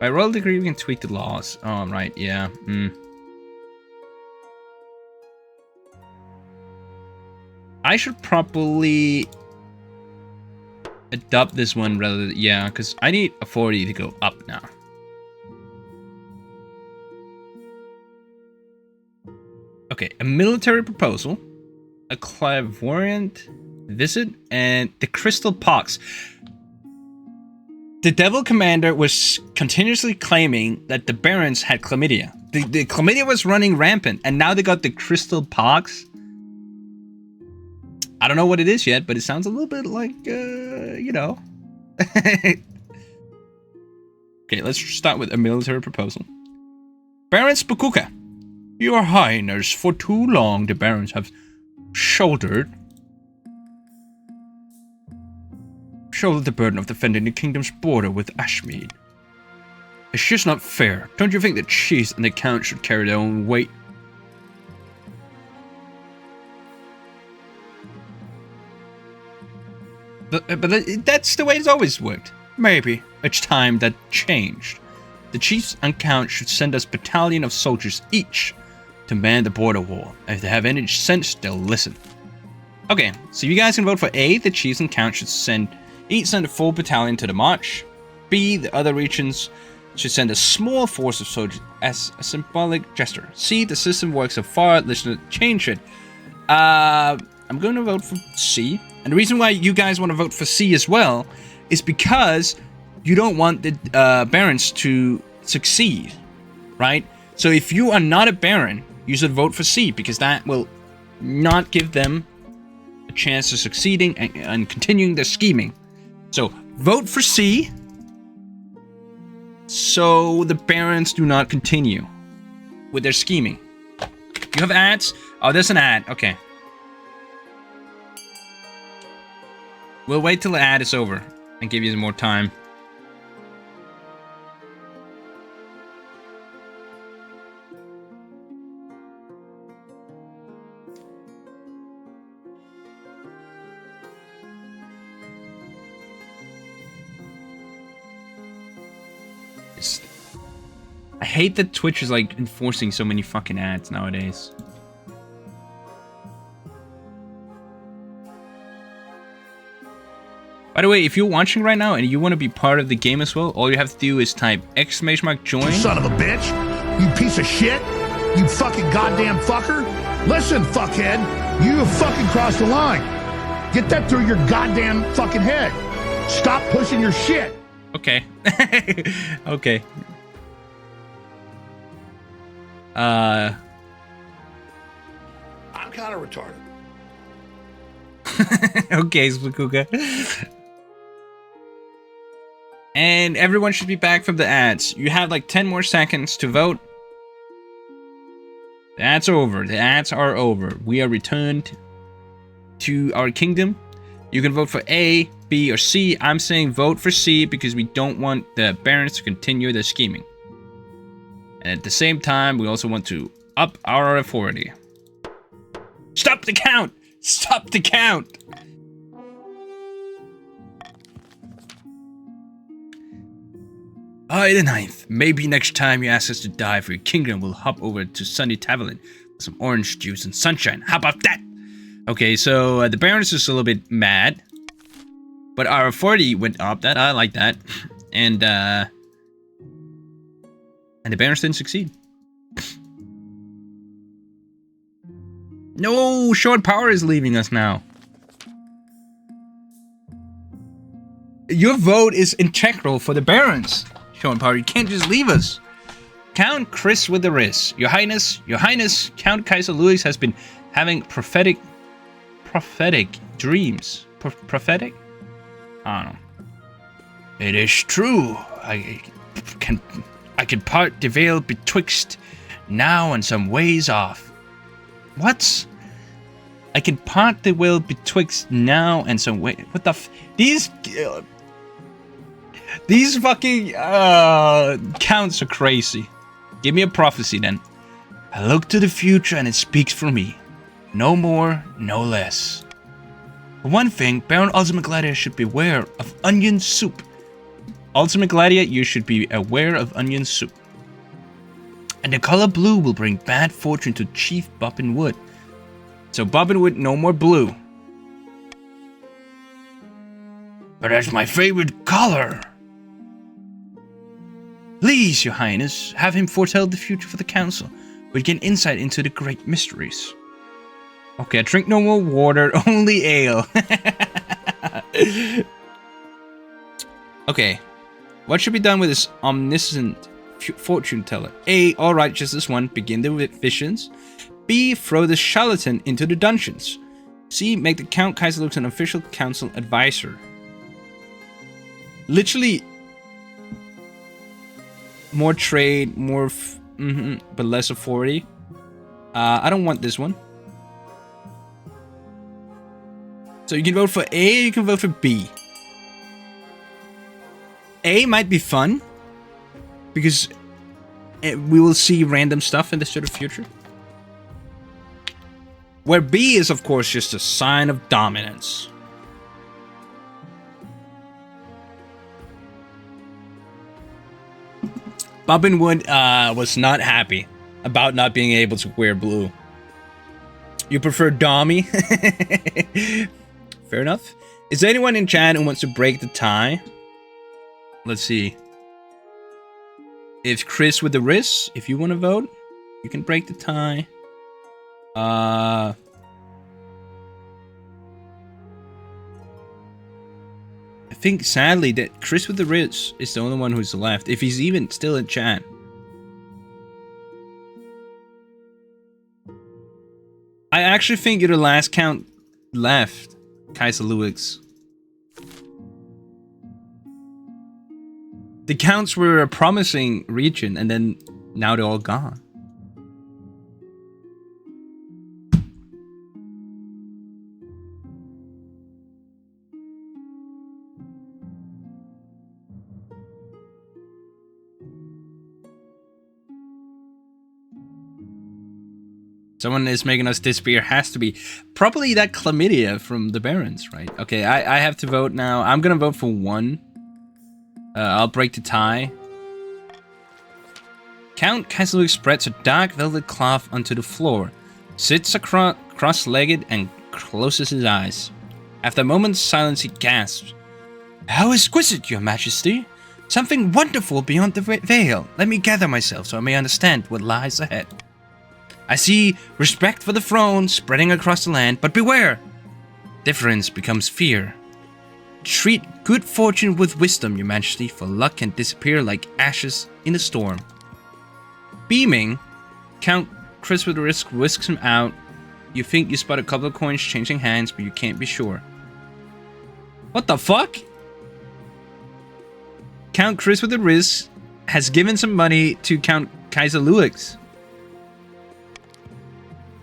By royal decree, we can tweak the laws. Oh, right, yeah. I should probably adopt this one rather than... Yeah, because I need authority to go up now. Okay, a military proposal, a clairvoyant visit, and the crystal pox. The devil commander was continuously claiming that the barons had chlamydia. The chlamydia was running rampant, and now they got the crystal pox. I don't know what it is yet, but it sounds a little bit like, you know. Okay, let's start with a military proposal. Baron Spakuka, your highness, for too long the barons have shouldered the burden of defending the kingdom's border with Ashmead. It's just not fair. Don't you think the chiefs and the count should carry their own weight? But that's the way it's always worked. Maybe it's time that changed. The chiefs and count should send us a battalion of soldiers each to man the border wall. If they have any sense, they'll listen. Okay, so you guys can vote for A, the chiefs and count should each send a full battalion to the march. B, the other regions should send a small force of soldiers as a symbolic gesture. C, the system works so far, let's not change it. I'm going to vote for C. And the reason why you guys want to vote for C as well is because you don't want the barons to succeed, right? So if you are not a baron, you should vote for C, because that will not give them a chance of succeeding and continuing their scheming. So vote for C, so the barons do not continue with their scheming. You have ads? Oh, there's an ad. Okay. We'll wait till the ad is over and give you some more time. I hate that Twitch is like enforcing so many fucking ads nowadays. By the way, if you're watching right now and you want to be part of the game as well, all you have to do is type !join. You son of a bitch! You piece of shit! You fucking goddamn fucker! Listen, fuckhead! You have fucking crossed the line! Get that through your goddamn fucking head! Stop pushing your shit! Okay. Okay. I'm kind of retarded. Okay, Spakuka. And everyone should be back from the ads. You have like 10 more seconds to vote. The ads are over. The ads are over. We are returned to our kingdom. You can vote for A, B, or C. I'm saying vote for C because we don't want the barons to continue their scheming. And at the same time, we also want to up our authority. Stop the count! Stop the count! I, the ninth. Maybe next time you ask us to die for your kingdom, we'll hop over to Sunny Tavern with some orange juice and sunshine. How about that? Okay, so the barons is a little bit mad. But our authority went up. That I like that. And the barons didn't succeed. No, short power is leaving us now. Your vote is integral for the barons. Short power, you can't just leave us. Count Chris with the wrist. Your Highness, Count Kaiser Louis has been having prophetic dreams. Prophetic? I don't know. It is true. I can part the veil betwixt now and some ways off. What? I can part the veil betwixt now and some way. What the these fucking counts are crazy. Give me a prophecy then. I look to the future and it speaks for me. No more, no less. For one thing, Baron Ultimate Gladiator should beware of onion soup. Ultimate Gladiator, you should be aware of onion soup. And the color blue will bring bad fortune to Chief Bobbin Wood. So Bobbin Wood, no more blue. But that's my favorite color. Please, Your Highness, have him foretell the future for the council. We gain insight into the great mysteries. Okay, I drink no more water, only ale. Okay, what should be done with this omniscient fortune teller? A. Alright, just this one. Begin the visions. B. Throw the charlatan into the dungeons. C. Make the Count Kaiserlux an official council advisor. Literally, more trade, more, but less authority. I don't want this one. So you can vote for A, or you can vote for B. A might be fun, because we will see random stuff in the sort of future. Where B is, of course, just a sign of dominance. Bobbin Wood was not happy about not being able to wear blue. You prefer Dommy? Fair enough. Is there anyone in chat who wants to break the tie? Let's see. If Chris with the wrist, if you want to vote, you can break the tie. I think sadly that Chris with the wrist is the only one who's left, if he's even still in chat. I actually think you're the last count left, Kaiser Lewis. The counts were a promising region, and then now they're all gone. Someone is making us disappear. Has to be. Probably that chlamydia from the Barons, right? Okay, I have to vote now. I'm gonna vote for one. I'll break the tie. Count Kaiserlux spreads a dark velvet cloth onto the floor, sits cross-legged and closes his eyes. After a moment's silence, he gasps. How exquisite, your majesty! Something wonderful beyond the veil. Let me gather myself so I may understand what lies ahead. I see respect for the throne spreading across the land, but beware! Difference becomes fear. Treat good fortune with wisdom, your majesty, for luck can disappear like ashes in a storm. Beaming, Count Chris with the wrist whisks him out. You think you spot a couple of coins changing hands, but you can't be sure. What the fuck? Count Chris with the wrist has given some money to Count Kaiser Lewis.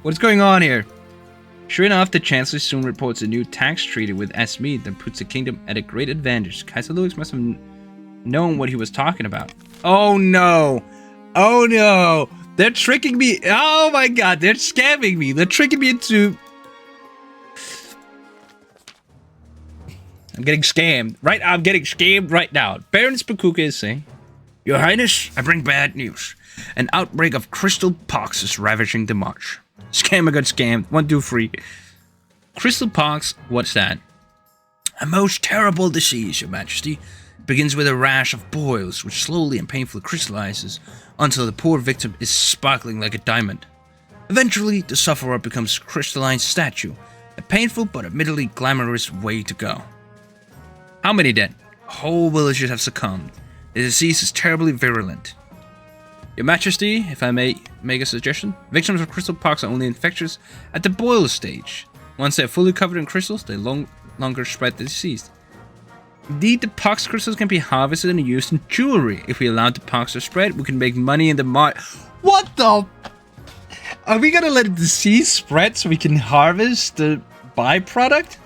What's going on here? Sure enough, the Chancellor soon reports a new tax treaty with Esme that puts the kingdom at a great advantage. Kaiser Lewis must have known what he was talking about. Oh no! Oh no! They're tricking me! Oh my god, they're scamming me! They're tricking me into... I'm getting scammed. I'm getting scammed right now. Baron Spakuka is saying, Your Highness, I bring bad news. An outbreak of crystal pox is ravaging the march. Scammer got scammed. 1, 2, 3. Crystal pox, what's that? A most terrible disease, your majesty. It begins with a rash of boils, which slowly and painfully crystallizes until the poor victim is sparkling like a diamond. Eventually, the sufferer becomes a crystalline statue. A painful but admittedly glamorous way to go. How many dead? Whole villages have succumbed. The disease is terribly virulent. Your Majesty, if I may make a suggestion, victims of crystal pox are only infectious at the boil stage. Once they are fully covered in crystals, they longer spread the disease. Indeed, the pox crystals can be harvested and used in jewelry. If we allow the pox to spread, we can make money in the market. What the? Are we gonna let the disease spread so we can harvest the byproduct?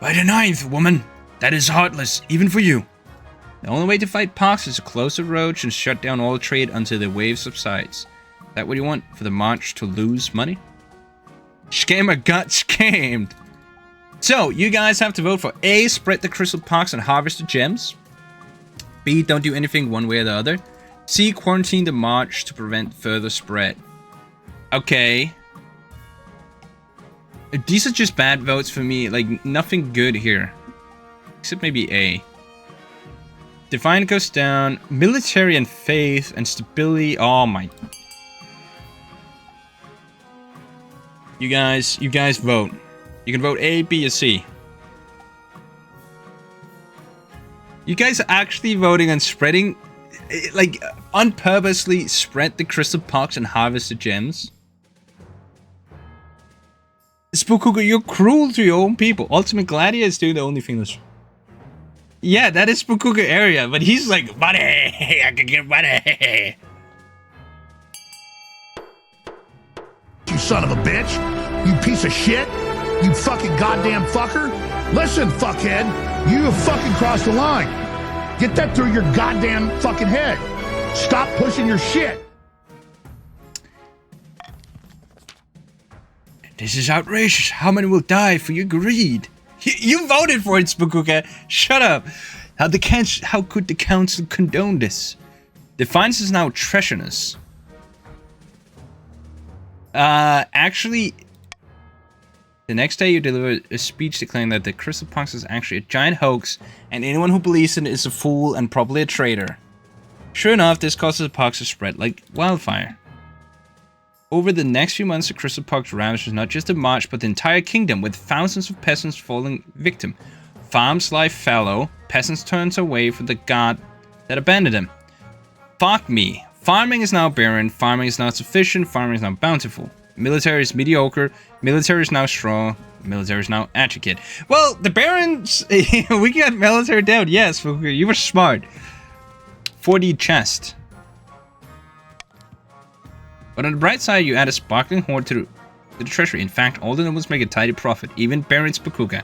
By the 9th, woman. That is heartless, even for you. The only way to fight pox is to close the roads and shut down all trade until the wave subsides. Is that what you want for the march to lose money? Scammer got scammed. So, you guys have to vote for A, spread the crystal pox and harvest the gems. B, don't do anything one way or the other. C, quarantine the march to prevent further spread. Okay. These are just bad votes for me. Like, nothing good here. Except maybe A. Divine goes down. Military and faith and stability. Oh my You guys vote. You can vote A, B, or C. You guys are actually voting on spreading, like, unpurposely spread the crystal pox and harvest the gems. Spookooka, you're cruel to your own people. Ultimate Gladiator is doing the only thing that's... Yeah, that is Spookooka area, but he's like, money! I can get money! You son of a bitch! You piece of shit! You fucking goddamn fucker! Listen, fuckhead! You have fucking crossed the line! Get that through your goddamn fucking head! Stop pushing your shit! This is outrageous. How many will die for your greed? You voted for it, Spookooka. Shut up. How could the council condone this? Defiance is now treasonous. Actually, the next day you deliver a speech declaring that the crystal pox is actually a giant hoax, and anyone who believes in it is a fool and probably a traitor. Sure enough, this causes the pox to spread like wildfire. Over the next few months, the crystal pox ravages not just the march, but the entire kingdom, with thousands of peasants falling victim. Farms lie fallow, peasants turn away from the god that abandoned them. Fuck me. Farming is now barren, farming is not sufficient, farming is now bountiful. Military is mediocre, military is now strong, military is now educated. Well, the barons, we got military down, yes, you were smart. 4D chest. But on the bright side, you add a sparkling hoard to the treasury. In fact, all the nobles make a tidy profit, even Baron Spookooka.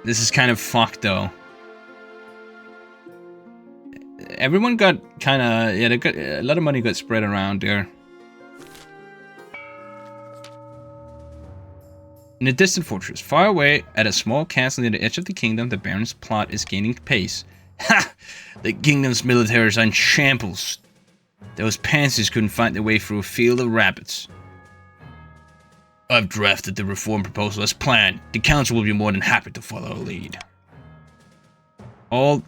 This is kind of fucked, though. Everyone got kind of... Yeah, they got, a lot of money got spread around there. In a distant fortress, far away at a small castle near the edge of the kingdom, the Baron's plot is gaining pace. Ha! The kingdom's military is in shambles. Those pansies couldn't find their way through a field of rabbits. I've drafted the reform proposal as planned. The council will be more than happy to follow our lead. All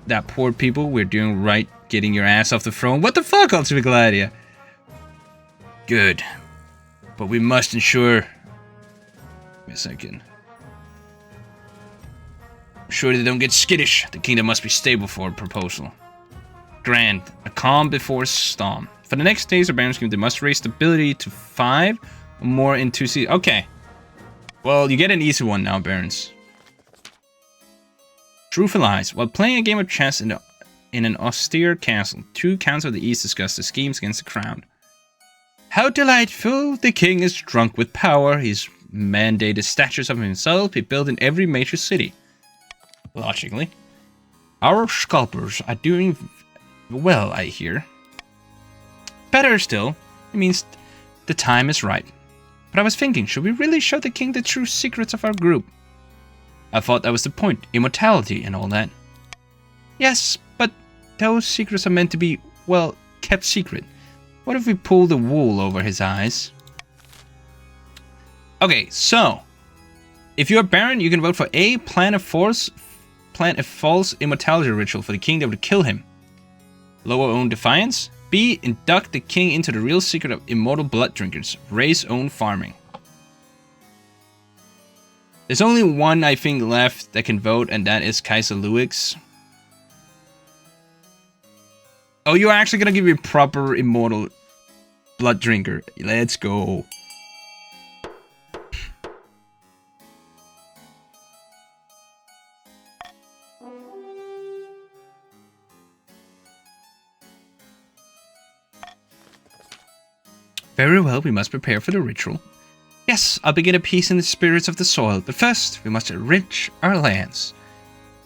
that poor people, we're doing right getting your ass off the throne. What the fuck, Ultimate Gladiator? Good. But we must ensure... Wait a second. Sure they don't get skittish. The kingdom must be stable for a proposal. Grand. A calm before a storm. For the next days of Baron's Kingdom, they must raise stability to 5 or more in 2 seasons. Okay. Well, you get an easy one now, Barons. Truth lies. While playing a game of chess in an austere castle, 2 counts of the East discuss the schemes against the crown. How delightful! The king is drunk with power. He's mandated statues of himself be built in every major city. Logically. Our sculptors are doing well, I hear. Better still, it means the time is right. But I was thinking, should we really show the king the true secrets of our group? I thought that was the point, immortality and all that. Yes, but those secrets are meant to be, well, kept secret. What if we pull the wool over his eyes? Okay, so if you're a baron, you can vote for A, plan a false immortality ritual for the kingdom to kill him. Lower own defiance. B, induct the king into the real secret of immortal blood drinkers. Raise own farming. There's only one, I think, left that can vote, and that is Kaiser Luix. Oh, you're actually gonna give me a proper immortal blood drinker. Let's go. Very well, we must prepare for the ritual. Yes, I'll begin a peace in the spirits of the soil, but first, we must enrich our lands.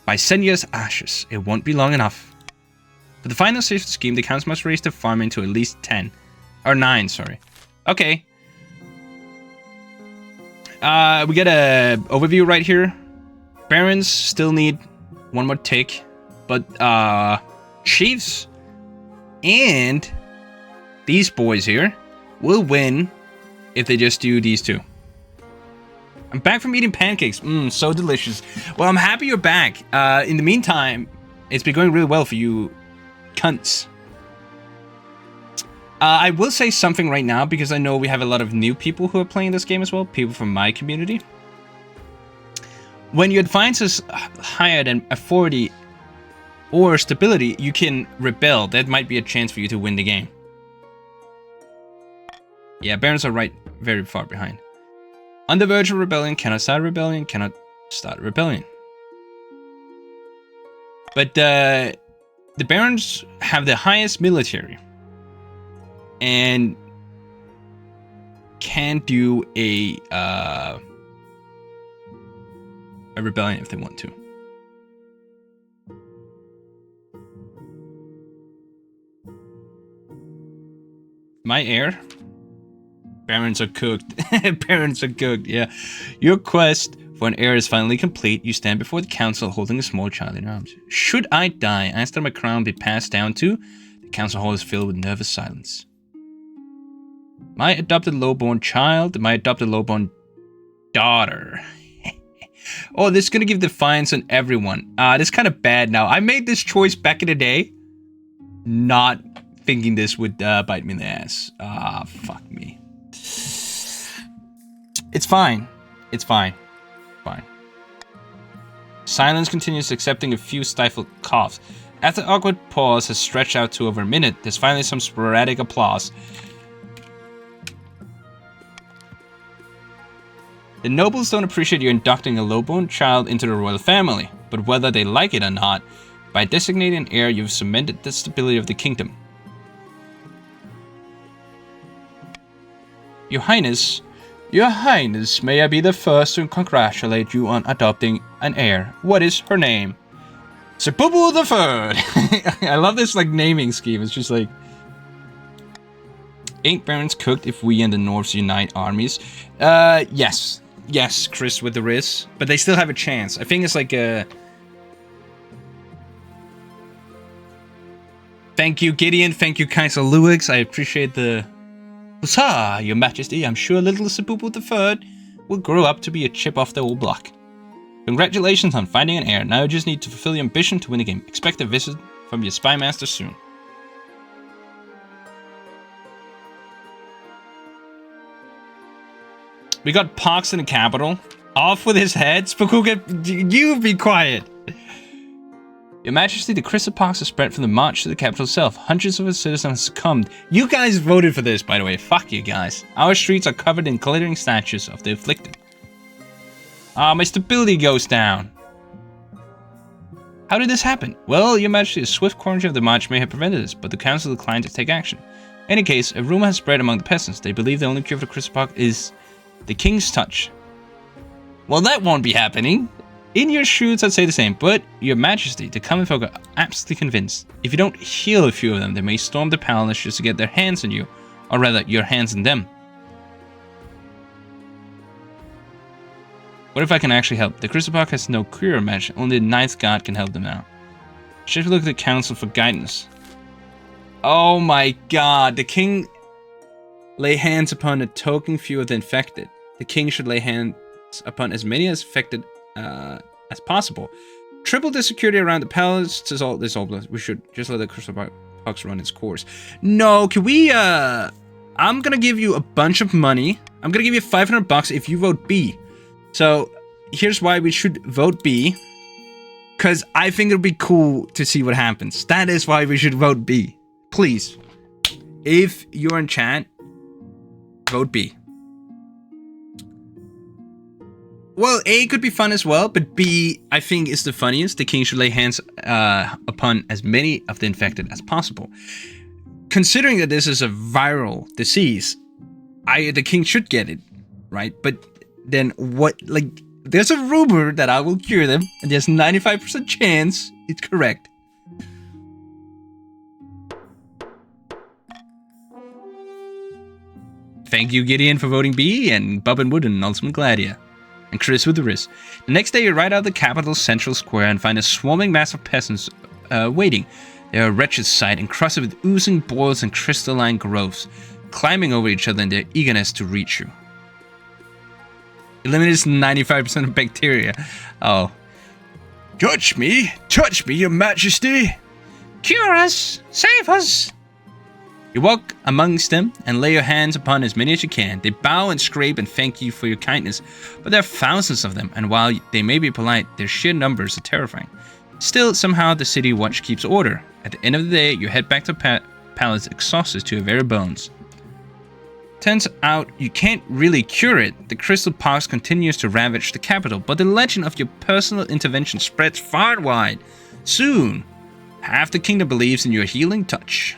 By Senya's ashes, it won't be long enough. For the final stage of the scheme, the council must raise the farming to at least 10. Or 9, sorry. Okay. We get a overview right here. Barons still need one more tick. But, chiefs and these boys here will win if they just do these two. I'm back from eating pancakes. So delicious. Well, I'm happy you're back. In the meantime, It's been going really well for you cunts. I will say something right now because I know we have a lot of new people who are playing this game as well. People from my community. When your advance is higher than a 40 or stability, you can rebel. That might be a chance for you to win the game. Yeah, barons are right very far behind. On the verge of rebellion, cannot start rebellion, cannot start rebellion. But the barons have the highest military and can do a rebellion if they want to. My heir. Barons are cooked. Barons are cooked, yeah. Your quest for an heir is finally complete. You stand before the council holding a small child in your arms. Should I die, ask that my crown be passed down to. The council hall is filled with nervous silence. My adopted lowborn child, my adopted lowborn daughter. Oh, this is gonna give defiance on everyone. This is kind of bad now. I made this choice back in the day, not thinking this would bite me in the ass. Fuck me. It's fine. It's fine. Fine. Silence continues, accepting a few stifled coughs. After the awkward pause has stretched out to over a minute, there's finally some sporadic applause. The nobles don't appreciate you inducting a lowborn child into the royal family, but whether they like it or not, by designating an heir, you've cemented the stability of the kingdom. Your Highness, may I be the first to congratulate you on adopting an heir. What is her name? Sebubu the Third. I love this like naming scheme. It's just like, ain't barons cooked if we and the Norths unite armies? Yes, Chris with the Riz, but they still have a chance. I think it's like a. Thank you, Gideon. Thank you, Kaiser Luix. I appreciate the. Huzzah, Your Majesty, I'm sure little Sebubu III will grow up to be a chip off the old block. Congratulations on finding an heir. Now you just need to fulfill your ambition to win the game. Expect a visit from your spy master soon. We got Pox in the capital. Off with his head. Spakuka, you be quiet. Your Majesty, the crystal pox has spread from the march to the capital itself. Hundreds of its citizens have succumbed. You guys voted for this, by the way. Fuck you guys. Our streets are covered in glittering statues of the afflicted. My stability goes down. How did this happen? Well, Your Majesty, a swift quarantine of the march may have prevented this, but the council declined to take action. In any case, a rumor has spread among the peasants. They believe the only cure for the crystal pox is the king's touch. Well, that won't be happening. In your shoes, I'd say the same, but Your Majesty, the common folk are absolutely convinced. If you don't heal a few of them, they may storm the palace just to get their hands on you, or rather, your hands on them. What if I can actually help? The crystal pox has no cure match, only the ninth god can help them out. Should we look at the council for guidance? Oh my god, the king lay hands upon a token few of the infected. The king should lay hands upon as many as affected as possible. Triple the security around the palace to solve this all. We should just let the crystal pox run its course. No, can we I'm gonna give you a bunch of money. I'm gonna give you $500 if you vote B. So here's why we should vote B. Because I think it'll be cool to see what happens. That is why we should vote B. Please. If you're in chat, vote B. Well, A could be fun as well, but B, I think, is the funniest. The king should lay hands upon as many of the infected as possible. Considering that this is a viral disease, the king should get it, right? But then what, like, there's a rumor that I will cure them, and there's 95% chance it's correct. Thank you, Gideon, for voting B, and Bub and Wooden, Ultimate Gladia. And Chris with the wrist. The next day, you ride out the capital's central square and find a swarming mass of peasants waiting. They are a wretched sight, encrusted with oozing boils and crystalline growths, climbing over each other in their eagerness to reach you. Eliminates 95% of bacteria. Oh. Touch me, your majesty. Cure us, save us. You walk amongst them and lay your hands upon as many as you can. They bow and scrape and thank you for your kindness, but there are thousands of them, and while they may be polite, their sheer numbers are terrifying. Still, somehow the city watch keeps order. At the end of the day, you head back to palace exhausted to your very bones. Turns out you can't really cure it. The crystal pox continues to ravage the capital, but the legend of your personal intervention spreads far and wide. Soon, half the kingdom believes in your healing touch.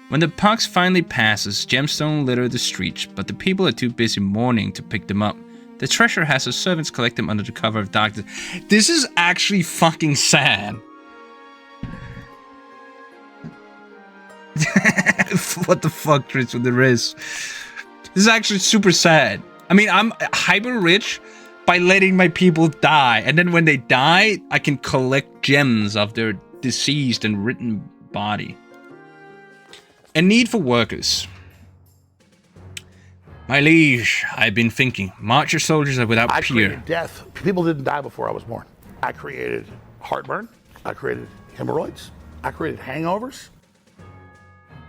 When the pox finally passes, gemstones litter the streets, but the people are too busy mourning to pick them up. The treasurer has her servants collect them under the cover of darkness. This is actually fucking sad. What the fuck, Chris, with the risk? This is actually super sad. I mean, I'm hyper rich by letting my people die, and then when they die, I can collect gems of their deceased and written body. A need for workers. My liege, I've been thinking. March your soldiers are without I peer. created death. People didn't die before I was born. I created heartburn. I created hemorrhoids. I created hangovers.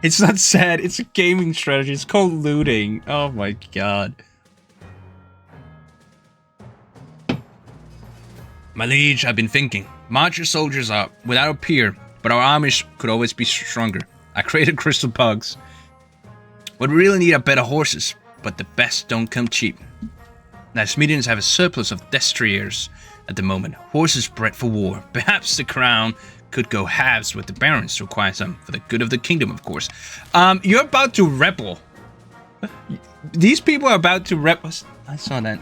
It's not sad, it's a gaming strategy. It's called looting. Oh my god. My liege, I've been thinking. March your soldiers up without a peer, but our armies could always be stronger. I created crystal pugs. What we really need are better horses, but the best don't come cheap. Now, Smedians have a surplus of destriers at the moment. Horses bred for war. Perhaps the crown could go halves with the barons to acquire some for the good of the kingdom, of course. You're about to rebel. These people are about to rebel. I saw that.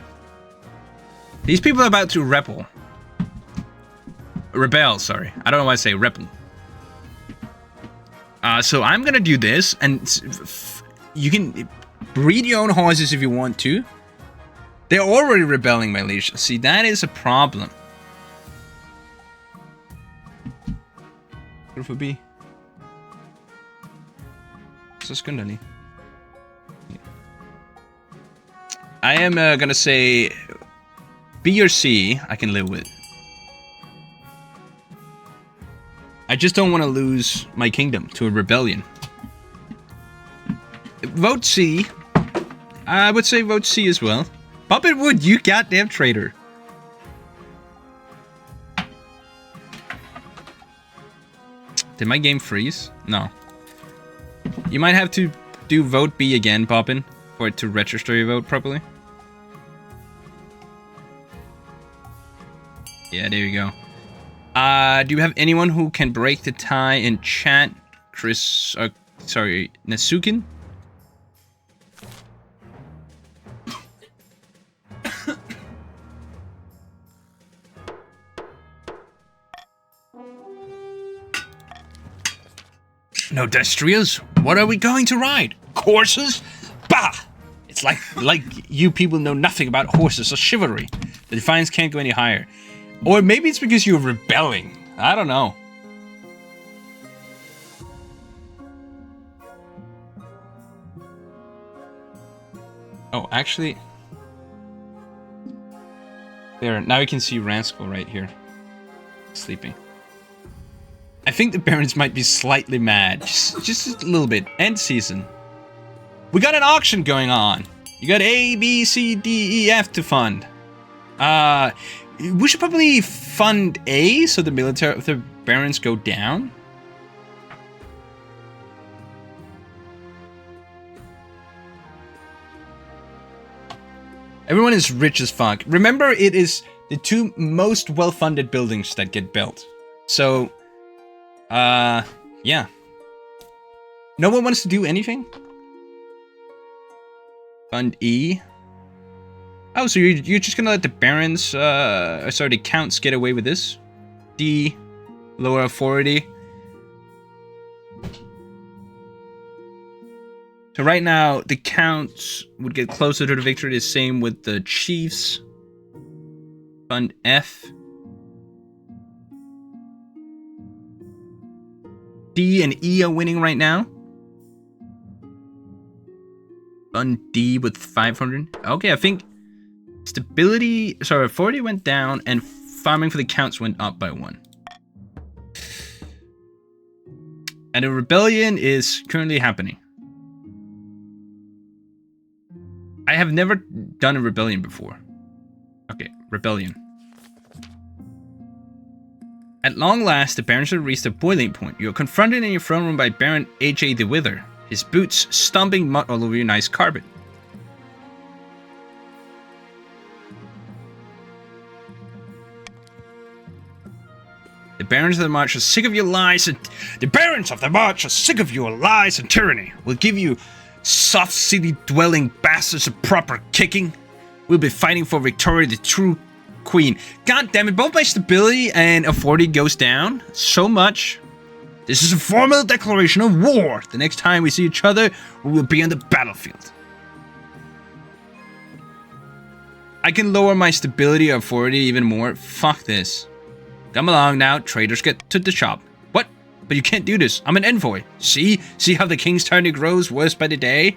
These people are about to rebel. Rebel, sorry. I don't know why I say rebel. So I'm gonna do this, and you can breed your own horses if you want to. They're already rebelling, my liege. See, that is a problem. Förbi. Så skynd dig lige. I am gonna say B or C I can live with. I just don't want to lose my kingdom to a rebellion. Vote C. I would say vote C as well. Puppet Wood, you goddamn traitor. Did my game freeze? No. You might have to do vote B again, Poppin, for it to register your vote properly. Yeah, there you go. Do you have anyone who can break the tie in chat? Chris, sorry, Nasukin? No destriers? What are we going to ride? Horses? Bah! It's like you people know nothing about horses or chivalry. The defiance can't go any higher. Or maybe it's because you're rebelling. I don't know. Oh, actually... There, now you can see Ranskoll right here. Sleeping. I think the parents might be slightly mad. Just a little bit. End season. We got an auction going on. You got A, B, C, D, E, F to fund. We should probably fund A so the barons go down. Everyone is rich as fuck. Remember, it is the two most well-funded buildings that get built. So, yeah. No one wants to do anything? Fund E. Oh, so you're just gonna let the barons, sorry, the counts get away with this? D, lower authority. So right now, the counts would get closer to the victory. The same with the chiefs. Fund F. D and E are winning right now. Fund D with 500. Okay, I think stability, sorry, authority went down and farming for the counts went up by 1. And a rebellion is currently happening. I have never done a rebellion before. Okay, rebellion. At long last, the barons have reached a boiling point. You are confronted in your throne room by Baron AJ the Wither, his boots stomping mud all over your nice carpet. The barons of the march are sick of your lies and tyranny. We'll give you soft city dwelling bastards a proper kicking. We'll be fighting for Victoria, the true queen. God damn it, both my stability and authority goes down so much. This is a formal declaration of war. The next time we see each other, we will be on the battlefield. I can lower my stability or authority even more. Fuck this. Come along now, traders, get to the shop. What? But you can't do this. I'm an envoy. See? See how the king's tyranny grows worse by the day?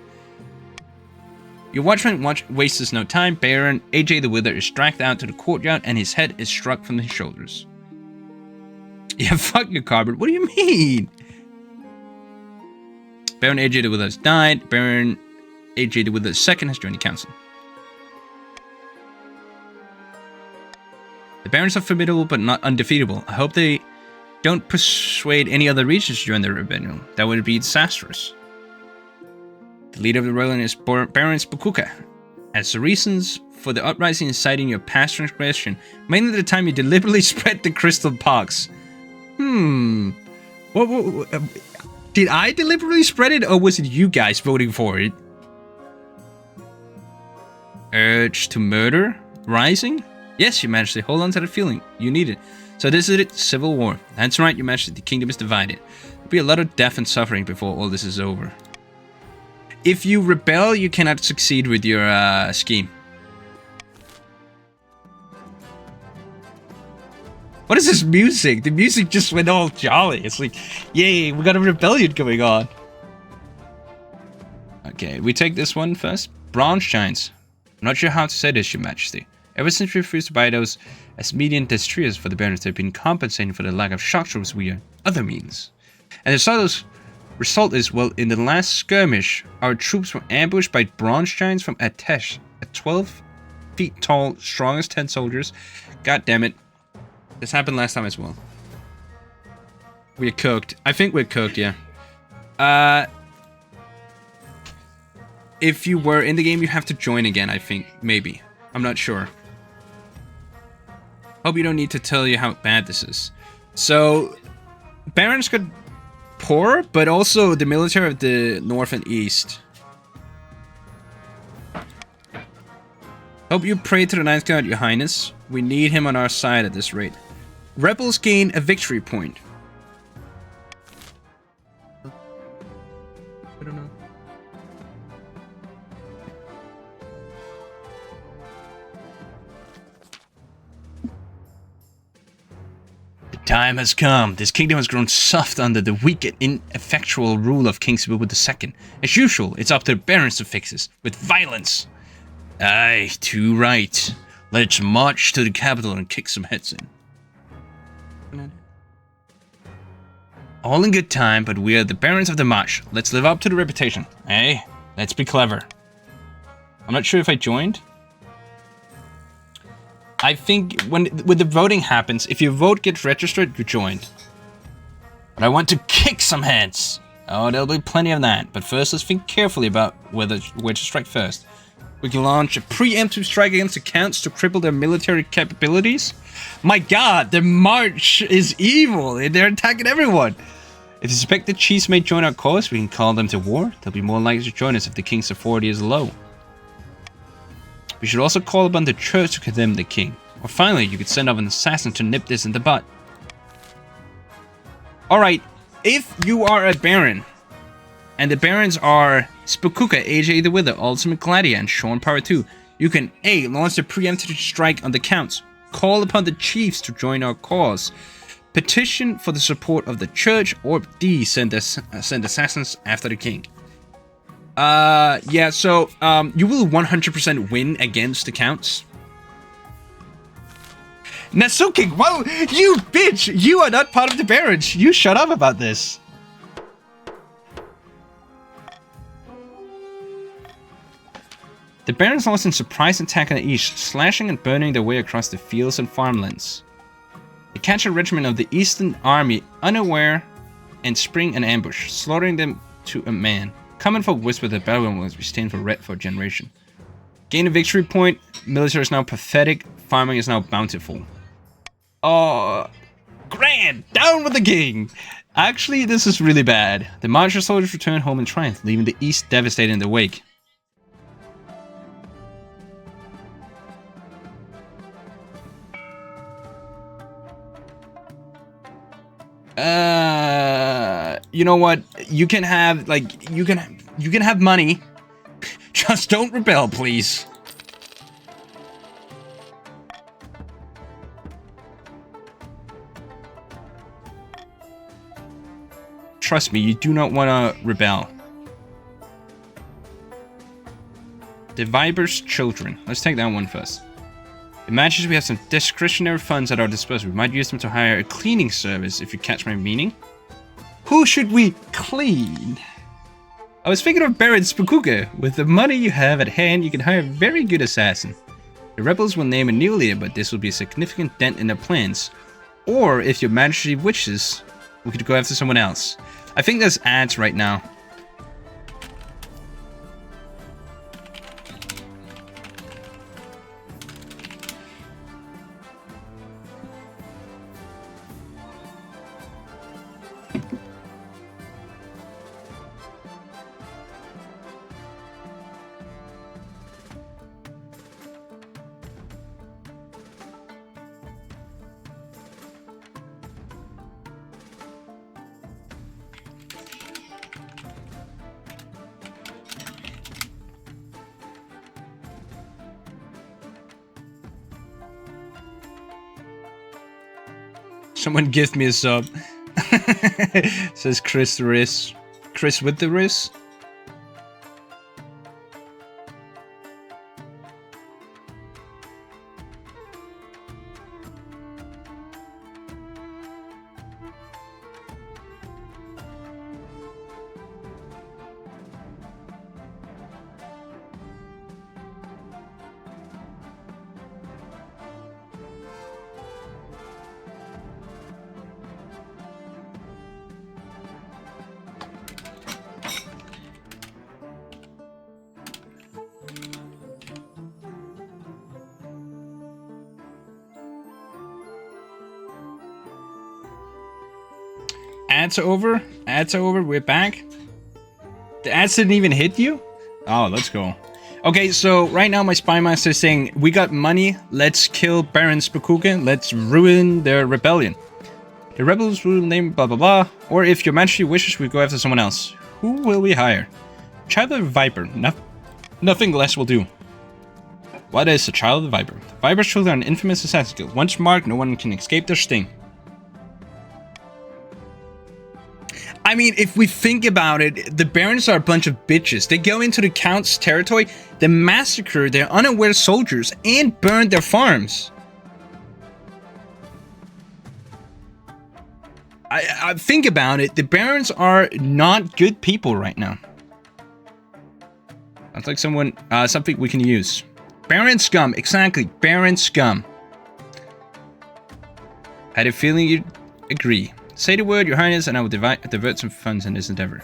Your watchman wastes no time. Baron AJ the Wither is dragged out to the courtyard and his head is struck from his shoulders. Yeah, fuck your carpet. What do you mean? Baron AJ the Wither has died. Baron AJ the Wither II has joined the council. The barons are formidable but not undefeatable. I hope they don't persuade any other regions to join the rebellion. That would be disastrous. The leader of the rebellion is Baron Spokuka. As the reasons for the uprising is citing your past transgression, mainly the time you deliberately spread the crystal pox. What, did I deliberately spread it, or was it you guys voting for it? Urge to murder? Rising? Yes, Your Majesty, hold on to that feeling. You need it. So this is it, civil war. That's right, Your Majesty, the kingdom is divided. There'll be a lot of death and suffering before all this is over. If you rebel, you cannot succeed with your scheme. What is this music? The music just went all jolly. It's like, yay, we got a rebellion going on. Okay, we take this one first. Bronze giants. I'm not sure how to say this, Your Majesty. Ever since we refused to buy those as median destroyers for the barons, they've been compensating for the lack of shock troops via other means. And the result is, well, in the last skirmish, our troops were ambushed by bronze giants from Atesh, a 12 feet tall, strong as 10 soldiers. God damn it. This happened last time as well. We're cooked. I think we're cooked, yeah. If you were in the game, you have to join again, I think. Maybe. I'm not sure. Hope you don't need to tell you how bad this is. So, barons got poor, but also the military of the north and east. Hope you pray to the night god, Your Highness. We need him on our side at this rate. Rebels gain a victory point. I don't know. The time has come. This kingdom has grown soft under the weak and ineffectual rule of King Sebubu II. As usual, it's up to the barons to fix this, with violence. Aye, too right. Let's march to the capital and kick some heads in. All in good time, but we are the barons of the march. Let's live up to the reputation. Eh? Let's be clever. I'm not sure if I joined. I think when the voting happens, if your vote gets registered, you joined. But I want to kick some heads. Oh, there'll be plenty of that. But first, let's think carefully about where to strike first. We can launch a preemptive strike against the counts to cripple their military capabilities. My god, the march is evil. They're attacking everyone. If the suspected chiefs may join our cause, we can call them to war. They'll be more likely to join us if the king's authority is low. We should also call upon the church to condemn the king. Or finally, you could send off an assassin to nip this in the bud. Alright, if you are a baron, and the barons are Spokuka, AJ the Wither, Ultimate Gladiator, and Sean Power 2, you can A. Launch a preemptive strike on the counts, call upon the chiefs to join our cause, petition for the support of the church, or D. Send assassins after the king. Yeah, so, you will 100% win against the counts. Nasuke, well, you bitch! You are not part of the barrage! You shut up about this! The barons launched a surprise attack on the east, slashing and burning their way across the fields and farmlands. They catch a regiment of the Eastern Army unaware and spring an ambush, slaughtering them to a man. Common folk whisper that Belgium will be stained for red for a generation. Gain a victory point. Military is now pathetic. Farming is now bountiful. Oh, grand! Down with the king! Actually, this is really bad. The marcher soldiers return home in triumph, leaving the east devastated in their wake. You know what? You can have, like, you can have money. Just don't rebel, please. Trust me, you do not want to rebel. The Viper's children. Let's take that one first. Imagine we have some discretionary funds at our disposal. We might use them to hire a cleaning service, if you catch my meaning. Who should we clean? I was thinking of Baron Spakuka. With the money you have at hand, you can hire a very good assassin. The rebels will name a new leader, but this will be a significant dent in their plans. Or, if your majesty wishes, we could go after someone else. I think there's ads right now. Someone give me a sub. Says Chris Riss. Chris with the Riss. Ads are over. Ads are over. We're back. The ads didn't even hit you? Oh, let's go. Okay, so right now my spy master is saying, we got money. Let's kill Baron Spakuka. Let's ruin their rebellion. The rebels will name blah blah blah. Or if your majesty wishes, we go after someone else. Who will we hire? Child of the Viper. Nothing less will do. What is a Child of the Viper? The Viper's children are an infamous assassin guild. Once marked, no one can escape their sting. I mean, if we think about it, the barons are a bunch of bitches. They go into the count's territory, they massacre their unaware soldiers, and burn their farms. I think about it, the barons are not good people right now. Sounds like something we can use. Baron scum, exactly, Baron scum. I had a feeling you'd agree. Say the word, your highness, and I will divert some funds in this endeavor.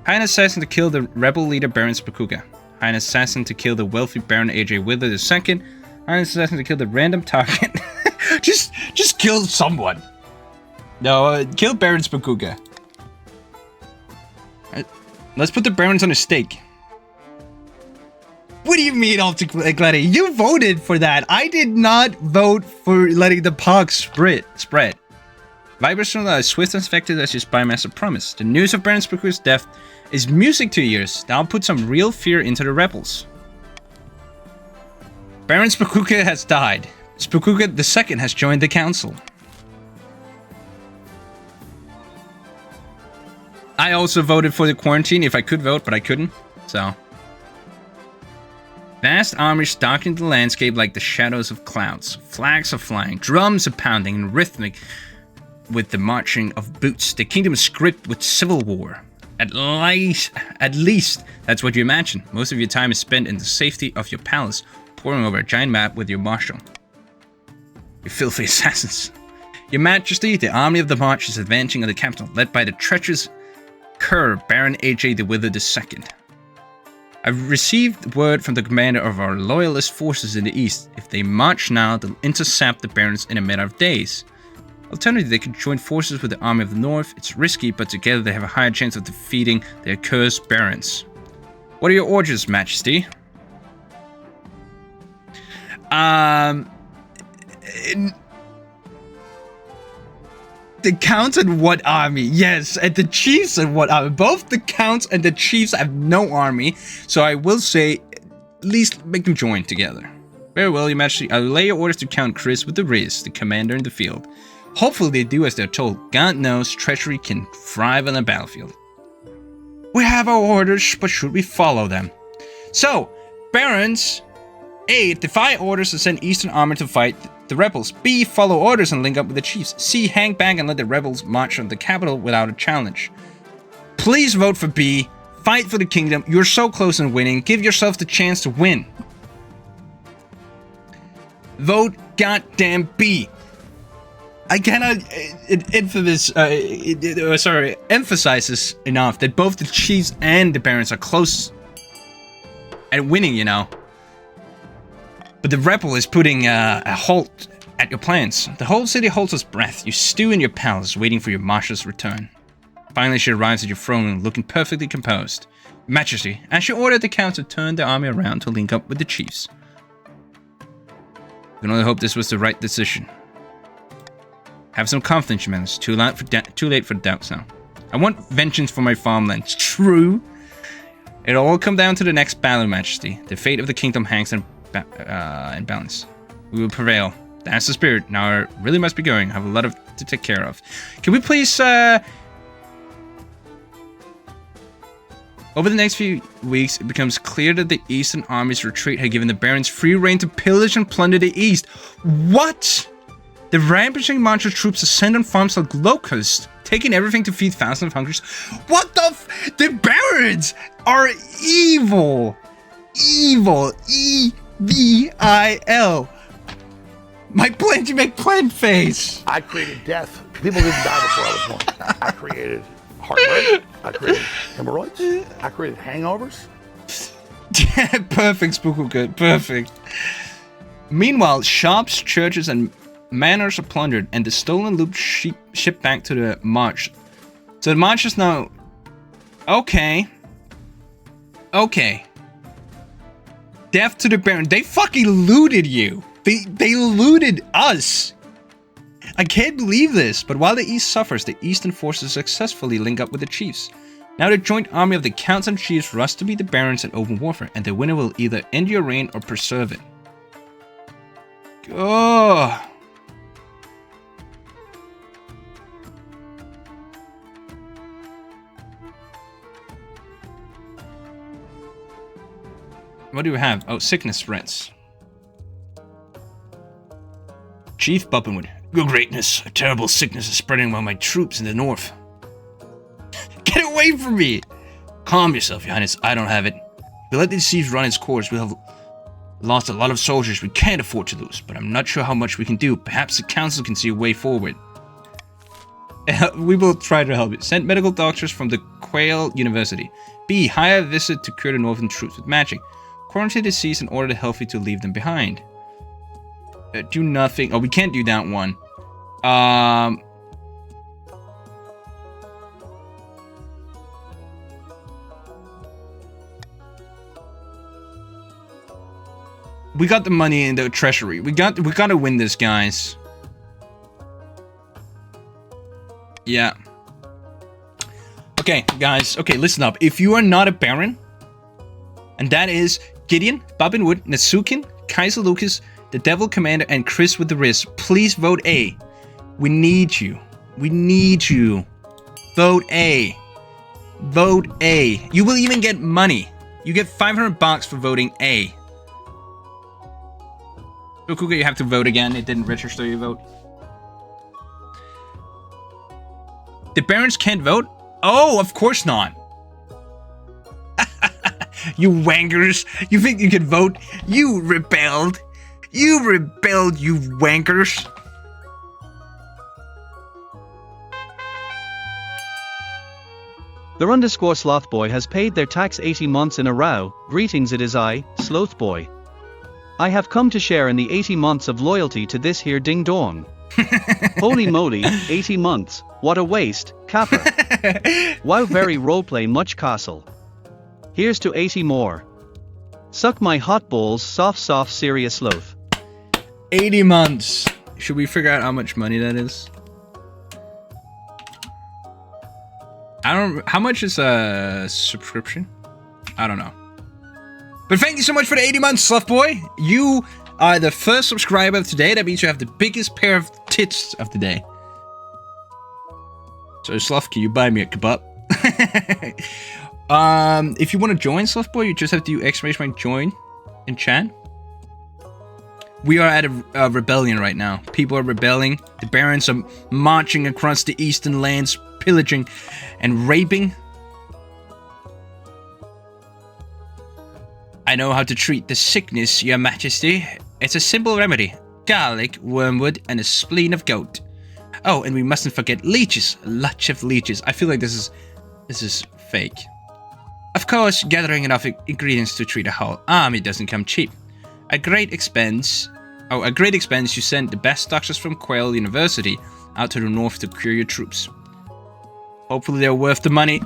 Hire an assassin to kill the rebel leader Baron Spakuka. Hire an assassin to kill the wealthy Baron AJ Wither II. Hire an assassin to kill the random target. just kill someone. No, kill Baron Spakuka. Let's put the barons on a stake. What do you mean, Glady? You voted for that. I did not vote for letting the pox spread. Viper's children are as swift and effective as your spy master promised. The news of Baron Spakuka's death is music to ears. That'll put some real fear into the rebels. Baron Spakuka has died. Spakuka II has joined the council. I also voted for the quarantine if I could vote, but I couldn't. So. Vast armies darkening the landscape like the shadows of clouds. Flags are flying, drums are pounding in rhythmic with the marching of boots. The kingdom is gripped with civil war. At least, that's what you imagine. Most of your time is spent in the safety of your palace, poring over a giant map with your marshal. You filthy assassins. Your Majesty, the army of the March is advancing on the capital, led by the treacherous cur Baron AJ the Withered II. I've received word from the commander of our loyalist forces in the east. If they march now, they'll intercept the barons in a matter of days. Alternatively, they could join forces with the army of the north. It's risky, but together they have a higher chance of defeating the accursed barons. What are your orders, Majesty? The counts and what army? Yes, and the chiefs and what army? Both the counts and the chiefs have no army, so I will say, at least make them join together. Very well, Your Majesty. I'll relay your orders to Count Chris with the Riz, the commander in the field. Hopefully they do as they're told. God knows treachery can thrive on a battlefield. We have our orders, but should we follow them? So, barons, A. Defy orders and send Eastern army to fight the rebels. B. Follow orders and link up with the chiefs. C. Hang back and let the rebels march on the capital without a challenge. Please vote for B. Fight for the kingdom. You're so close in winning. Give yourself the chance to win. Vote goddamn B. I cannot emphasize this enough that both the chiefs and the barons are close at winning, you know. But the rebel is putting a halt at your plans. The whole city holds its breath. You stew in your palace, waiting for your marshal's return. Finally, she arrives at your throne, looking perfectly composed. Majesty, as she ordered the count to turn the army around to link up with the chiefs. We can only hope this was the right decision. Have some confidence, man. It's too late for doubts now. I want vengeance for my farmlands. True. It'll all come down to the next battle, Majesty. The fate of the kingdom hangs in balance. We will prevail. That's the spirit. Now I really must be going. I have a lot to take care of. Can we please, over the next few weeks, it becomes clear that the Eastern Army's retreat had given the barons free rein to pillage and plunder the East. What? The rampaging Manchu troops ascend on farms like locusts, taking everything to feed thousands of hungry. What the the barons are evil. Evil. E-V-I-L. My plant, you make plant face. I created death. People didn't die before I was born. I created heartbreak. I created hemorrhoids. I created hangovers. Perfect, Spooko good. Perfect. Meanwhile, shops, churches, and manors are plundered, and the stolen loot shipped back to the march. So the march is now... Okay. Death to the Baron. They fucking looted you. They looted us. I can't believe this, but while the East suffers, the Eastern forces successfully link up with the chiefs. Now the joint army of the counts and chiefs rush to beat the barons in open warfare, and the winner will either end your reign or preserve it. Oh. What do we have? Oh, sickness spreads. Chief Buppenwood. Your greatness, a terrible sickness is spreading among my troops in the north. Get away from me! Calm yourself, Your Highness. I don't have it. If we let the disease run its course, we'll have lost a lot of soldiers we can't afford to lose, but I'm not sure how much we can do. Perhaps the council can see a way forward. We will try to help you. Send medical doctors from the Quail University. B. Hire a visit to cure the northern troops with magic. Quarantine the disease and order the healthy to leave them behind. Do nothing. Oh, we can't do that one. We got the money in the treasury. We gotta win this, guys. Yeah. Okay, guys. Okay, listen up. If you are not a baron, and that is Gideon, Babinwood, Natsukin, Kaiser Lucas, the Devil Commander, and Chris with the Riz, please vote A. We need you. We need you. Vote A. Vote A. You will even get money. You get $500 for voting A. So Kuka, you have to vote again. It didn't register your vote. The Barons can't vote? Oh, of course not. You wankers. You think you can vote? You rebelled. You rebelled, you wankers. The underscore sloth boy has paid their tax 80 months in a row. Greetings, it is I, Sloth Boy. I have come to share in the 80 months of loyalty to this here ding dong. Holy moly, 80 months, what a waste, Kappa. Wow, very roleplay much castle. Here's to 80 more. Suck my hot balls, soft serious sloth. 80 months. Should we figure out how much money that is? I don't. How much is a subscription? I don't know. But thank you so much for the 80 months, Sloth Boy. You are the first subscriber of today. That means you have the biggest pair of tits of the day. So Sloth, can you buy me a kebab? If you want to join Sloth Boy, you just have to do ! join in chat. We are at a rebellion right now. People are rebelling. The Barons are marching across the eastern lands, pillaging and raping. I know how to treat the sickness, Your Majesty. It's a simple remedy. Garlic, wormwood, and a spleen of goat. Oh, and we mustn't forget leeches. A lot of leeches. I feel like this is fake. Of course, gathering enough ingredients to treat a whole army doesn't come cheap. At great expense, you send the best doctors from Quail University out to the north to cure your troops. Hopefully they're worth the money.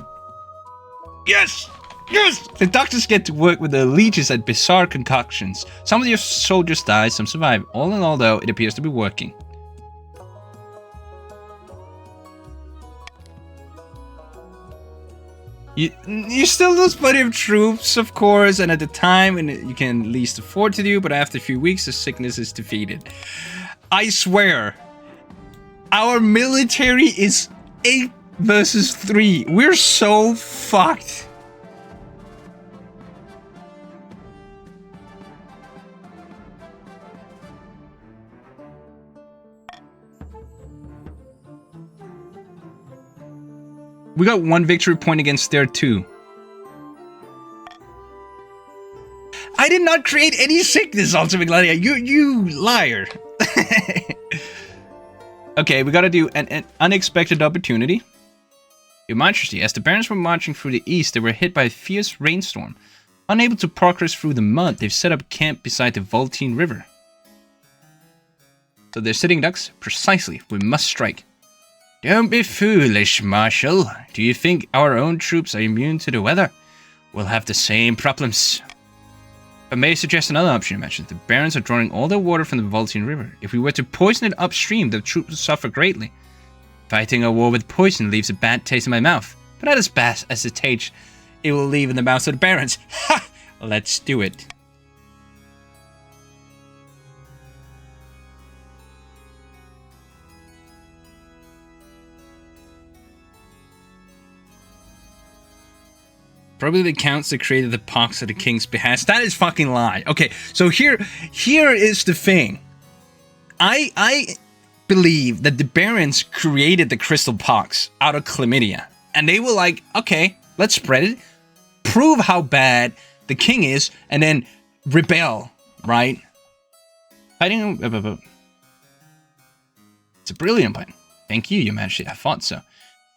Yes! Yes! The doctors get to work with the leeches at bizarre concoctions. Some of your soldiers die, some survive. All in all, though, it appears to be working. You still lose plenty of troops, of course, and at the time, and you can least afford to do, but after a few weeks, the sickness is defeated. I swear, our military is 8 versus 3. We're so fucked. We got 1 victory point against their 2. I did not create any sickness, Ultimate Gladiator. You liar. Okay, we gotta do an unexpected opportunity. Your Majesty, as the Barons were marching through the east, they were hit by a fierce rainstorm. Unable to progress through the mud, they've set up camp beside the Voltine River. So they're sitting ducks? Precisely. We must strike. Don't be foolish, Marshal. Do you think our own troops are immune to the weather? We'll have the same problems. I may suggest another option, Your Majesty. The Barons are drawing all their water from the Voltine River. If we were to poison it upstream, the troops would suffer greatly. Fighting a war with poison leaves a bad taste in my mouth, but not as bad as the taste it will leave in the mouths of the Barons. Ha! Let's do it. Probably the counts that created the pox at the king's behest. That is fucking lie. Okay, so here is the thing. I believe that the Barons created the crystal pox out of chlamydia. And they were like, okay, let's spread it. Prove how bad the king is, and then rebel, right? Fighting... It's a brilliant plan. Thank you, Your Majesty. I thought so.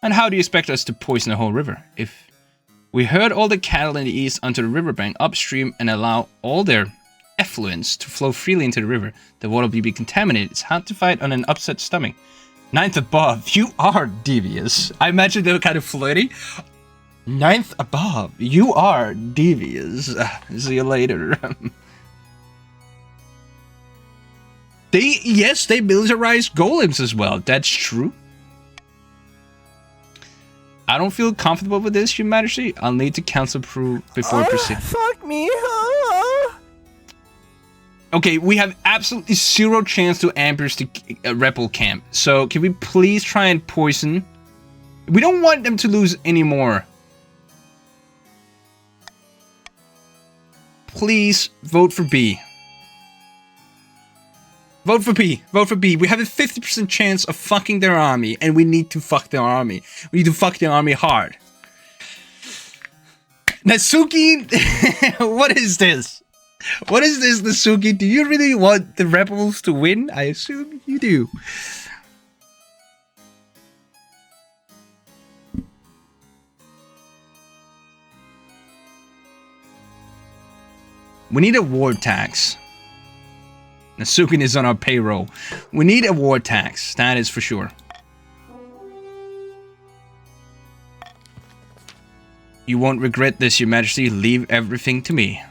And how do you expect us to poison the whole river? If we herd all the cattle in the east onto the riverbank upstream and allow all their effluents to flow freely into the river, the water will be contaminated. It's hard to fight on an upset stomach. 9th above, you are devious. I imagine they were kind of flirty. 9th above, you are devious. See you later. They militarized golems as well. That's true. I don't feel comfortable with this, Your Majesty. I'll need to council approve before proceeding. Fuck me. Okay, we have absolutely zero chance to ambush the rebel camp. So can we please try and poison? We don't want them to lose anymore. Please vote for B. Vote for B. Vote for B. We have a 50% chance of fucking their army, and we need to fuck their army. We need to fuck their army hard. Natsuki, what is this? What is this, Natsuki? Do you really want the rebels to win? I assume you do. We need a war tax. Nasukin is on our payroll. We need a war tax, that is for sure. You won't regret this, Your Majesty. Leave everything to me.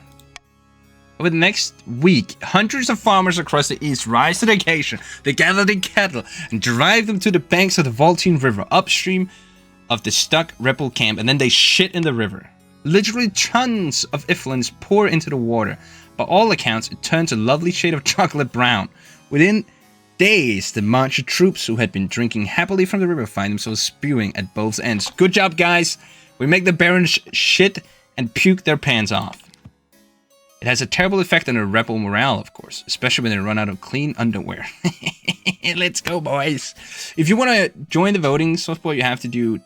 Over the next week, hundreds of farmers across the east rise to the occasion. They gather their cattle and drive them to the banks of the Voltine River, upstream of the stuck rebel camp, and then they shit in the river. Literally tons of effluents pour into the water. By all accounts, it turns a lovely shade of chocolate brown. Within days, the marcher troops who had been drinking happily from the river find themselves spewing at both ends. Good job, guys! We make the barons shit and puke their pants off. It has a terrible effect on their rebel morale, of course, especially when they run out of clean underwear. Let's go, boys! If you want to join the voting, Softboy, you have to do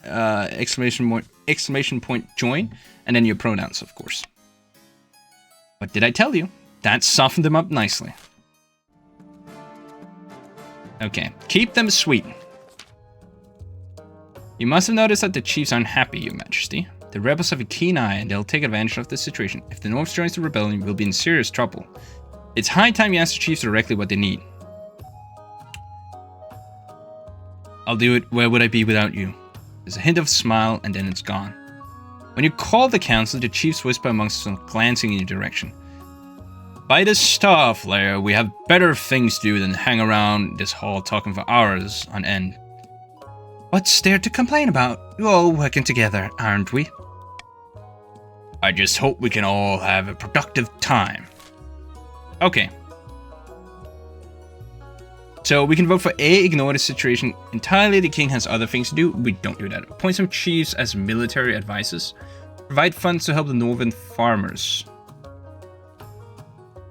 exclamation point join, and then your pronouns, of course. What did I tell you? That softened them up nicely. Okay, keep them sweet. You must have noticed that the chiefs aren't happy, Your Majesty. The rebels have a keen eye and they'll take advantage of the situation. If the North joins the rebellion, we'll be in serious trouble. It's high time you ask the chiefs directly what they need. I'll do it. Where would I be without you? There's a hint of a smile and then it's gone. When you call the council, the chiefs whisper amongst them, glancing in your direction. By the star flare, we have better things to do than hang around this hall talking for hours on end. What's there to complain about? We're all working together, aren't we? I just hope we can all have a productive time. Okay. So we can vote for A, ignore the situation entirely. The king has other things to do. We don't do that. Appoint some chiefs as military advisors. Provide funds to help the northern farmers.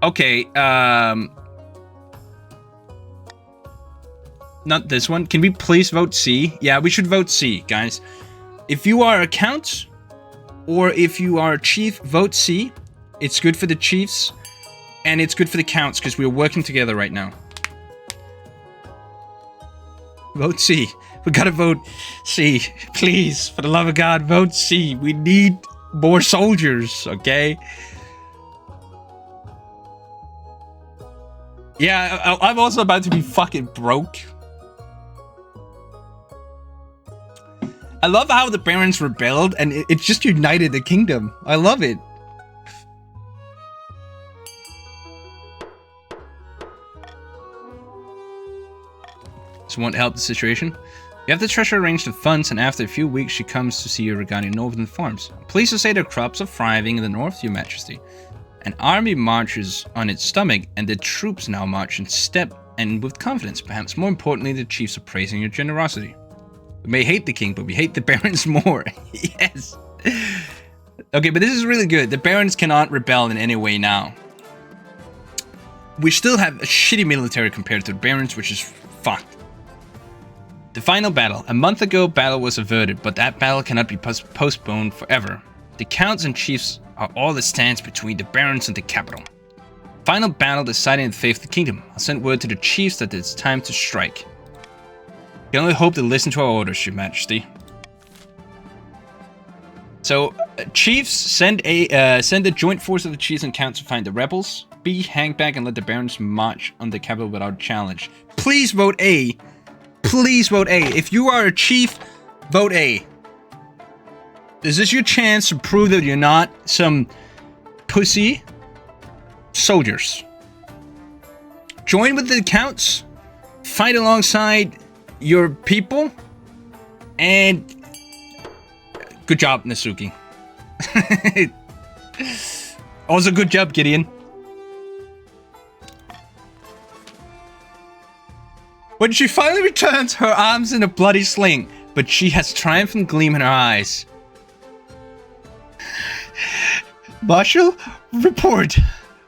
Okay, not this one. Can we please vote C? Yeah, we should vote C, guys. If you are a count, or if you are a chief, vote C. It's good for the chiefs, and it's good for the counts, because we're working together right now. Vote C. We gotta vote C. Please, for the love of God, vote C. We need more soldiers, okay? Yeah, I'm also about to be fucking broke. I love how the barons rebelled and it just united the kingdom. I love it. So want to help the situation? You have the treasurer arrange the funds, and after a few weeks she comes to see you regarding northern farms. Pleased to say the crops are thriving in the north, Your Majesty. An army marches on its stomach, and the troops now march in step and with confidence. Perhaps more importantly, the chiefs are praising your generosity. We may hate the king, but we hate the barons more. Yes. Okay, but this is really good. The barons cannot rebel in any way now. We still have a shitty military compared to the barons, which is fucked. The final battle. A month ago, battle was averted, but that battle cannot be postponed forever. The counts and chiefs are all that stands between the barons and the capital. Final battle deciding the fate of the kingdom. I'll send word to the chiefs that it's time to strike. We can only hope they listen to our orders, Your Majesty. So, chiefs, send a joint force of the chiefs and counts to find the rebels. B, hang back and let the barons march on the capital without challenge. Please vote A. Please vote A. If you are a chief, vote A. This is your chance to prove that you're not some pussy soldiers. Join with the counts, fight alongside your people, and good job, Nasuki. Also, good job, Gideon. When she finally returns, her arms in a bloody sling, but she has triumphant gleam in her eyes. Marshal, report.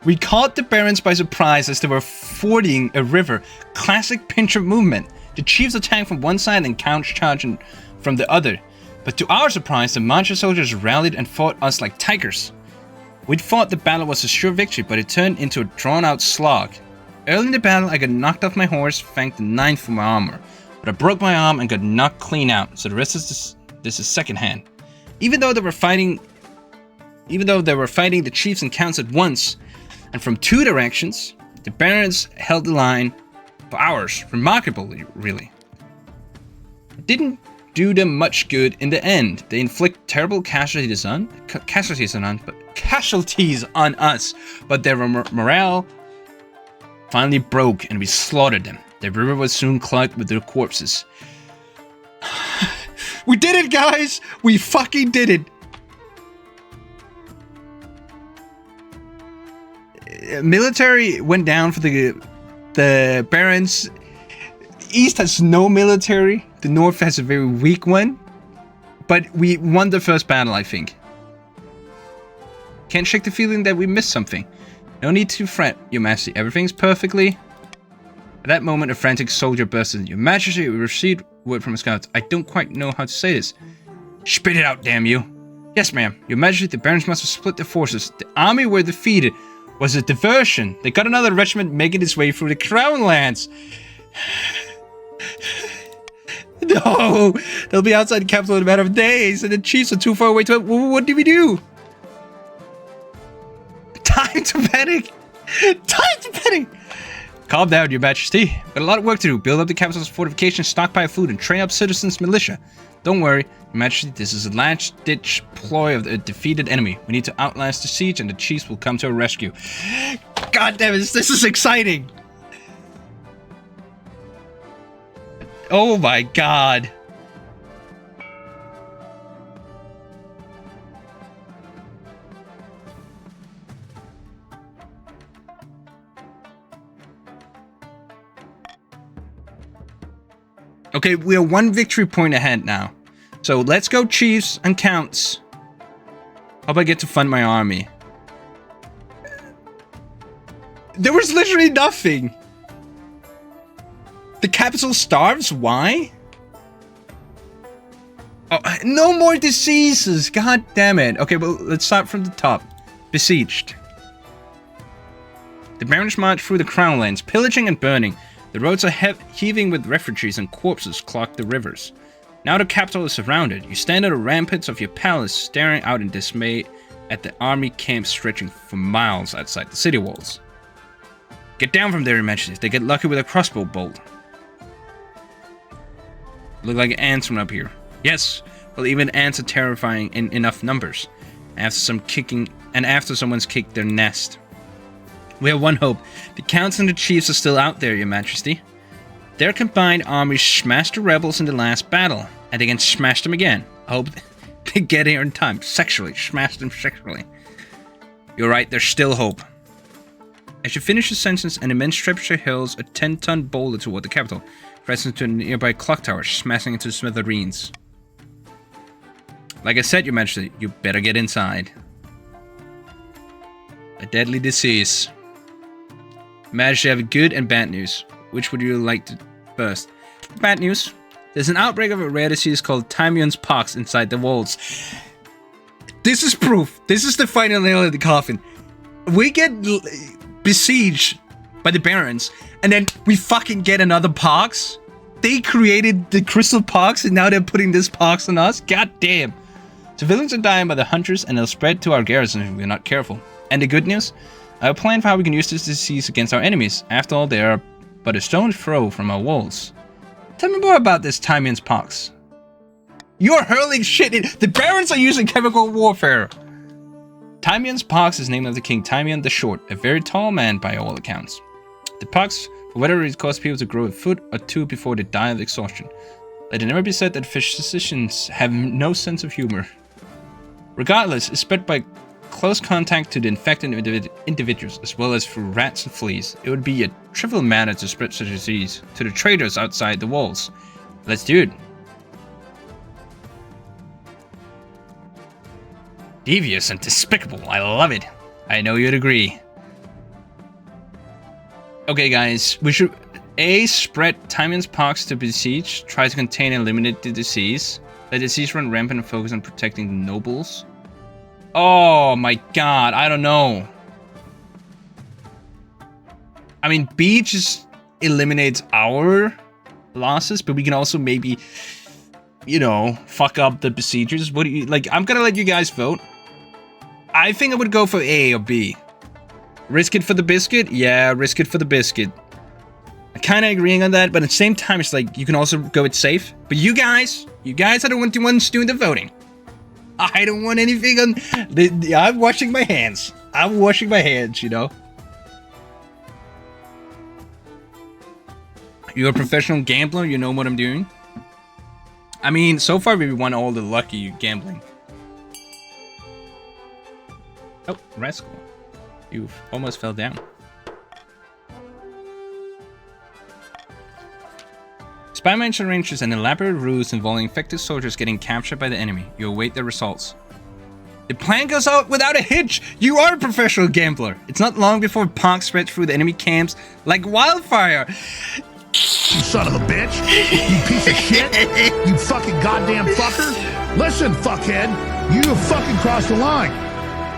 We caught the barons by surprise as they were fording a river. Classic pincher movement. The chiefs attacked from one side and counter-charged from the other. But to our surprise, the Manchu soldiers rallied and fought us like tigers. We'd thought the battle was a sure victory, but it turned into a drawn-out slog. Early in the battle, I got knocked off my horse, thanked the knife for my armor. But I broke my arm and got knocked clean out, so the rest is this is secondhand. Even though they were fighting, the chiefs and counts at once, and from two directions, the barons held the line for hours. Remarkably, really. It didn't do them much good in the end. They inflict terrible casualties on us, but their morale finally broke and we slaughtered them. The river was soon clogged with their corpses. We did it, guys! We fucking did it! Military went down for the barons. East has no military. The North has a very weak one. But we won the first battle, I think. Can't shake the feeling that we missed something. No need to fret, Your Majesty. Everything's perfectly... At that moment, a frantic soldier burst in. Your Majesty, we received word from a scout. I don't quite know how to say this. Spit it out, damn you. Yes, ma'am. Your Majesty, the barons must have split their forces. The army were defeated. Was a diversion. They got another regiment making its way through the Crown lands. No! They'll be outside the capital in a matter of days, and the chiefs are too far away to... What do we do? Time to panic! Time to panic! Calm down, Your Majesty. Got a lot of work to do. Build up the capital's fortifications, stockpile food, and train up citizens' militia. Don't worry, Your Majesty, this is a last-ditch ploy of the defeated enemy. We need to outlast the siege, and the chiefs will come to our rescue. God damn it, this is exciting! Oh my god. Okay, we are one victory point ahead now. So let's go chiefs and counts. Hope I get to fund my army. There was literally nothing. The capital starves? Why? Oh, no more diseases. God damn it. Okay, well, let's start from the top. Besieged. The barons march through the Crown lands, pillaging and burning. The roads are heaving with refugees and corpses clog the rivers. Now the capital is surrounded. You stand at the ramparts of your palace, staring out in dismay at the army camp stretching for miles outside the city walls. Get down from there, Your Majesty. If they get lucky with a crossbow bolt. Look like ants from up here. Yes, well, even ants are terrifying in enough numbers. After someone's kicked their nest. We have one hope. The counts and the chiefs are still out there, Your Majesty. Their combined armies smashed the rebels in the last battle, and they can smash them again. I hope they get here in time. Sexually. Smash them sexually. You're right, there's still hope. As you finish the sentence, an immense temperature hurls a 10-ton boulder toward the capital, crashing into a nearby clock tower, smashing into smithereens. Like I said, Your Majesty, you better get inside. A deadly disease. Majesty, I have good and bad news. Which would you like to first? Bad news. There's an outbreak of a rare disease called Timion's pox inside the walls. This is proof. This is the final nail in the coffin. We get besieged by the barons, and then we fucking get another pox. They created the crystal pox, and now they're putting this pox on us. God damn. Civilians are dying by the hunters, and they'll spread to our garrison if we're not careful. And the good news? I have a plan for how we can use this disease against our enemies. After all, they are but a stone's throw from our walls. Tell me more about this Timion's pox. You're hurling shit in. The barons are using chemical warfare. Timion's pox is named after King Timion the Short, a very tall man by all accounts. The pox, for whatever reason, caused people to grow a foot or two before they die of exhaustion. Let it never be said that physicians have no sense of humor. Regardless, it's spread by close contact to the infected individuals, as well as through rats and fleas. It would be a trivial matter to spread such a disease to the traitors outside the walls. Let's do it. Devious and despicable. I love it. I know you'd agree. Okay, guys, we should A, spread Timon's pox to besiege. Try to contain and eliminate the disease. Let disease run rampant and focus on protecting the nobles. Oh my god, I don't know. I mean, B just eliminates our losses, but we can also maybe, you know, fuck up the besiegers. What do you like? I'm gonna let you guys vote. I think I would go for A or B. Risk it for the biscuit? Yeah, risk it for the biscuit. I'm kind of agreeing on that, but at the same time, it's like you can also go it safe. But you guys are the ones doing the voting. I don't want anything on. I'm washing my hands. I'm washing my hands, you know. You're a professional gambler. You know what I'm doing. I mean, so far we won all the lucky gambling. Oh, rascal. You almost fell down. Spyman arranges an elaborate ruse involving infected soldiers getting captured by the enemy. You await the results. The plan goes out without a hitch! You are a professional gambler! It's not long before pox spread through the enemy camps like wildfire! You son of a bitch! You piece of shit! You fucking goddamn fucker! Listen, fuckhead! You have fucking crossed the line!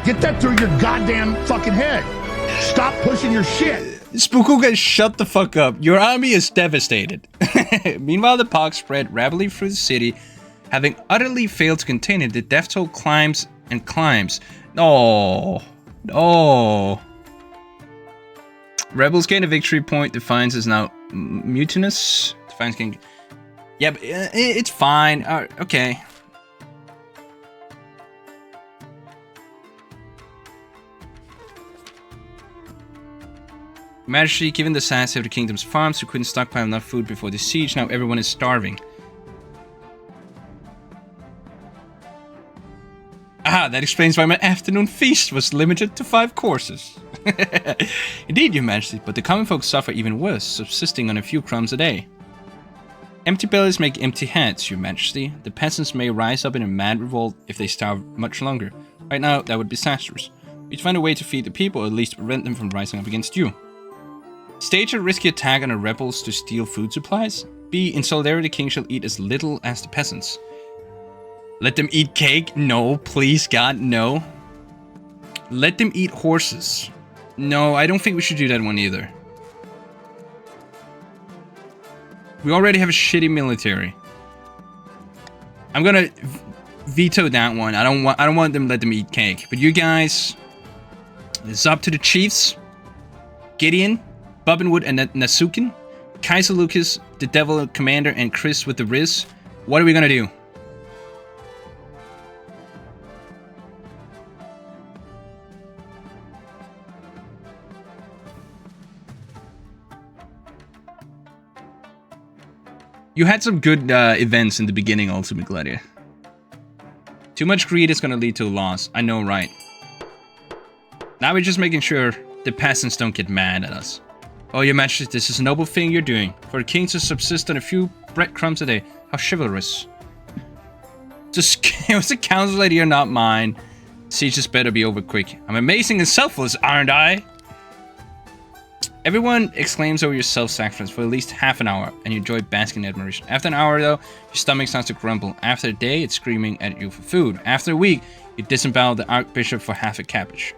Get that through your goddamn fucking head! Stop pushing your shit! Spookuga, shut the fuck up. Your army is devastated. Meanwhile, the pox spread rapidly through the city. Having utterly failed to contain it, the death toll climbs and climbs. No. No. Rebels gain a victory point. Defiance is now mutinous. Defiance can... Yeah, but it's fine. Okay. Majesty, given the size of the kingdom's farms, who couldn't stockpile enough food before the siege, now everyone is starving. Ah, that explains why my afternoon feast was limited to 5 courses. Indeed, your majesty, but the common folk suffer even worse, subsisting on a few crumbs a day. Empty bellies make empty heads, your majesty. The peasants may rise up in a mad revolt if they starve much longer. Right now, that would be disastrous. We'd find a way to feed the people, or at least prevent them from rising up against you. Stage a risky attack on the rebels to steal food supplies. B. In solidarity, the king shall eat as little as the peasants. Let them eat cake? No, please God, no. Let them eat horses. No, I don't think we should do that one either. We already have a shitty military. I'm gonna veto that one. I don't want them to let them eat cake. But you guys, it's up to the chiefs. Gideon, Bubbenwood and Nasukin, Kaiser Lucas, the Devil Commander, and Chris with the Riz. What are we gonna do? You had some good events in the beginning, Ultimate Gladiator. Too much greed is gonna lead to a loss. I know, right? Now we're just making sure the peasants don't get mad at us. Oh, your majesty, this is a noble thing you're doing. For a king to subsist on a few breadcrumbs a day. How chivalrous. It was a council idea, not mine. Siege just better be over quick. I'm amazing and selfless, aren't I? Everyone exclaims over your self-sacrifice for at least half an hour, and you enjoy basking in admiration. After an hour, though, your stomach starts to grumble. After a day, it's screaming at you for food. After a week, you disembowel the archbishop for half a cabbage.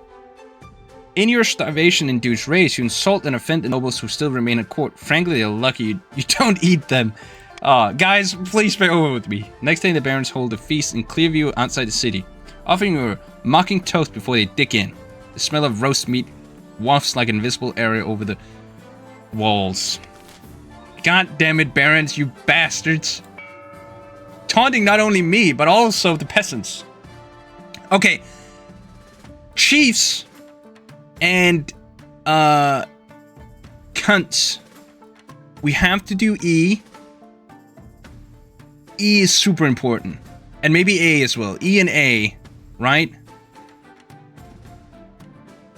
In your starvation-induced rage, you insult and offend the nobles who still remain at court. Frankly, you're lucky you don't eat them. Guys, please bear over with me. Next day, the barons hold a feast in clear view outside the city, offering you a mocking toast before they dig in. The smell of roast meat wafts like an invisible area over the walls. God damn it, barons, you bastards. Taunting not only me, but also the peasants. Okay. Chiefs and cunts. We have to do E. E is super important. And maybe A as well. E and A, right?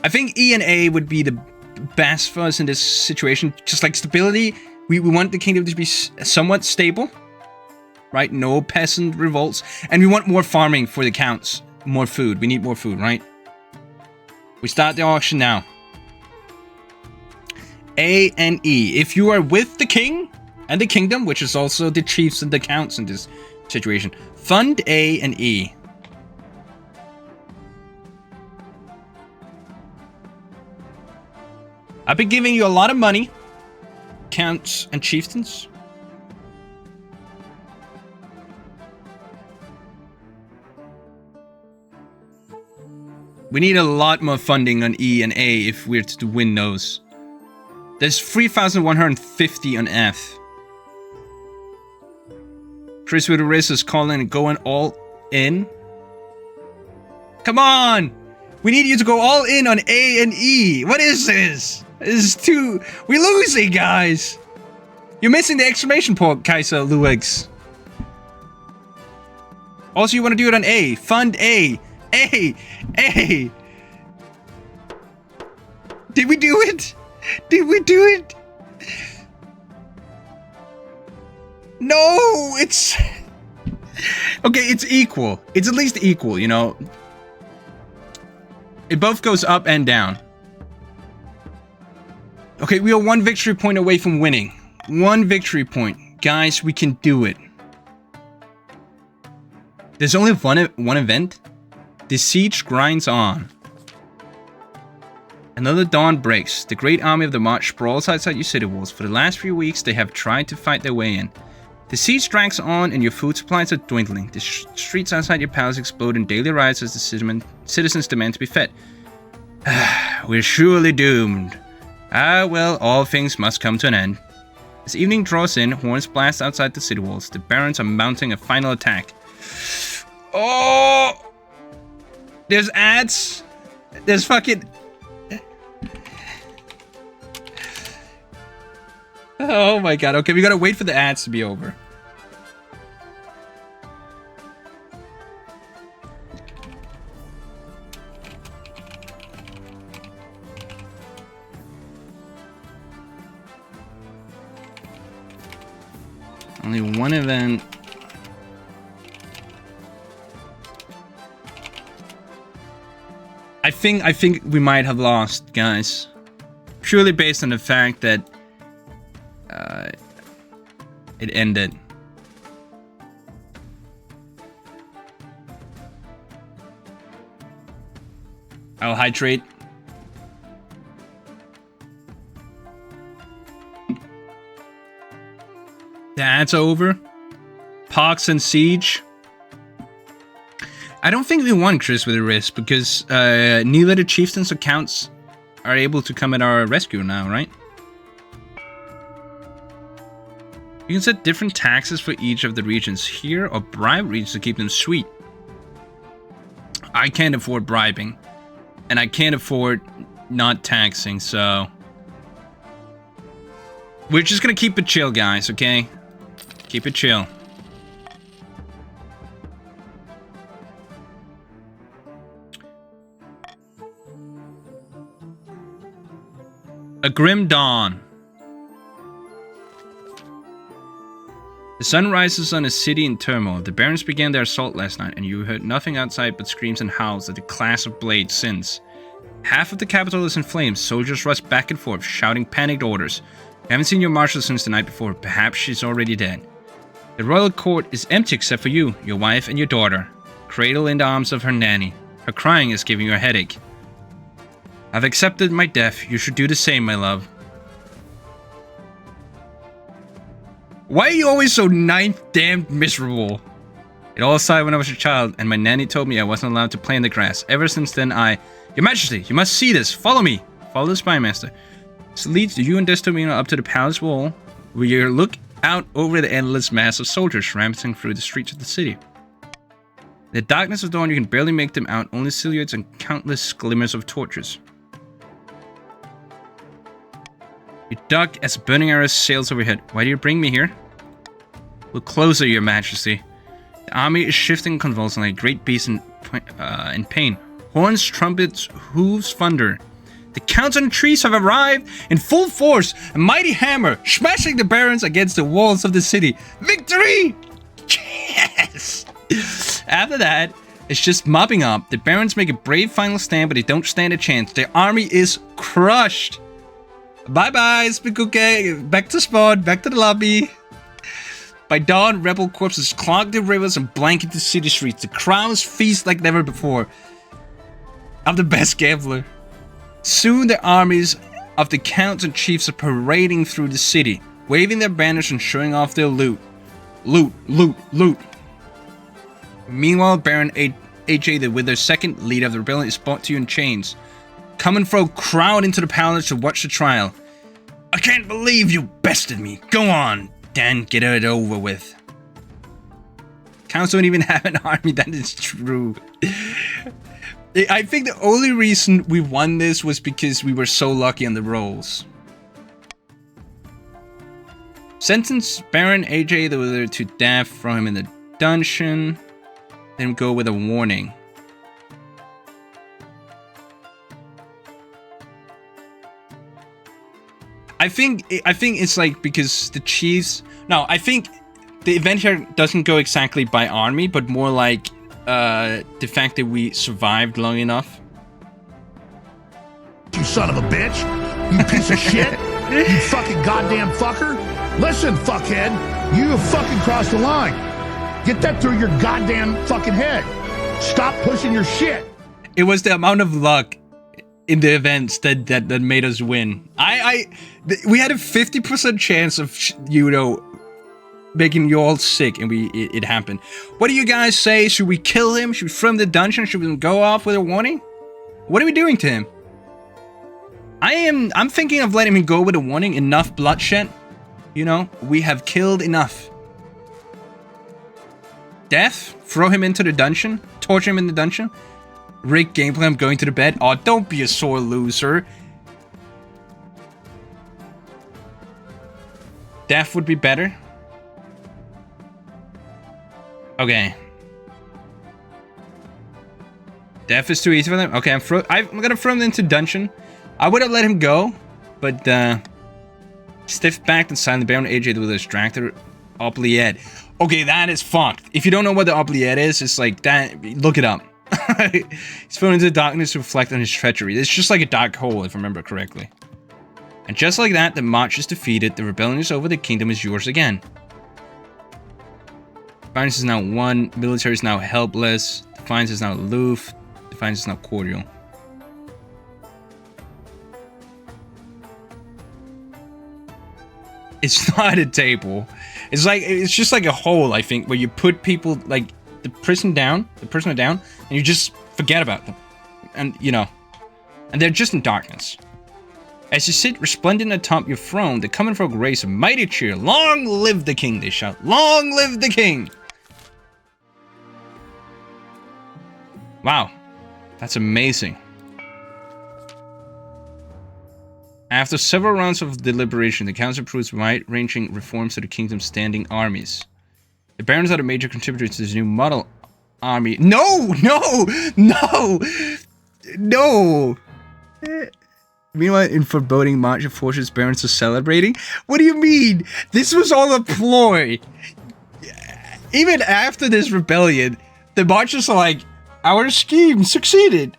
I think E and A would be the best for us in this situation. Just like stability, we want the kingdom to be somewhat stable, right? No peasant revolts. And we want more farming for the counts. More food. We need more food, right? We start the auction now. A and E. If you are with the king and the kingdom, which is also the chiefs and the counts in this situation, fund A and E. I've been giving you a lot of money, counts and chieftains. We need a lot more funding on E and A if we're to win those. There's 3,150 on F. Chris with a wrist is calling and going all in. Come on! We need you to go all in on A and E. What is this? This is too... We're losing, guys. You're missing the exclamation point, Kaiser Luex. Also, you want to do it on A. Fund A. A. A. Did we do it? Did we do it? No, it's... Okay, it's equal. It's at least equal, you know. It both goes up and down. Okay, we are 1 victory point away from winning. 1 victory point. Guys, we can do it. There's only one event. The siege grinds on. Another dawn breaks. The great army of the march sprawls outside your city walls. For the last few weeks, they have tried to fight their way in. The siege drags on and your food supplies are dwindling. The streets outside your palace explode in daily riots as the citizens demand to be fed. We're surely doomed. Ah, well, all things must come to an end. As evening draws in, horns blast outside the city walls. The barons are mounting a final attack. Oh! There's ads. There's fucking... Oh my god. Okay, we gotta wait for the ads to be over. Only one event. I think we might have lost, guys. Purely based on the fact that it ended. I'll hydrate. That's over. Pox and Siege. I don't think we won Chris with a risk because neither the chieftains or counts are able to come at our rescue now, right? You can set different taxes for each of the regions here or bribe regions to keep them sweet. I can't afford bribing. And I can't afford not taxing, so... We're just gonna keep it chill, guys, okay? Keep it chill. A grim dawn. The sun rises on a city in turmoil. The barons began their assault last night, and you heard nothing outside but screams and howls that the clash of blades sends. Half of the capital is in flames. Soldiers rush back and forth, shouting panicked orders. You haven't seen your marshal since the night before. Perhaps she's already dead. The royal court is empty except for you, your wife, and your daughter, cradled in the arms of her nanny. Her crying is giving you a headache. I've accepted my death. You should do the same, my love. Why are you always so damn miserable? It all started when I was a child, and my nanny told me I wasn't allowed to play in the grass. Ever since then, Your Majesty, you must see this. Follow me. Follow the spy master. This leads you and Destomino up to the palace wall, where you look out over the endless mass of soldiers ramping through the streets of the city. In the darkness of dawn, you can barely make them out, only silhouettes and countless glimmers of torches. You duck as a burning arrow sails overhead. Why do you bring me here? Look closer, Your Majesty. The army is shifting convulsively, like a great beast in pain. Horns, trumpets, hooves, thunder. The counts on the trees have arrived in full force. A mighty hammer, smashing the barons against the walls of the city. Victory! Yes! After that, it's just mopping up. The barons make a brave final stand, but they don't stand a chance. Their army is crushed. Bye-bye, Spikuke. Back to spawn, back to the lobby. By dawn, rebel corpses clog the rivers and blanket the city streets. The crowds feast like never before. I'm the best gambler. Soon the armies of the counts and chiefs are parading through the city, waving their banners and showing off their loot. Loot, loot, loot. Meanwhile, Baron AJ, the Wither, second leader of the rebellion, is brought to you in chains. Come and throw crowd into the palace to watch the trial. I can't believe you bested me. Go on, Dan, get it over with. Counts don't even have an army, that is true. I think the only reason we won this was because we were so lucky on the rolls. Sentence Baron AJ the Wither to death, throw him in the dungeon, then go with a warning. I think it's like because the chiefs. No, I think the event here doesn't go exactly by army, but more like the fact that we survived long enough. You son of a bitch! You piece of shit! You fucking goddamn fucker! Listen, fuckhead! You have fucking crossed the line! Get that through your goddamn fucking head! Stop pushing your shit! It was the amount of luck in the events that made us win. We had a 50% chance of, you know, making you all sick, and it happened. What do you guys say? Should we kill him? Should we throw him in the dungeon? Should we go off with a warning? What are we doing to him? I'm thinking of letting him go with a warning. Enough bloodshed. You know, we have killed enough. Death? Throw him into the dungeon? Torture him in the dungeon? Rick gameplay, I'm going to the bed. Oh, don't be a sore loser. Death would be better. Okay. Death is too easy for them? Okay, I'm gonna throw him into dungeon. I would have let him go, but stiff-backed and silent Baron AJ with a distractor oubliette. Okay, that is fucked. If you don't know what the oubliette is, it's like that. Look it up. He's thrown into the darkness to reflect on his treachery. It's just like a dark hole, if I remember correctly. And just like that, the march is defeated. The rebellion is over. The kingdom is yours again. Defiance is now won. Military is now helpless. Defiance is now aloof. Defiance is now cordial. It's not a table. It's just like a hole, I think, where you put people like the prisoner down, and you just forget about them. And you know, and they're just in darkness. As you sit resplendent atop your throne, the common folk raise a mighty cheer. Long live the king, they shout. Long live the king! Wow. That's amazing. After several rounds of deliberation, the council approves wide-ranging reforms to the kingdom's standing armies. The barons are the major contributors to this new model army. No! No! No! No! Meanwhile, in foreboding march of forces, barons are celebrating. What do you mean? This was all a ploy. Even after this rebellion, the marchers are like, our scheme succeeded.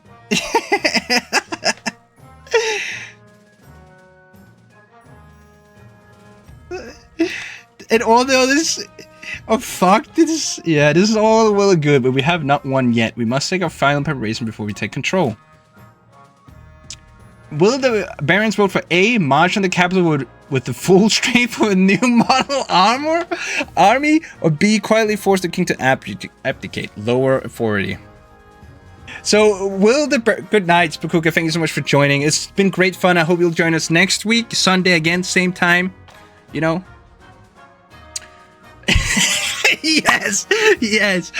And all the others, oh fuck, this is all well and good, but we have not won yet. We must take our final preparation before we take control. Will the barons vote for A, march on the capital with the full strength of a new model army, or B, quietly force the king to abdicate, lower authority? So, will the good night, Spakuka, thank you so much for joining. It's been great fun. I hope you'll join us next week, Sunday again, same time, you know. Yes, yes.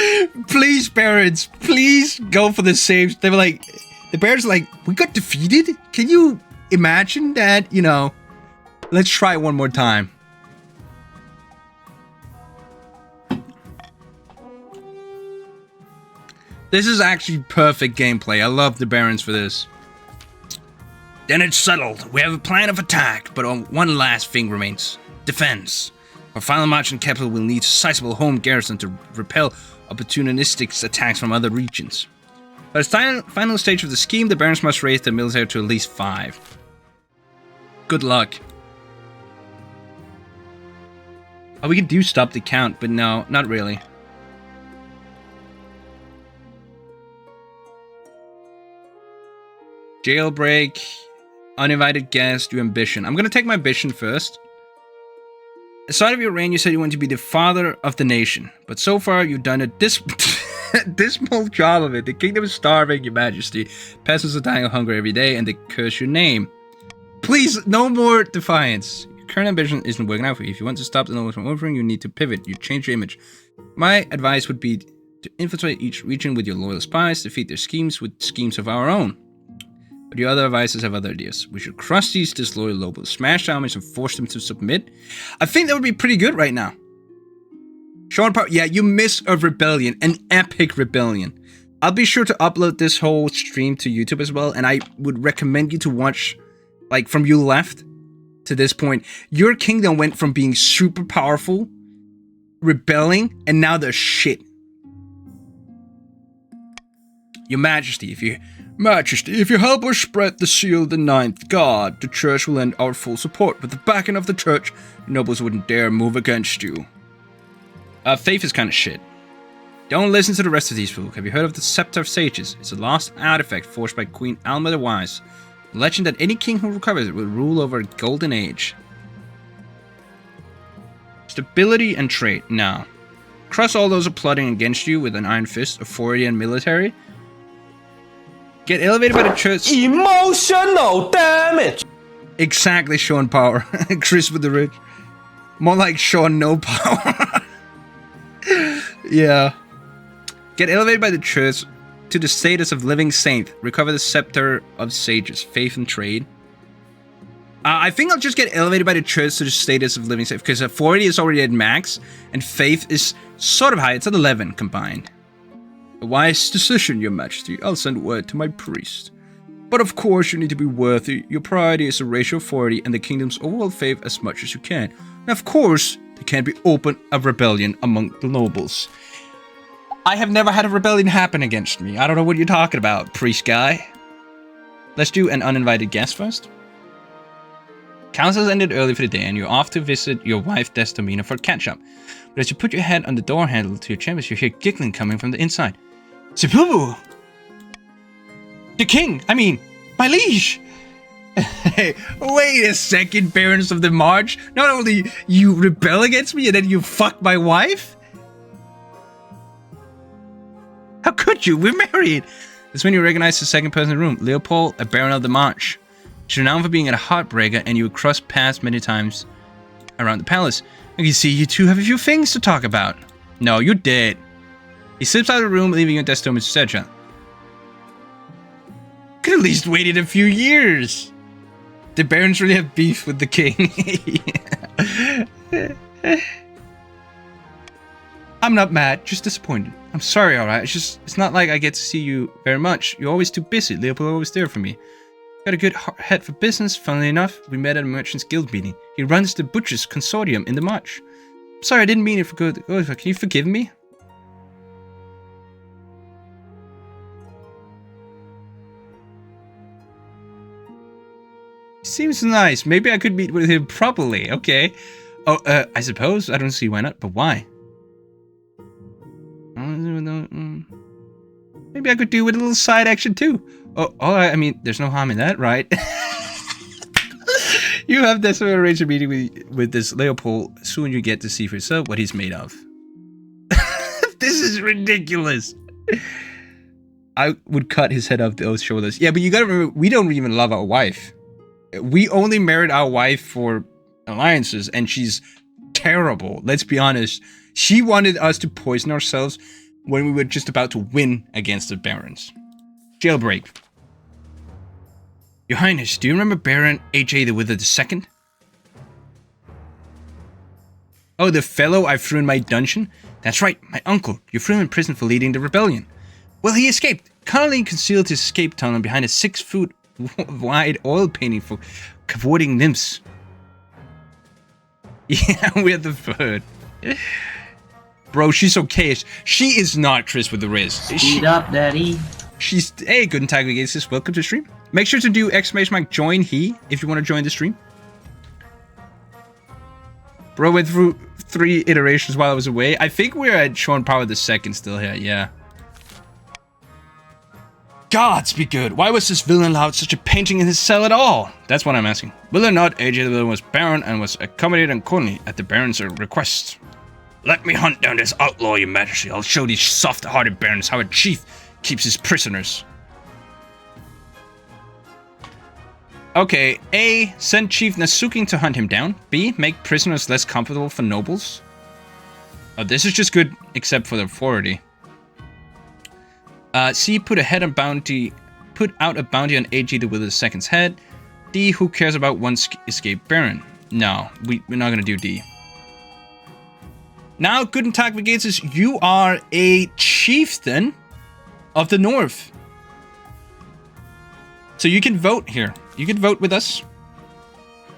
Please, parents, please go for the saves. They were like, the Bears are like, we got defeated? Can you imagine that? You know, let's try it one more time. This is actually perfect gameplay. I love the Barons for this. Then it's settled. We have a plan of attack, but one last thing remains. Defense. Our final march in capital will need a sizable home garrison to repel opportunistic attacks from other regions. By the final stage of the scheme, the barons must raise their military to at least 5. Good luck. Oh, we can do stop the count, but no, not really. Jailbreak, uninvited guest, do ambition. I'm gonna take my ambition first. At the start of your reign, you said you want to be the father of the nation, but so far you've done a dismal job of it. The kingdom is starving, your majesty. Peasants are dying of hunger every day, and they curse your name. Please, no more defiance. Your current ambition isn't working out for you. If you want to stop the nobles from overthrowing, you need to pivot. You change your image. My advice would be to infiltrate each region with your loyal spies, defeat their schemes with schemes of our own. But your other advisors have other ideas. We should crush these disloyal nobles, smash their armies, and force them to submit. I think that would be pretty good right now. Sean Power, yeah, you miss a rebellion, an epic rebellion. I'll be sure to upload this whole stream to YouTube as well, and I would recommend you to watch, like, from you left to this point. Your kingdom went from being super powerful, rebelling, and now they're shit. Your Majesty, if you help us spread the seal of the ninth god, the church will lend our full support. With the backing of the church, nobles wouldn't dare move against you. Faith is kind of shit. Don't listen to the rest of these folk. Have you heard of the Scepter of Sages? It's a lost artifact forged by Queen Alma the Wise. The legend that any king who recovers it will rule over a golden age. Stability and trade. Now, crush all those who are plotting against you with an iron fist, authority, and military. Get elevated by the church. Emotional damage. Exactly, Sean Power. Chris with the rich. More like Sean No Power. Yeah. Get elevated by the church to the status of living saint. Recover the Scepter of Sages. Faith and trade. I think I'll just get elevated by the church to the status of living saint, because authority is already at max, and faith is sort of high. It's at 11 combined. A wise decision, your majesty. I'll send word to my priest. But of course, you need to be worthy. Your priority is to raise your authority and the kingdom's overall faith as much as you can. And of course, there can't be open a rebellion among the nobles. I have never had a rebellion happen against me. I don't know what you're talking about, priest guy. Let's do an uninvited guest first. Council's ended early for the day, and you're off to visit your wife Destemina for catch-up. But as you put your head on the door handle to your chambers, you hear giggling coming from the inside. Sebubu! The king! I mean, my liege! Hey, wait a second, barons of the march. Not only you rebel against me, and then you fuck my wife? How could you? We're married! That's when you recognize the second person in the room. Leopold, a baron of the march. She's renowned for being a heartbreaker, and you would cross paths many times around the palace. You see, you two have a few things to talk about. No, you're dead. He slips out of the room, leaving you at Destin with Sedja. Could at least waited a few years. The barons really have beef with the king. I'm not mad, just disappointed. I'm sorry, alright? It's not like I get to see you very much. You're always too busy. Leopold always there for me. Got a good head for business. Funnily enough, we met at a merchant's guild meeting. He runs the Butchers Consortium in the march. Sorry, I didn't mean it for good. Can you forgive me? Seems nice. Maybe I could meet with him properly. Okay. Oh, I suppose. I don't see why not, but why? Maybe I could do with a little side action too. Oh, I mean, there's no harm in that, right? You have this arranged a meeting with this Leopold. Soon you get to see for yourself what he's made of. This is ridiculous. I would cut his head off those shoulders. Yeah, but you gotta remember, we don't even love our wife. We only married our wife for alliances, and she's terrible. Let's be honest. She wanted us to poison ourselves when we were just about to win against the barons. Jailbreak. Your Highness, do you remember Baron H.A. the Wither II? Oh, the fellow I threw in my dungeon? That's right, my uncle. You threw him in prison for leading the rebellion. Well, he escaped. Cunningly concealed his escape tunnel behind a 6-foot wide oil painting for cavorting nymphs. Yeah, we're the third. Bro, she's okay. She is not Chris with the Riz. Speed up, daddy. She's... Hey, good and tag against this. Welcome to the stream. Make sure to do !join he if you want to join the stream. Bro went through 3 iterations while I was away. I think we're at Sean Power the second still here, yeah. Gods be good. Why was this villain allowed such a painting in his cell at all? That's what I'm asking. Will or not, AJ the villain was Baron and was accommodated accordingly at the Baron's request. Let me hunt down this outlaw, your majesty. I'll show these soft-hearted barons how a chief keeps his prisoners. Okay, A. Send Chief Nasuking to hunt him down. B. Make prisoners less comfortable for nobles. Oh, this is just good, except for the authority. C. Put out a bounty on AG the Wither's second's head. D. Who cares about one escaped baron? No, we're not gonna do D. Now, Guten Tag Vegatus, you are a chieftain of the North. So you can vote here. You can vote with us.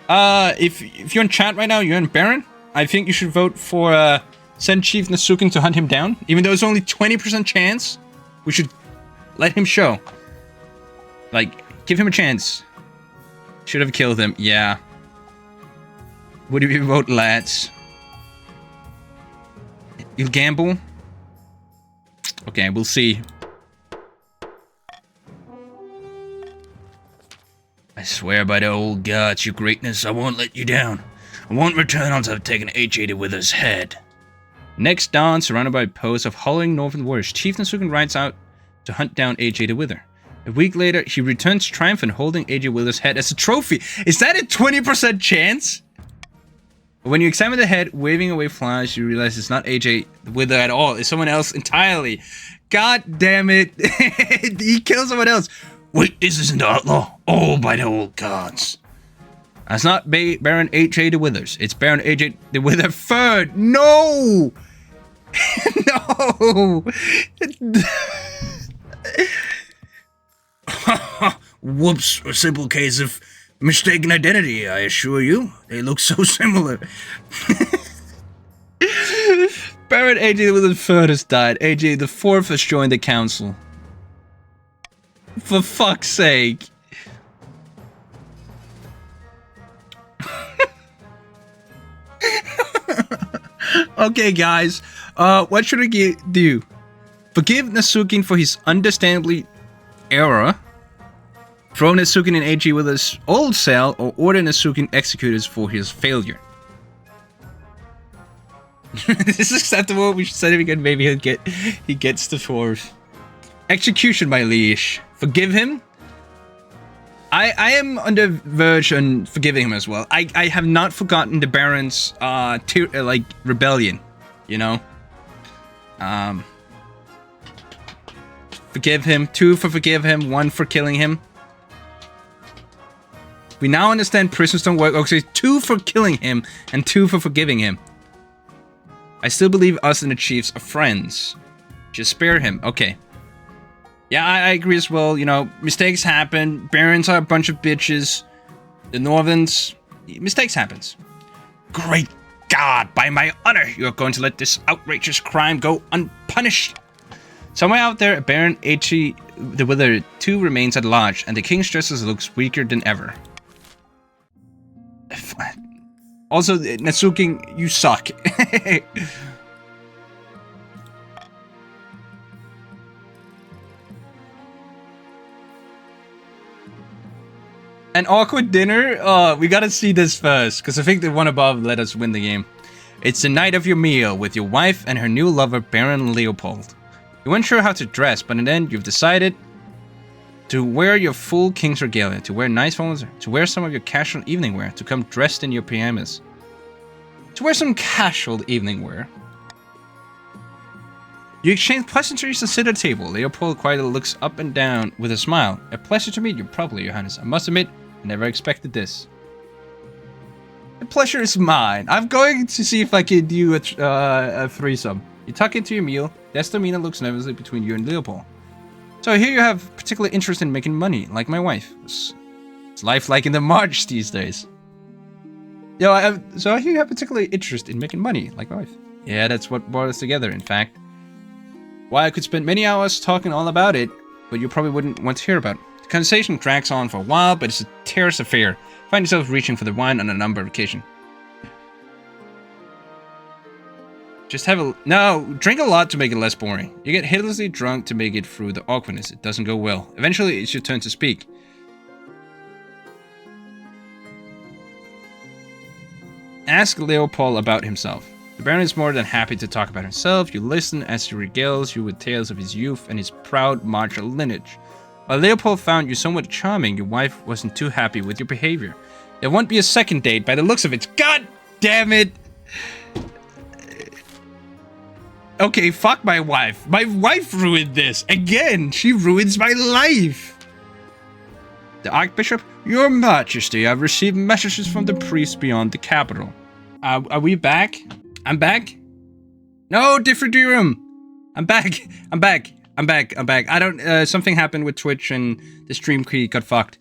If you're in chat right now, you're in Baron. I think you should vote for send Chief Nasuking to hunt him down. Even though it's only 20% chance, we should let him show. Like, give him a chance. Should have killed him. Yeah. What do you vote, lads? You'll gamble? Okay, we'll see. I swear by the old gods, your greatness, I won't let you down. I won't return until I've taken H.A. the Wither's head. Next dawn, surrounded by posts of hollowing northern warriors, Chief Nasuking rides out to hunt down H.A. the Wither. A week later, he returns triumphant, holding H.A. Wither's head as a trophy. Is that a 20% chance? When you examine the head, waving away flies, you realize it's not AJ Wither at all. It's someone else entirely. God damn it. He killed someone else. Wait, this isn't the outlaw. Oh, by the old gods. That's not Baron AJ the Withers. It's Baron AJ the Wither third. No! No! Whoops, a simple case of mistaken identity, I assure you. They look so similar. Baron AJ the third has died. AJ the fourth has joined the council. For fuck's sake. Okay, guys. What should I do? Forgive Nasuking for his understandably error. Throw Nasuking in AG with his old cell, or order Nasuking executed for his failure. This is acceptable. We should set him again. Maybe he gets the fourth. Execution by leash. Forgive him. I am on the verge on forgiving him as well. I have not forgotten the Baron's like rebellion, you know. Forgive him. 2 for forgive him. 1 for killing him. We now understand prisons don't work. Okay, 2 for killing him and 2 for forgiving him. I still believe us and the chiefs are friends. Just spare him. Okay. Yeah, I agree as well. You know, mistakes happen. Barons are a bunch of bitches. The Northerns, mistakes happens. Great God, by my honor, you're going to let this outrageous crime go unpunished. Somewhere out there, Baron H.E. the Wither 2 remains at large, and the King's justice looks weaker than ever. Also, Nasuking, you suck. An awkward dinner? We gotta see this first, because I think the one above let us win the game. It's the night of your meal with your wife and her new lover, Baron Leopold. You weren't sure how to dress, but in the end, you've decided to wear your full king's regalia, to wear nice phones, to wear some of your casual evening wear, to come dressed in your pajamas. To wear some casual evening wear. You exchange pleasantries and sit at a table. Leopold quietly looks up and down with a smile. A pleasure to meet you, probably, Your Highness. I must admit, I never expected this. The pleasure is mine. I'm going to see if I can do a threesome. You tuck into your meal. Desdemona looks nervously between you and Leopold. So I hear you have particular interest in making money, like my wife. It's life like in the march these days. So I hear you have particular interest in making money, like my wife. Yeah, that's what brought us together, in fact. Why, I could spend many hours talking all about it, but you probably wouldn't want to hear about it. The conversation drags on for a while, but it's a terrorist affair. Find yourself reaching for the wine on a number of occasions. Just have a... No, drink a lot to make it less boring. You get hideously drunk to make it through the awkwardness. It doesn't go well. Eventually, it's your turn to speak. Ask Leopold about himself. The Baron is more than happy to talk about himself. You listen as he regales you with tales of his youth and his proud martial lineage. While Leopold found you somewhat charming, your wife wasn't too happy with your behavior. There won't be a second date by the looks of it. God damn it! Okay, fuck my wife. My wife ruined this. Again, she ruins my life. The Archbishop? Your Majesty, I've received messages from the priest beyond the capital. Are we back? I'm back? No, different room. I'm back. I'm back. I don't, something happened with Twitch and the stream key got fucked.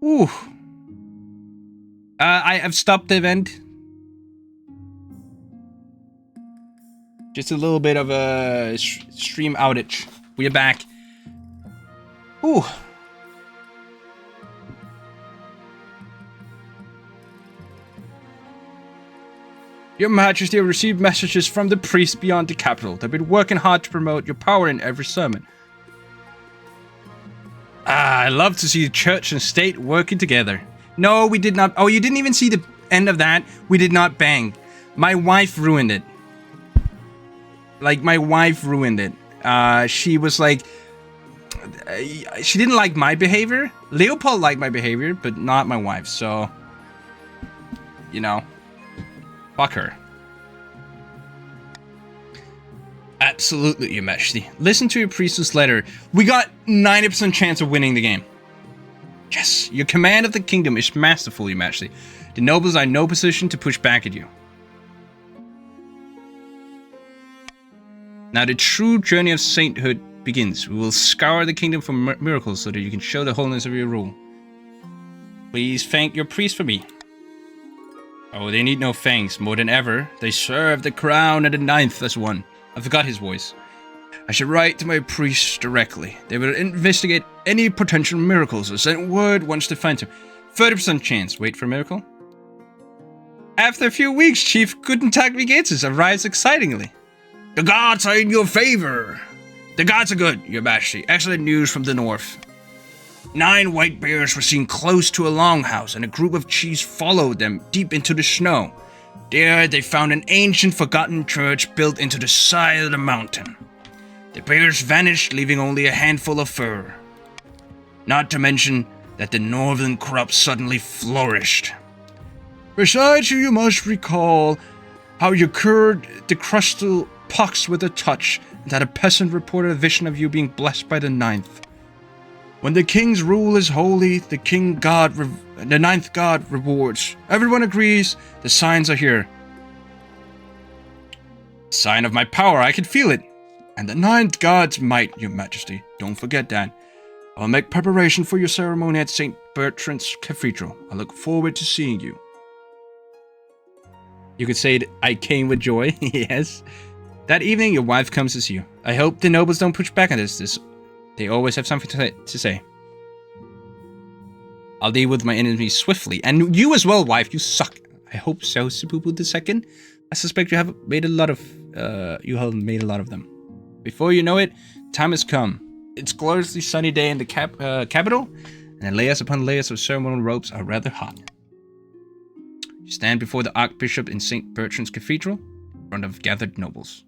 Ooh. I've stopped the event. Just a little bit of a stream outage. We're back. Ooh. Your Majesty, I received messages from the priests beyond the capital. They've been working hard to promote your power in every sermon. I love to see church and state working together. No, we did not. Oh, you didn't even see the end of that? We did not bang. My wife ruined it. Like, my wife ruined it. She was like... she didn't like my behavior. Leopold liked my behavior, but not my wife, so... You know. Fuck her. Absolutely, Your Majesty. Listen to your priestess letter. We got 90% chance of winning the game. Yes, your command of the kingdom is masterful, Your Majesty. The nobles are in no position to push back at you. Now the true journey of sainthood begins. We will scour the kingdom for miracles so that you can show the holiness of your rule. Please thank your priest for me. Oh, they need no thanks. More than ever, they serve the crown and the ninth as one. I forgot his voice. I should write to my priests directly. They will investigate any potential miracles or send word once they find them. 30% chance. Wait for a miracle. After a few weeks, Chief Guten Tag wie geht's arrives excitingly. The gods are in your favor. The gods are good, Your Majesty. Excellent news from the north. 9 white bears were seen close to a longhouse, and a group of chiefs followed them deep into the snow. There, they found an ancient, forgotten church built into the side of the mountain. The bears vanished, leaving only a handful of fur. Not to mention that the northern crops suddenly flourished. Besides, you must recall how you cured the crustal pox with a touch, and that a peasant reported a vision of you being blessed by the ninth. When the king's rule is holy, the ninth god rewards. Everyone agrees, the signs are here. Sign of my power, I can feel it. And the ninth god's might, Your Majesty. Don't forget that. I'll make preparation for your ceremony at St. Bertrand's Cathedral. I look forward to seeing you. You could say I came with joy, yes. That evening, your wife comes to see you. I hope the nobles don't push back on this. They always have something to say. I'll deal with my enemies swiftly. And you as well, wife. You suck. I hope so, Sebubu II. I suspect you have made a lot of them. Before you know it, time has come. It's gloriously sunny day in the capital, and the layers upon layers of ceremonial robes are rather hot. You stand before the Archbishop in St. Bertrand's Cathedral, in front of gathered nobles.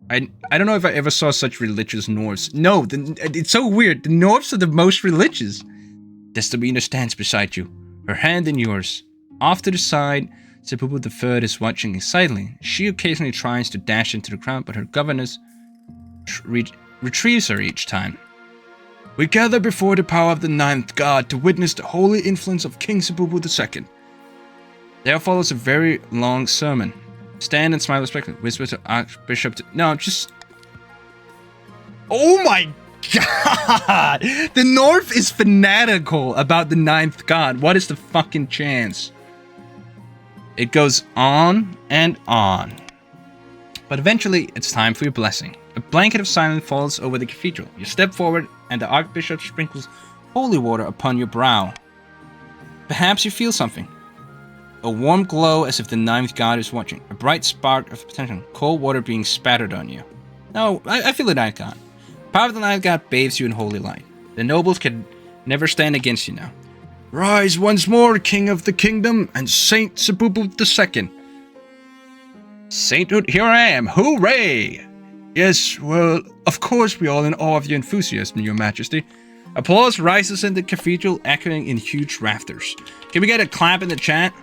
I don't know if I ever saw such religious Norse. No, it's so weird. The Norse are the most religious. Desdemona stands beside you, her hand in yours. Off to the side, Sebubu III is watching excitedly. She occasionally tries to dash into the crowd, but her governess retrieves her each time. We gather before the power of the ninth god to witness the holy influence of King Sebubu II. There follows a very long sermon. Stand and smile respectfully. Whisper to Archbishop. No, just. Oh my god! The North is fanatical about the ninth god. What is the fucking chance? It goes on and on. But eventually, it's time for your blessing. A blanket of silence falls over the cathedral. You step forward, and the Archbishop sprinkles holy water upon your brow. Perhaps you feel something. A warm glow as if the ninth god is watching. A bright spark of potential. Cold water being spattered on you. No, I feel the ninth god. Power of the ninth god bathes you in holy light. The nobles can never stand against you now. Rise once more, King of the Kingdom, and Saint Sebubu II. Sainthood, here I am. Hooray! Yes, well, of course we're all in awe of your enthusiasm, Your Majesty. Applause rises in the cathedral, echoing in huge rafters. Can we get a clap in the chat?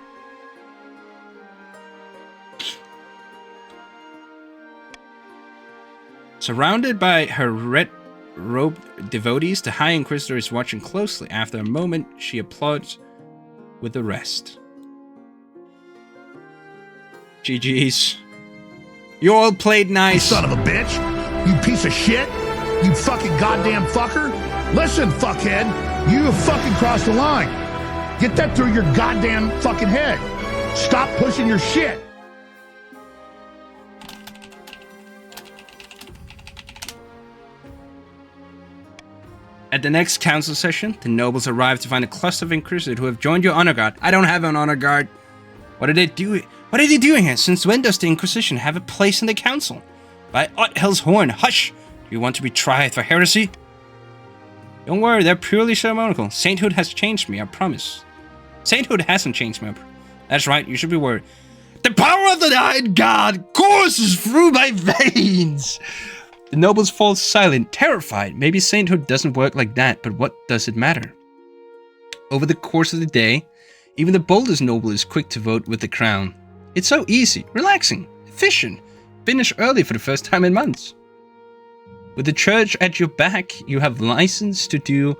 Surrounded by her red-robed devotees, the High Inquisitor is watching closely. After a moment, she applauds with the rest. GG's. You all played nice. Son of a bitch. You piece of shit. You fucking goddamn fucker. Listen, fuckhead. You have fucking crossed the line. Get that through your goddamn fucking head. Stop pushing your shit. At the next council session, the nobles arrive to find a cluster of inquisitors who have joined your honor guard. I don't have an honor guard. What are they doing? What are they doing here? Since when does the Inquisition have a place in the council? By Hell's Horn, hush! Do you want to be tried for heresy? Don't worry, they're purely ceremonial. Sainthood has changed me, I promise. Sainthood hasn't changed me. That's right, you should be worried. The power of the Night God courses through my veins! The nobles fall silent, terrified. Maybe sainthood doesn't work like that, but what does it matter? Over the course of the day, even the boldest noble is quick to vote with the crown. It's so easy, relaxing, efficient. Finish early for the first time in months. With the church at your back, you have license to do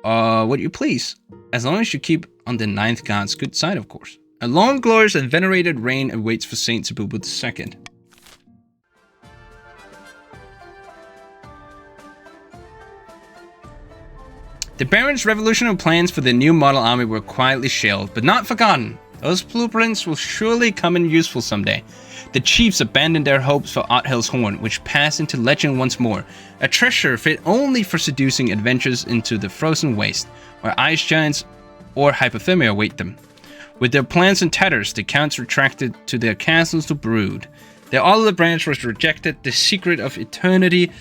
what you please. As long as you keep on the ninth god's good side, of course. A long, glorious, and venerated reign awaits for Saint Sebubu II. The Baron's revolutionary plans for the new model army were quietly shelved, but not forgotten. Those blueprints will surely come in useful someday. The chiefs abandoned their hopes for Hell's Horn, which passed into legend once more, a treasure fit only for seducing adventures into the frozen waste, where ice giants or hypothermia await them. With their plans in tatters, the counts retracted to their castles to brood. Their olive branch was rejected, the secret of eternity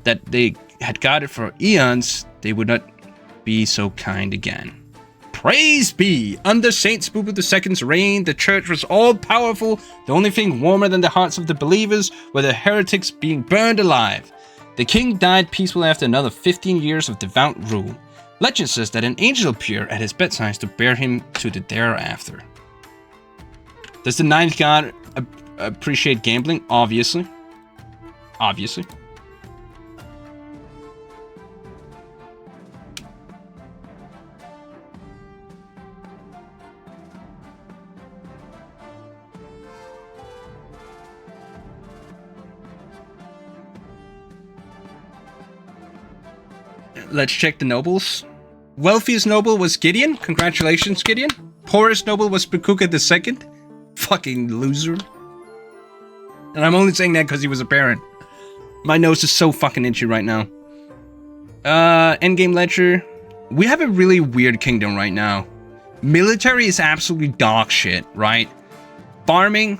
that they had guarded for eons, they would not be so kind again. Praise be! Under Saint Sebubu II's reign, the church was all-powerful. The only thing warmer than the hearts of the believers were the heretics being burned alive. The king died peacefully after another 15 years of devout rule. Legend says that an angel appeared at his bedside to bear him to the thereafter. Does the ninth god appreciate gambling? Obviously. Obviously. Let's check the nobles. Wealthiest noble was Gideon. Congratulations, Gideon. Poorest noble was Bukuka II. Fucking loser. And I'm only saying that because he was a parent. My nose is so fucking itchy right now. Endgame ledger. We have a really weird kingdom right now. Military is absolutely dog shit, right? Farming,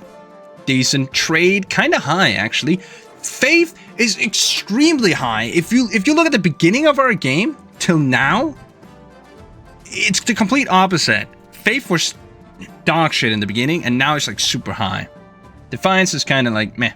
decent. Trade, kind of high, actually. Faith is extremely high. If you look at the beginning of our game till now, it's the complete opposite. Faith was dog shit in the beginning, and now it's like super high. Defiance is kind of like meh.